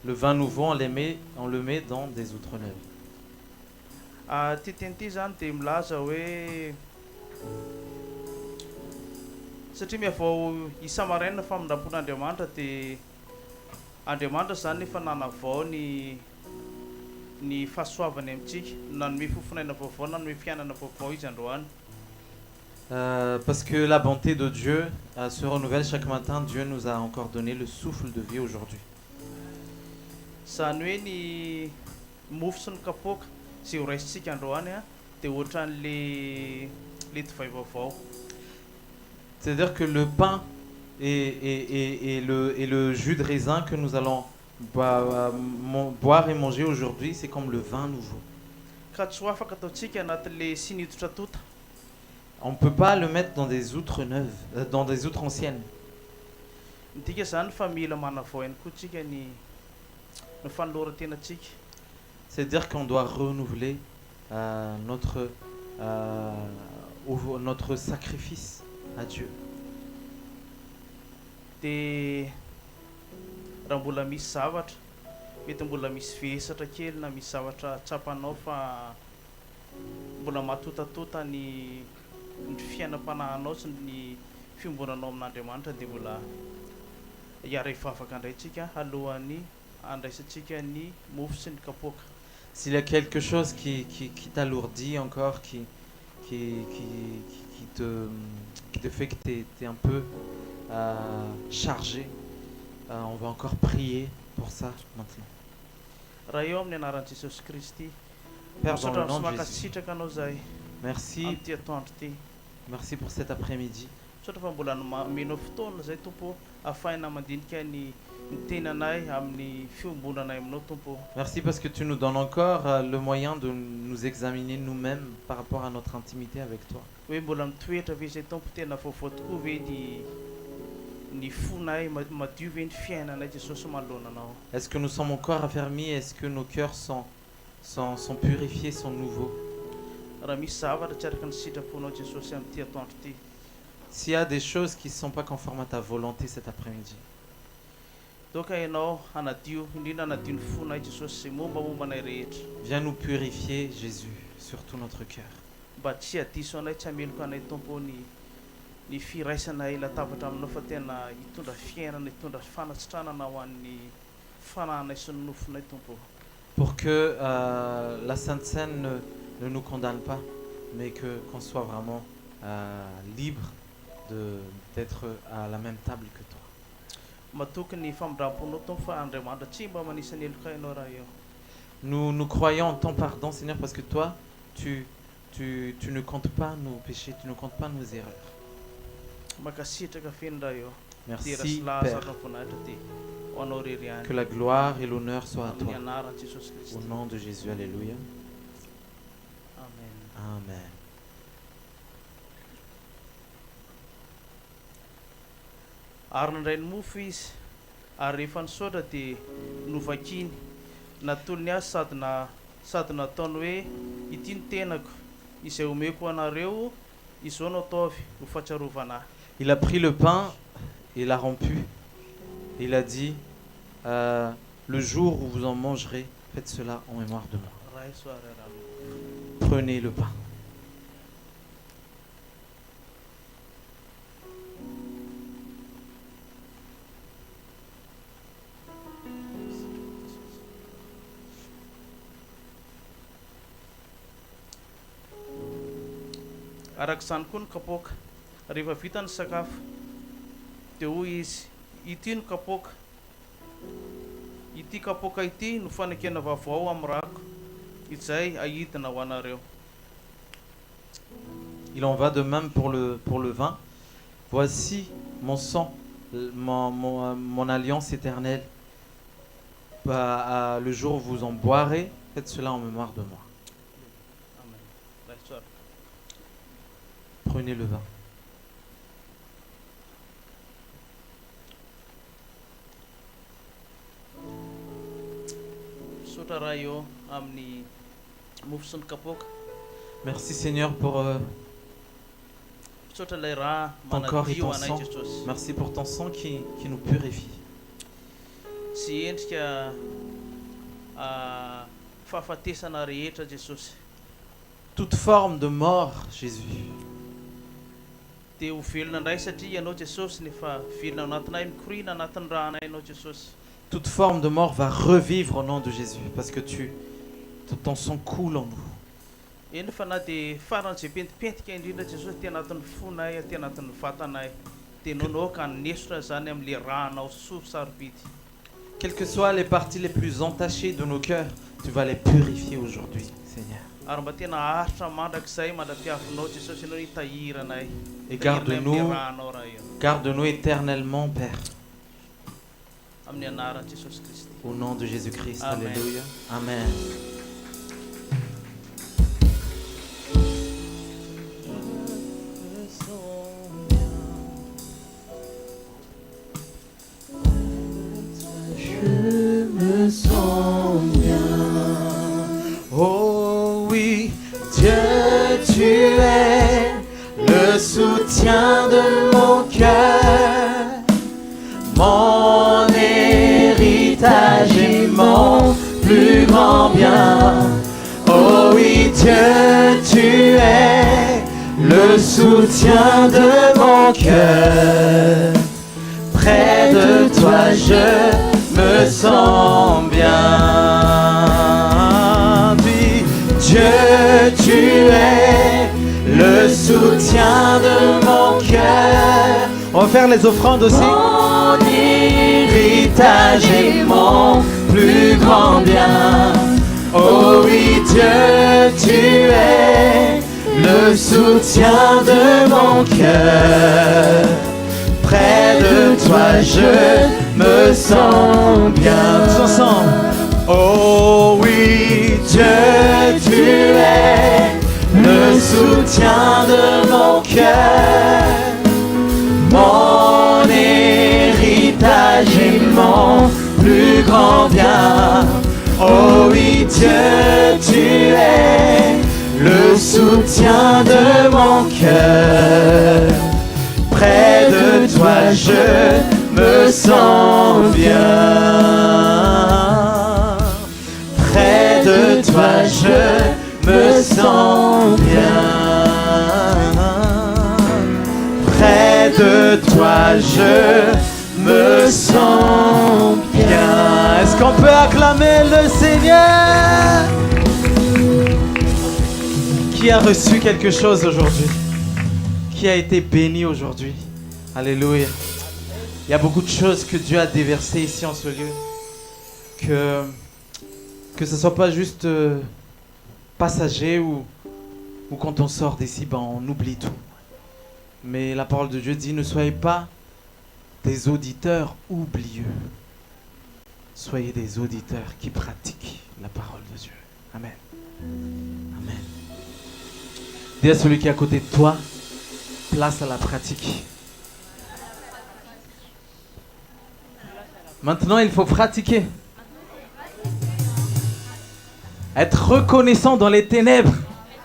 Le vin nouveau, on le met dans des outres neuves. Ty teny ty zany dia milaza hoe satria miavao isa-maraina famindram-pon'Andriamanitra dia Andriamanitra zany efa nanavao ny fahasoavany amintsika, nanome fofinaina vaovao, nanome fiainana vaovao izy androany. Parce que la bonté de Dieu se renouvelle chaque matin. Dieu nous a encore donné le souffle de vie aujourd'hui. Zany hoe ny mofo sy ny kapoaka zay ho raisintsika androany dia ohatran'le divay vaovao. C'est-à-dire que le pain et le jus de raisin que nous allons boire et manger aujourd'hui, c'est comme le vin nouveau. Ka tsy ho afaka ataontsika anatin'le sy ny hoditra tota. On ne peut pas le mettre dans des outres neuves, dans des outres anciennes. Midika zany fa mila manavao ihany koa tsika ny fanoloran-tenatsika. C'est-à-dire qu'on doit renouveler notre sacrifice à Dieu. Dia raha mbola misy zavatra, mety mbola misy vesatra kely na misy zavatra tsapanao fa mbola matotatota ny fiainam-panahinao sy ny fiombonanao amin'Andriamanitra dia mbola hiara hivavaka indray tsika alohan'ny andraisantsika ny mofo sy ny kapoaka. S'il y a quelque chose qui t'alourdit encore, qui te fait que tu es un peu chargé, on va encore prier pour ça maintenant. Raha eo amin'ny anaran'i Jesosy Kristy, Père, dans le misaotra nom sy de Jésus, mankasitraka anao zahay merci, amin'ity atoandro ty. merci pour cet après-midi. Misaotra fa mbola menao fotoana zay Tompo ahafahana mandinika ny tenanay amin'ny fiombonanay aminao Tompo. Merci parce que tu nous donnes encore le moyen de nous examiner nous-mêmes par rapport à notre intimité avec toi. Hoe mbola mitoetra ve zay Tompo tena vaovao tokoa ve ny fonay madio ve ny fiainanay Jesosy manoloananao. Est-ce que nous sommes encore affermis? Est-ce que nos cœurs sont purifiés, sont nouveaux? Raha misy zavatra tsy araka ny sitraponao Jesosy amin'ity atoandro ty, S'il y a des choses qui ne sont pas conformes à ta volonté cet après-midi, toka ianao hanadio, indrindra hanadio ny fonay Jesosy zay mombamombanay rehetra. viens nous purifier, Jésus, sur tout notre cœur. Mba tsy hadiso anay, tsy hameloko anay Tompo ny firaisanay latabatra aminao fa tena hitondra fiainana, hitondra fanasitranana ho an'ny fanahinay sy ny nofonay Tompo. Pour que la Sainte Seine ne nous condamne pas, mais qu'on soit vraiment libre d'être à la même table que toi. Matoky ny famindram-ponao Tompo fa Andriamanitra tsy mba manisany heloka ianao raha eo. Nous croyons en ton pardon, Seigneur, parce que toi, tu ne comptes pas nos péchés, tu ne comptes pas nos erreurs. Makasitraka feno raha eo. Merci, Terasy Père. lahasatra voninahitra ty ho anao rery Que ihany. la gloire et l'honneur soient à Amin'ny toi. anaran'i Jesosy Au Kristy. nom de Jésus, Alléluia. Amen. Amen. Ary nandray ny mofo izy, ary rehefa nisaotra dia novakiny, natolony azy sady nataony hoe ity ny tenako izay omeko anareo, izao no ataovy ho fahatsiarovana. Il a pris le pain, il l'a rompu, et il a dit, le jour où vous en mangerez, faites cela en mémoire de moi. Raha soary arahana. Prenez le pain. Arak'izany koa ny kapoaka, rehefa vita ny sakafo dia hoy izy, ity no kapoaka, ity kapoaka ity no fanekena vaovao amin'ny rako, izay ahidina ho anareo. Il en va de même pour le vin. Voici mon sang, mon alliance éternelle. Le jour où vous en boirez, faites cela en mémoire de moi. Prenez le vin. Sotra raha eo amin'ny mofo sy ny kapoaka. Merci Seigneur pour Sotra ilay raha ton corps et manadio ton anay sang. Jesosy. Merci pour ton sang qui nous purifie. Sy endrika fahafatesana rehetra Jesosy. Toute forme de mort, Jésus. Dia ho velona indray satria ianao Jesosy nefa velona ao anatinay mikorina anatin'ny raha anay ianao Jesosy. Toute forme de mort va revivre au nom de Jésus parce que ton sang coule en nous. Eny fa na dia faran'izay pentipentika indrindra Jesosy aty anatin'ny fonay, aty anatin'ny vatanay. Dia nonao ka nesora zany amin'ilay rahanao soa sarobidy. Quelles que soient les parties les plus entachées de nos cœurs, tu vas les purifier aujourd'hui, Seigneur. Ary mba tena haritra mandrakizay mandrapiavinao Jesosy ianao hitahiranay. Et Tahiranay amin'ilay rahanao raha io. garde-nous éternellement, Père. Amin'ny anaran'i Jesosy Kristy. Au nom de Jésus-Christ. Amen. Alléluia. Amen. Je me sens bien. Oh oui, Dieu, tu es le soutien de mon cœur, mon héritage et mon plus grand bien. Oh oui, Dieu, tu es le soutien de mon cœur. Près de toi, je me sens bien. Oui, Dieu, tu es le soutien de mon cœur. On va faire les offrandes aussi. Mon héritage et mon plus grand bien. Oh oui, Dieu, tu es le soutien de mon cœur. Près de toi, je me sens bien. Tous ensemble. Oh oui, Dieu, tu es le soutien de mon cœur, mon héritage et mon plus grand bien. Oh oui, Dieu, tu es le soutien de mon cœur. Près de toi, je me sens bien. Près de toi, je me sens bien. Près de toi, je me sens bien. Est-ce qu'on peut acclamer le Seigneur qui a reçu quelque chose aujourd'hui? Qui a été béni aujourd'hui? Alléluia. Il y a beaucoup de choses que Dieu a déversées ici en ce lieu. Que ce ne soit pas juste passager ou quand on sort d'ici, on oublie tout. Mais la parole de Dieu dit, ne soyez pas des auditeurs oublieux. Soyez des auditeurs qui pratiquent la parole de Dieu. Amen. Amen. Dis à celui qui est à côté de toi, place à la pratique. Maintenant, il faut pratiquer. Être reconnaissant dans les ténèbres.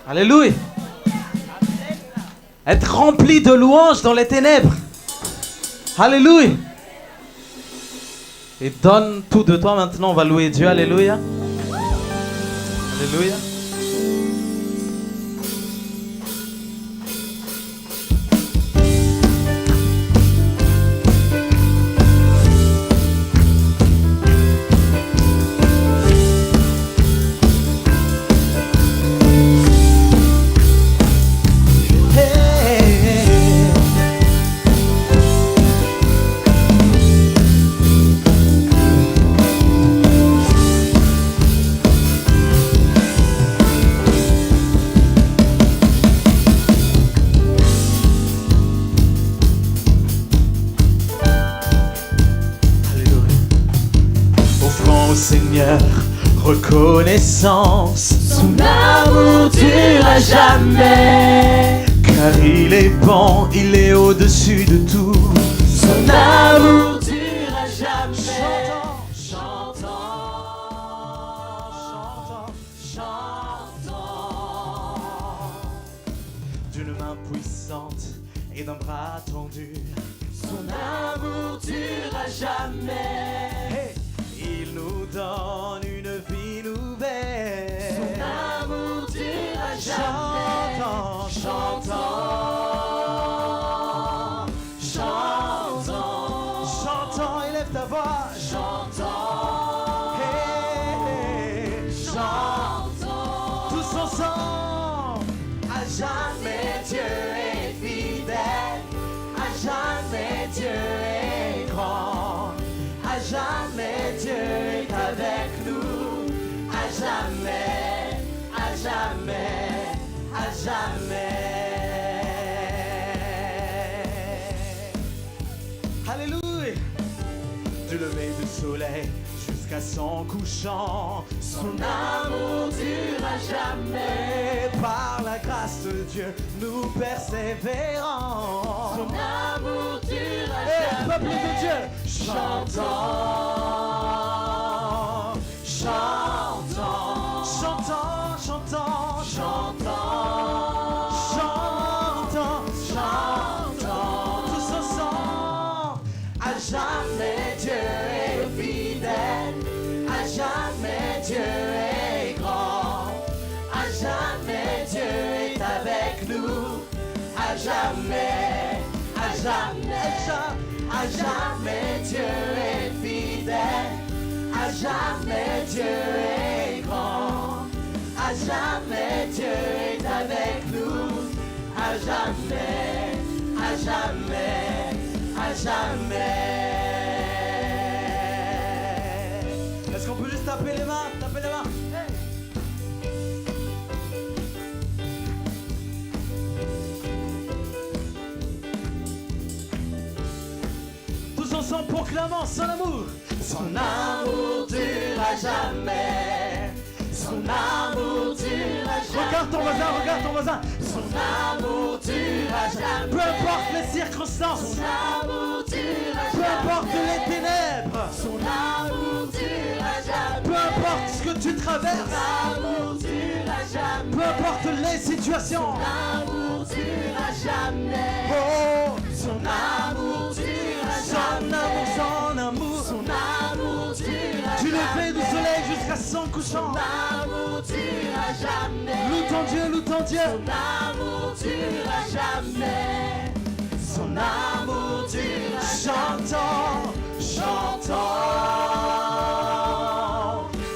Alléluia. Être rempli de louanges dans les ténèbres. Alléluia. Et donne tout de toi maintenant. On va louer Dieu. Alléluia. Alléluia. Seigneur, reconnaissance, son amour dure à jamais. car il est bon, il est au-dessus de tout. Son amour durera jamais. D'une main puissante et d'un bras tendu, son amour durera jamais. Hey. Il nous donne une vie nouvelle. Son amour durera jamais. Chantons, chantons, chantons, chantons, élève ta voix. Chantons, hey, hey. Chantons, tous ensemble. À jamais Dieu est fidèle. À jamais Dieu est grand. À jamais Dieu est avec nous. À jamais, à jamais, à jamais. Alléluia. Du lever du soleil jusqu'à son couchant, son amour dure à jamais. Par la grâce de Dieu, nous persévérons. Son amour dure à jamais. Peuple de Dieu, chantons, chantons, chantons, chantons, chantons, chantons, chantons, tous ensemble. À jamais Dieu est fidèle. À jamais Dieu est grand. À jamais Dieu est avec nous. À jamais, à jamais, à jamais Dieu est fidèle. À jamais Dieu est grand. À jamais Dieu est avec nous. À jamais, à jamais, à jamais. Est-ce qu'on peut juste taper les mains? Taper les mains. Hey. Tous ensemble proclamant son amour. Son amour dure à jamais. Son amour dure à jamais. Regarde ton voisin, regarde ton voisin. Son amour dure à jamais. Peu importe les circonstances. Son amour dure à jamais. Peu importe les ténèbres. Son amour dure à jamais. Peu importe ce que tu traverses. Son amour dure à jamais. Peu importe les situations. Son amour dure à jamais. Oh, son amour dure à jamais. Son amour, son amour dure à jamais. Du lever du soleil jusqu'à son couchant. Son amour dure à jamais. Loue ton Dieu, loue ton Dieu. Son amour dure à jamais. Son amour dure à jamais. Chantons, chantons,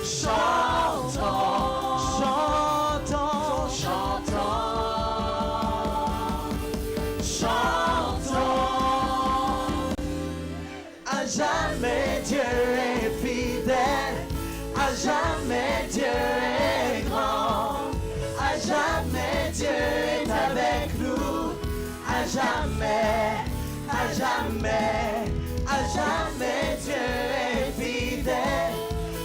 chantons, chantons, chantons, chantons. À jamais Dieu est fidèle. À jamais Dieu est grand. À jamais Dieu est avec nous. À jamais, à jamais, à jamais Dieu est fidèle.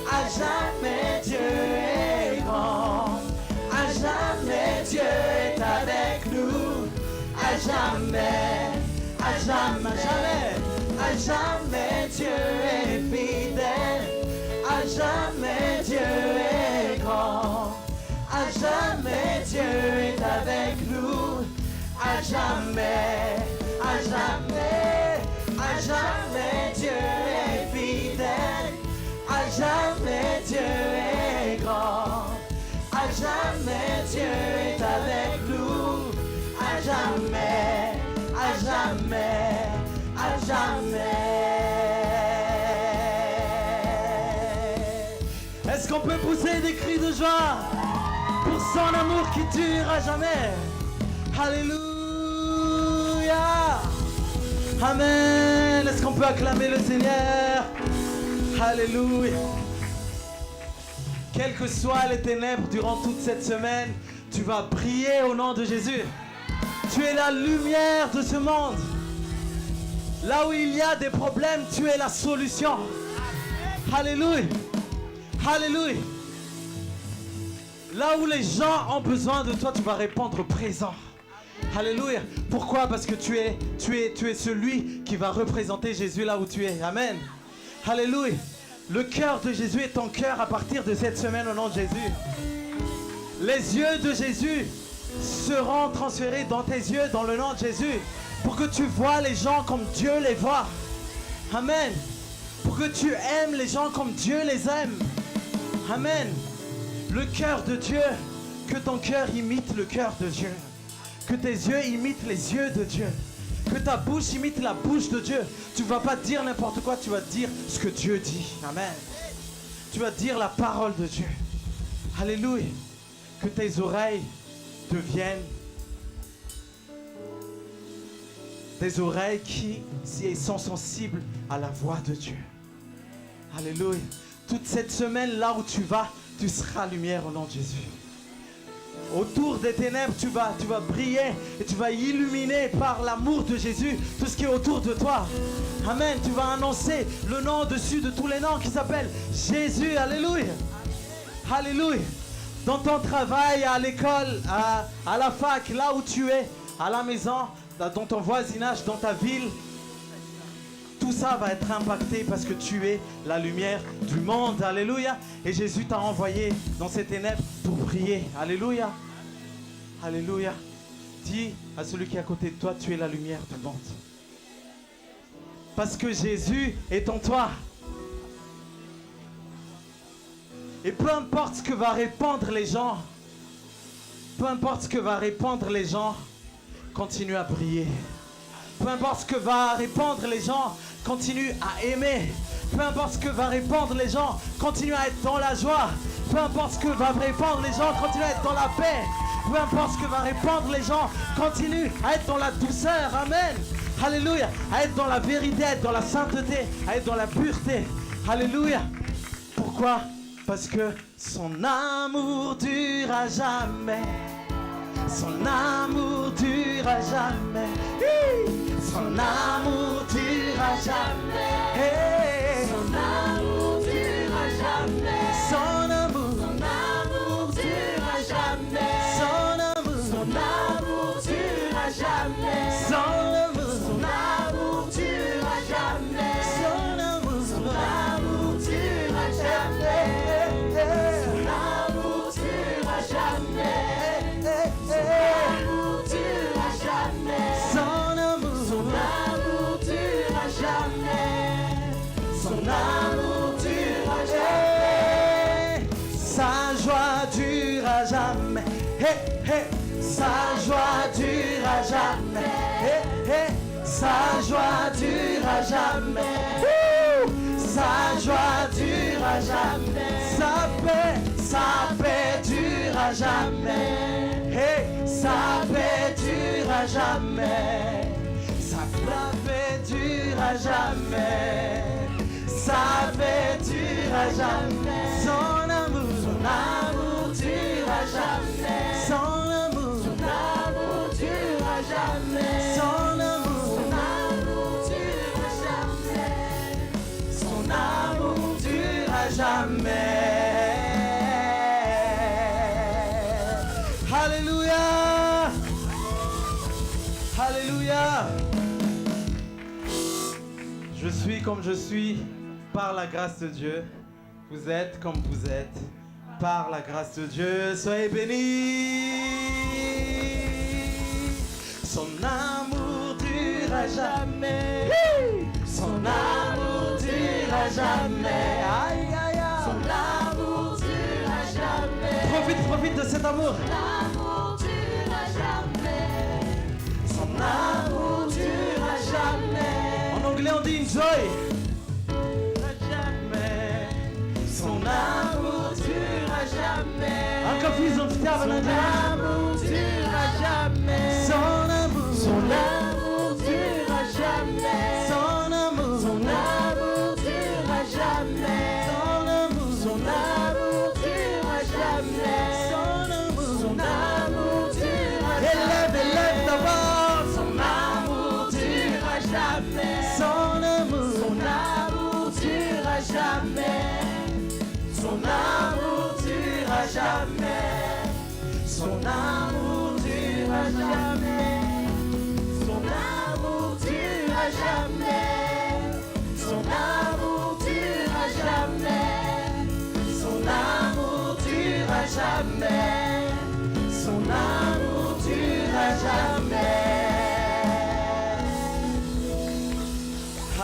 À jamais Dieu est grand. À jamais Dieu est avec nous. À jamais, à jamais, jamais, à jamais Dieu est fidèle. À jamais Dieu est grand. À jamais Dieu est avec nous. À jamais, à jamais, à jamais Dieu est fidèle. À jamais Dieu est grand. À jamais Dieu est avec nous. À jamais, à jamais, à jamais. Est-ce qu'on peut pousser des cris de joie pour son amour qui dure à jamais? Alléluia. Amen. Est-ce qu'on peut acclamer le Seigneur? Alléluia. Quelles que soient les ténèbres durant toute cette semaine, tu vas briller au nom de Jésus. Tu es la lumière de ce monde. Là où il y a des problèmes, tu es la solution. Alléluia. Alléluia. Là où les gens ont besoin de toi, tu vas répondre présent. Alléluia. Pourquoi? Parce que tu es celui qui va représenter Jésus là où tu es. Amen. Alléluia. Le cœur de Jésus est ton cœur à partir de cette semaine au nom de Jésus. Les yeux de Jésus seront transférés dans tes yeux dans le nom de Jésus. Pour que tu vois les gens comme Dieu les voit. Amen. Pour que tu aimes les gens comme Dieu les aime. Amen. Le cœur de Dieu, que ton cœur imite le cœur de Dieu. Que tes yeux imitent les yeux de Dieu. Que ta bouche imite la bouche de Dieu. Tu ne vas pas dire n'importe quoi, tu vas dire ce que Dieu dit. Amen. Tu vas dire la parole de Dieu. Alléluia. Que tes oreilles deviennent des oreilles qui sont sensibles à la voix de Dieu. Alléluia. Toute cette semaine, là où tu vas, tu seras lumière au nom de Jésus. Autour des ténèbres, tu vas briller et tu vas illuminer par l'amour de Jésus tout ce qui est autour de toi. Amen. Tu vas annoncer le nom au-dessus de tous les noms qui s'appelle Jésus. Alléluia. Alléluia. Dans ton travail, à l'école, à la fac, là où tu es, à la maison, dans ton voisinage, dans ta ville, tout ça va être impacté parce que tu es la lumière du monde. Alléluia. Et Jésus t'a envoyé dans ces ténèbres pour briller. Alléluia. Alléluia. Dis à celui qui est à côté de toi, tu es la lumière du monde. Parce que Jésus est en toi. Et peu importe ce que va répandre les gens, continue à briller. Peu importe ce que va répandre les gens, continue à aimer. Peu importe ce que va répandre les gens, continue à être dans la joie. Peu importe ce que va répandre les gens, continue à être dans la paix. Peu importe ce que va répandre les gens, continue à être dans la douceur. Amen. Alléluia. À être dans la vérité, à être dans la sainteté, à être dans la pureté. Alléluia. Pourquoi? Parce que son amour dure à jamais. Son amour dure à jamais. Son amour dure à jamais. Son amour dure à jamais. Son amour dure à jamais. Son amour dure à jamais. Son amour dure à jamais. Son amour dure à jamais. Son amour dure à jamais. Son amour dure à jamais. Son amour dure à jamais. Son amour dure à jamais. Sa joie dure à jamais. Hey, hey. Sa joie dure à jamais. Hey, hey. Sa joie dure à jamais. Sa joie dure à jamais. Sa paix dure à jamais. Hey, sa paix dure à jamais. Sa paix dure à jamais. Sa paix dure à jamais. Son amour dure à jamais. Son amour dure à jamais. Son amour dure à jamais. Son amour dure à jamais. Alléluia. Alléluia. Je suis comme je suis par la grâce de Dieu. Vous êtes comme vous êtes par la grâce de Dieu. Soyez bénis. Son amour dure à jamais. Son amour dure à jamais. Aïe, aïe, aïe. Son amour dure à jamais. Profite de cet amour. Son amour dure à jamais. Son amour dure à jamais. En anglais on dit enjoy. Son amour dure à jamais. Encore plus on fait son amour dure à jamais. Son amour dure à jamais. Son amour dure à jamais. Son amour dure à jamais. Son amour dure à jamais. Élève d'abord. Son amour dure à jamais. Son amour dure à jamais. Son amour dure à jamais. Son amour dure à jamais.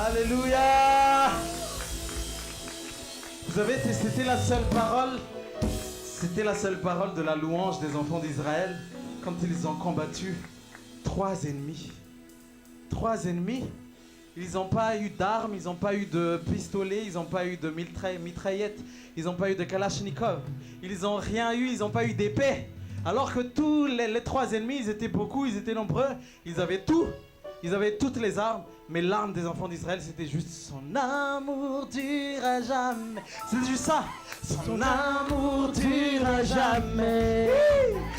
Alléluia. Vous savez, c'était la seule parole. C'était la seule parole de la louange des enfants d'Israël quand ils ont combattu 3 ennemis. 3 ennemis. Ils n'ont pas eu d'armes, ils n'ont pas eu de pistolet, ils n'ont pas eu de mitraillettes, ils n'ont pas eu de kalachnikov. Ils n'ont rien eu, ils n'ont pas eu d'épée. Alors que tous les 3 ennemis, ils étaient beaucoup, ils étaient nombreux, ils avaient tout. Ils avaient toutes les armes, mais l'arme des enfants d'Israël, c'était juste son amour durera jamais. C'était juste ça. Son amour durera jamais.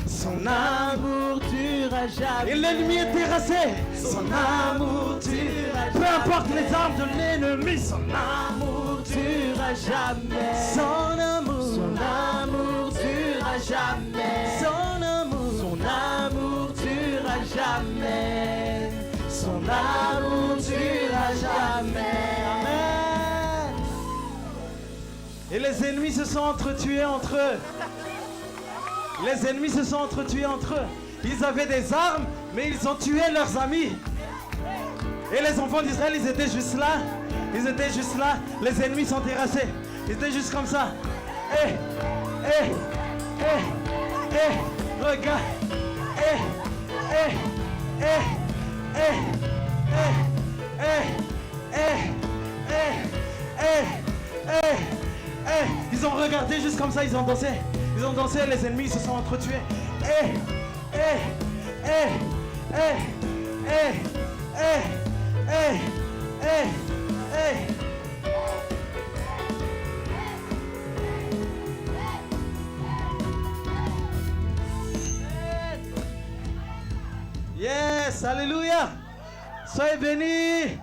Son amour durera jamais. Et l'ennemi est terrassé. Son amour durera jamais. Peu importe les armes de l'ennemi, son amour durera jamais. Son amour durera jamais. Son amour durera jamais. Son amour durera jamais. Amen. Et les ennemis se sont entretués entre eux. Les ennemis se sont entretués entre eux. Ils avaient des armes, mais ils ont tué leurs amis. Et les enfants d'Israël, ils étaient juste là. Ils étaient juste là. Les ennemis sont terrassés. Ils étaient juste comme ça. Regarde. Ils ont regardé juste comme ça, ils ont dansé. Ils ont dansé, les ennemis ils se sont entretués. Yes, alléluia. Soyez bénis.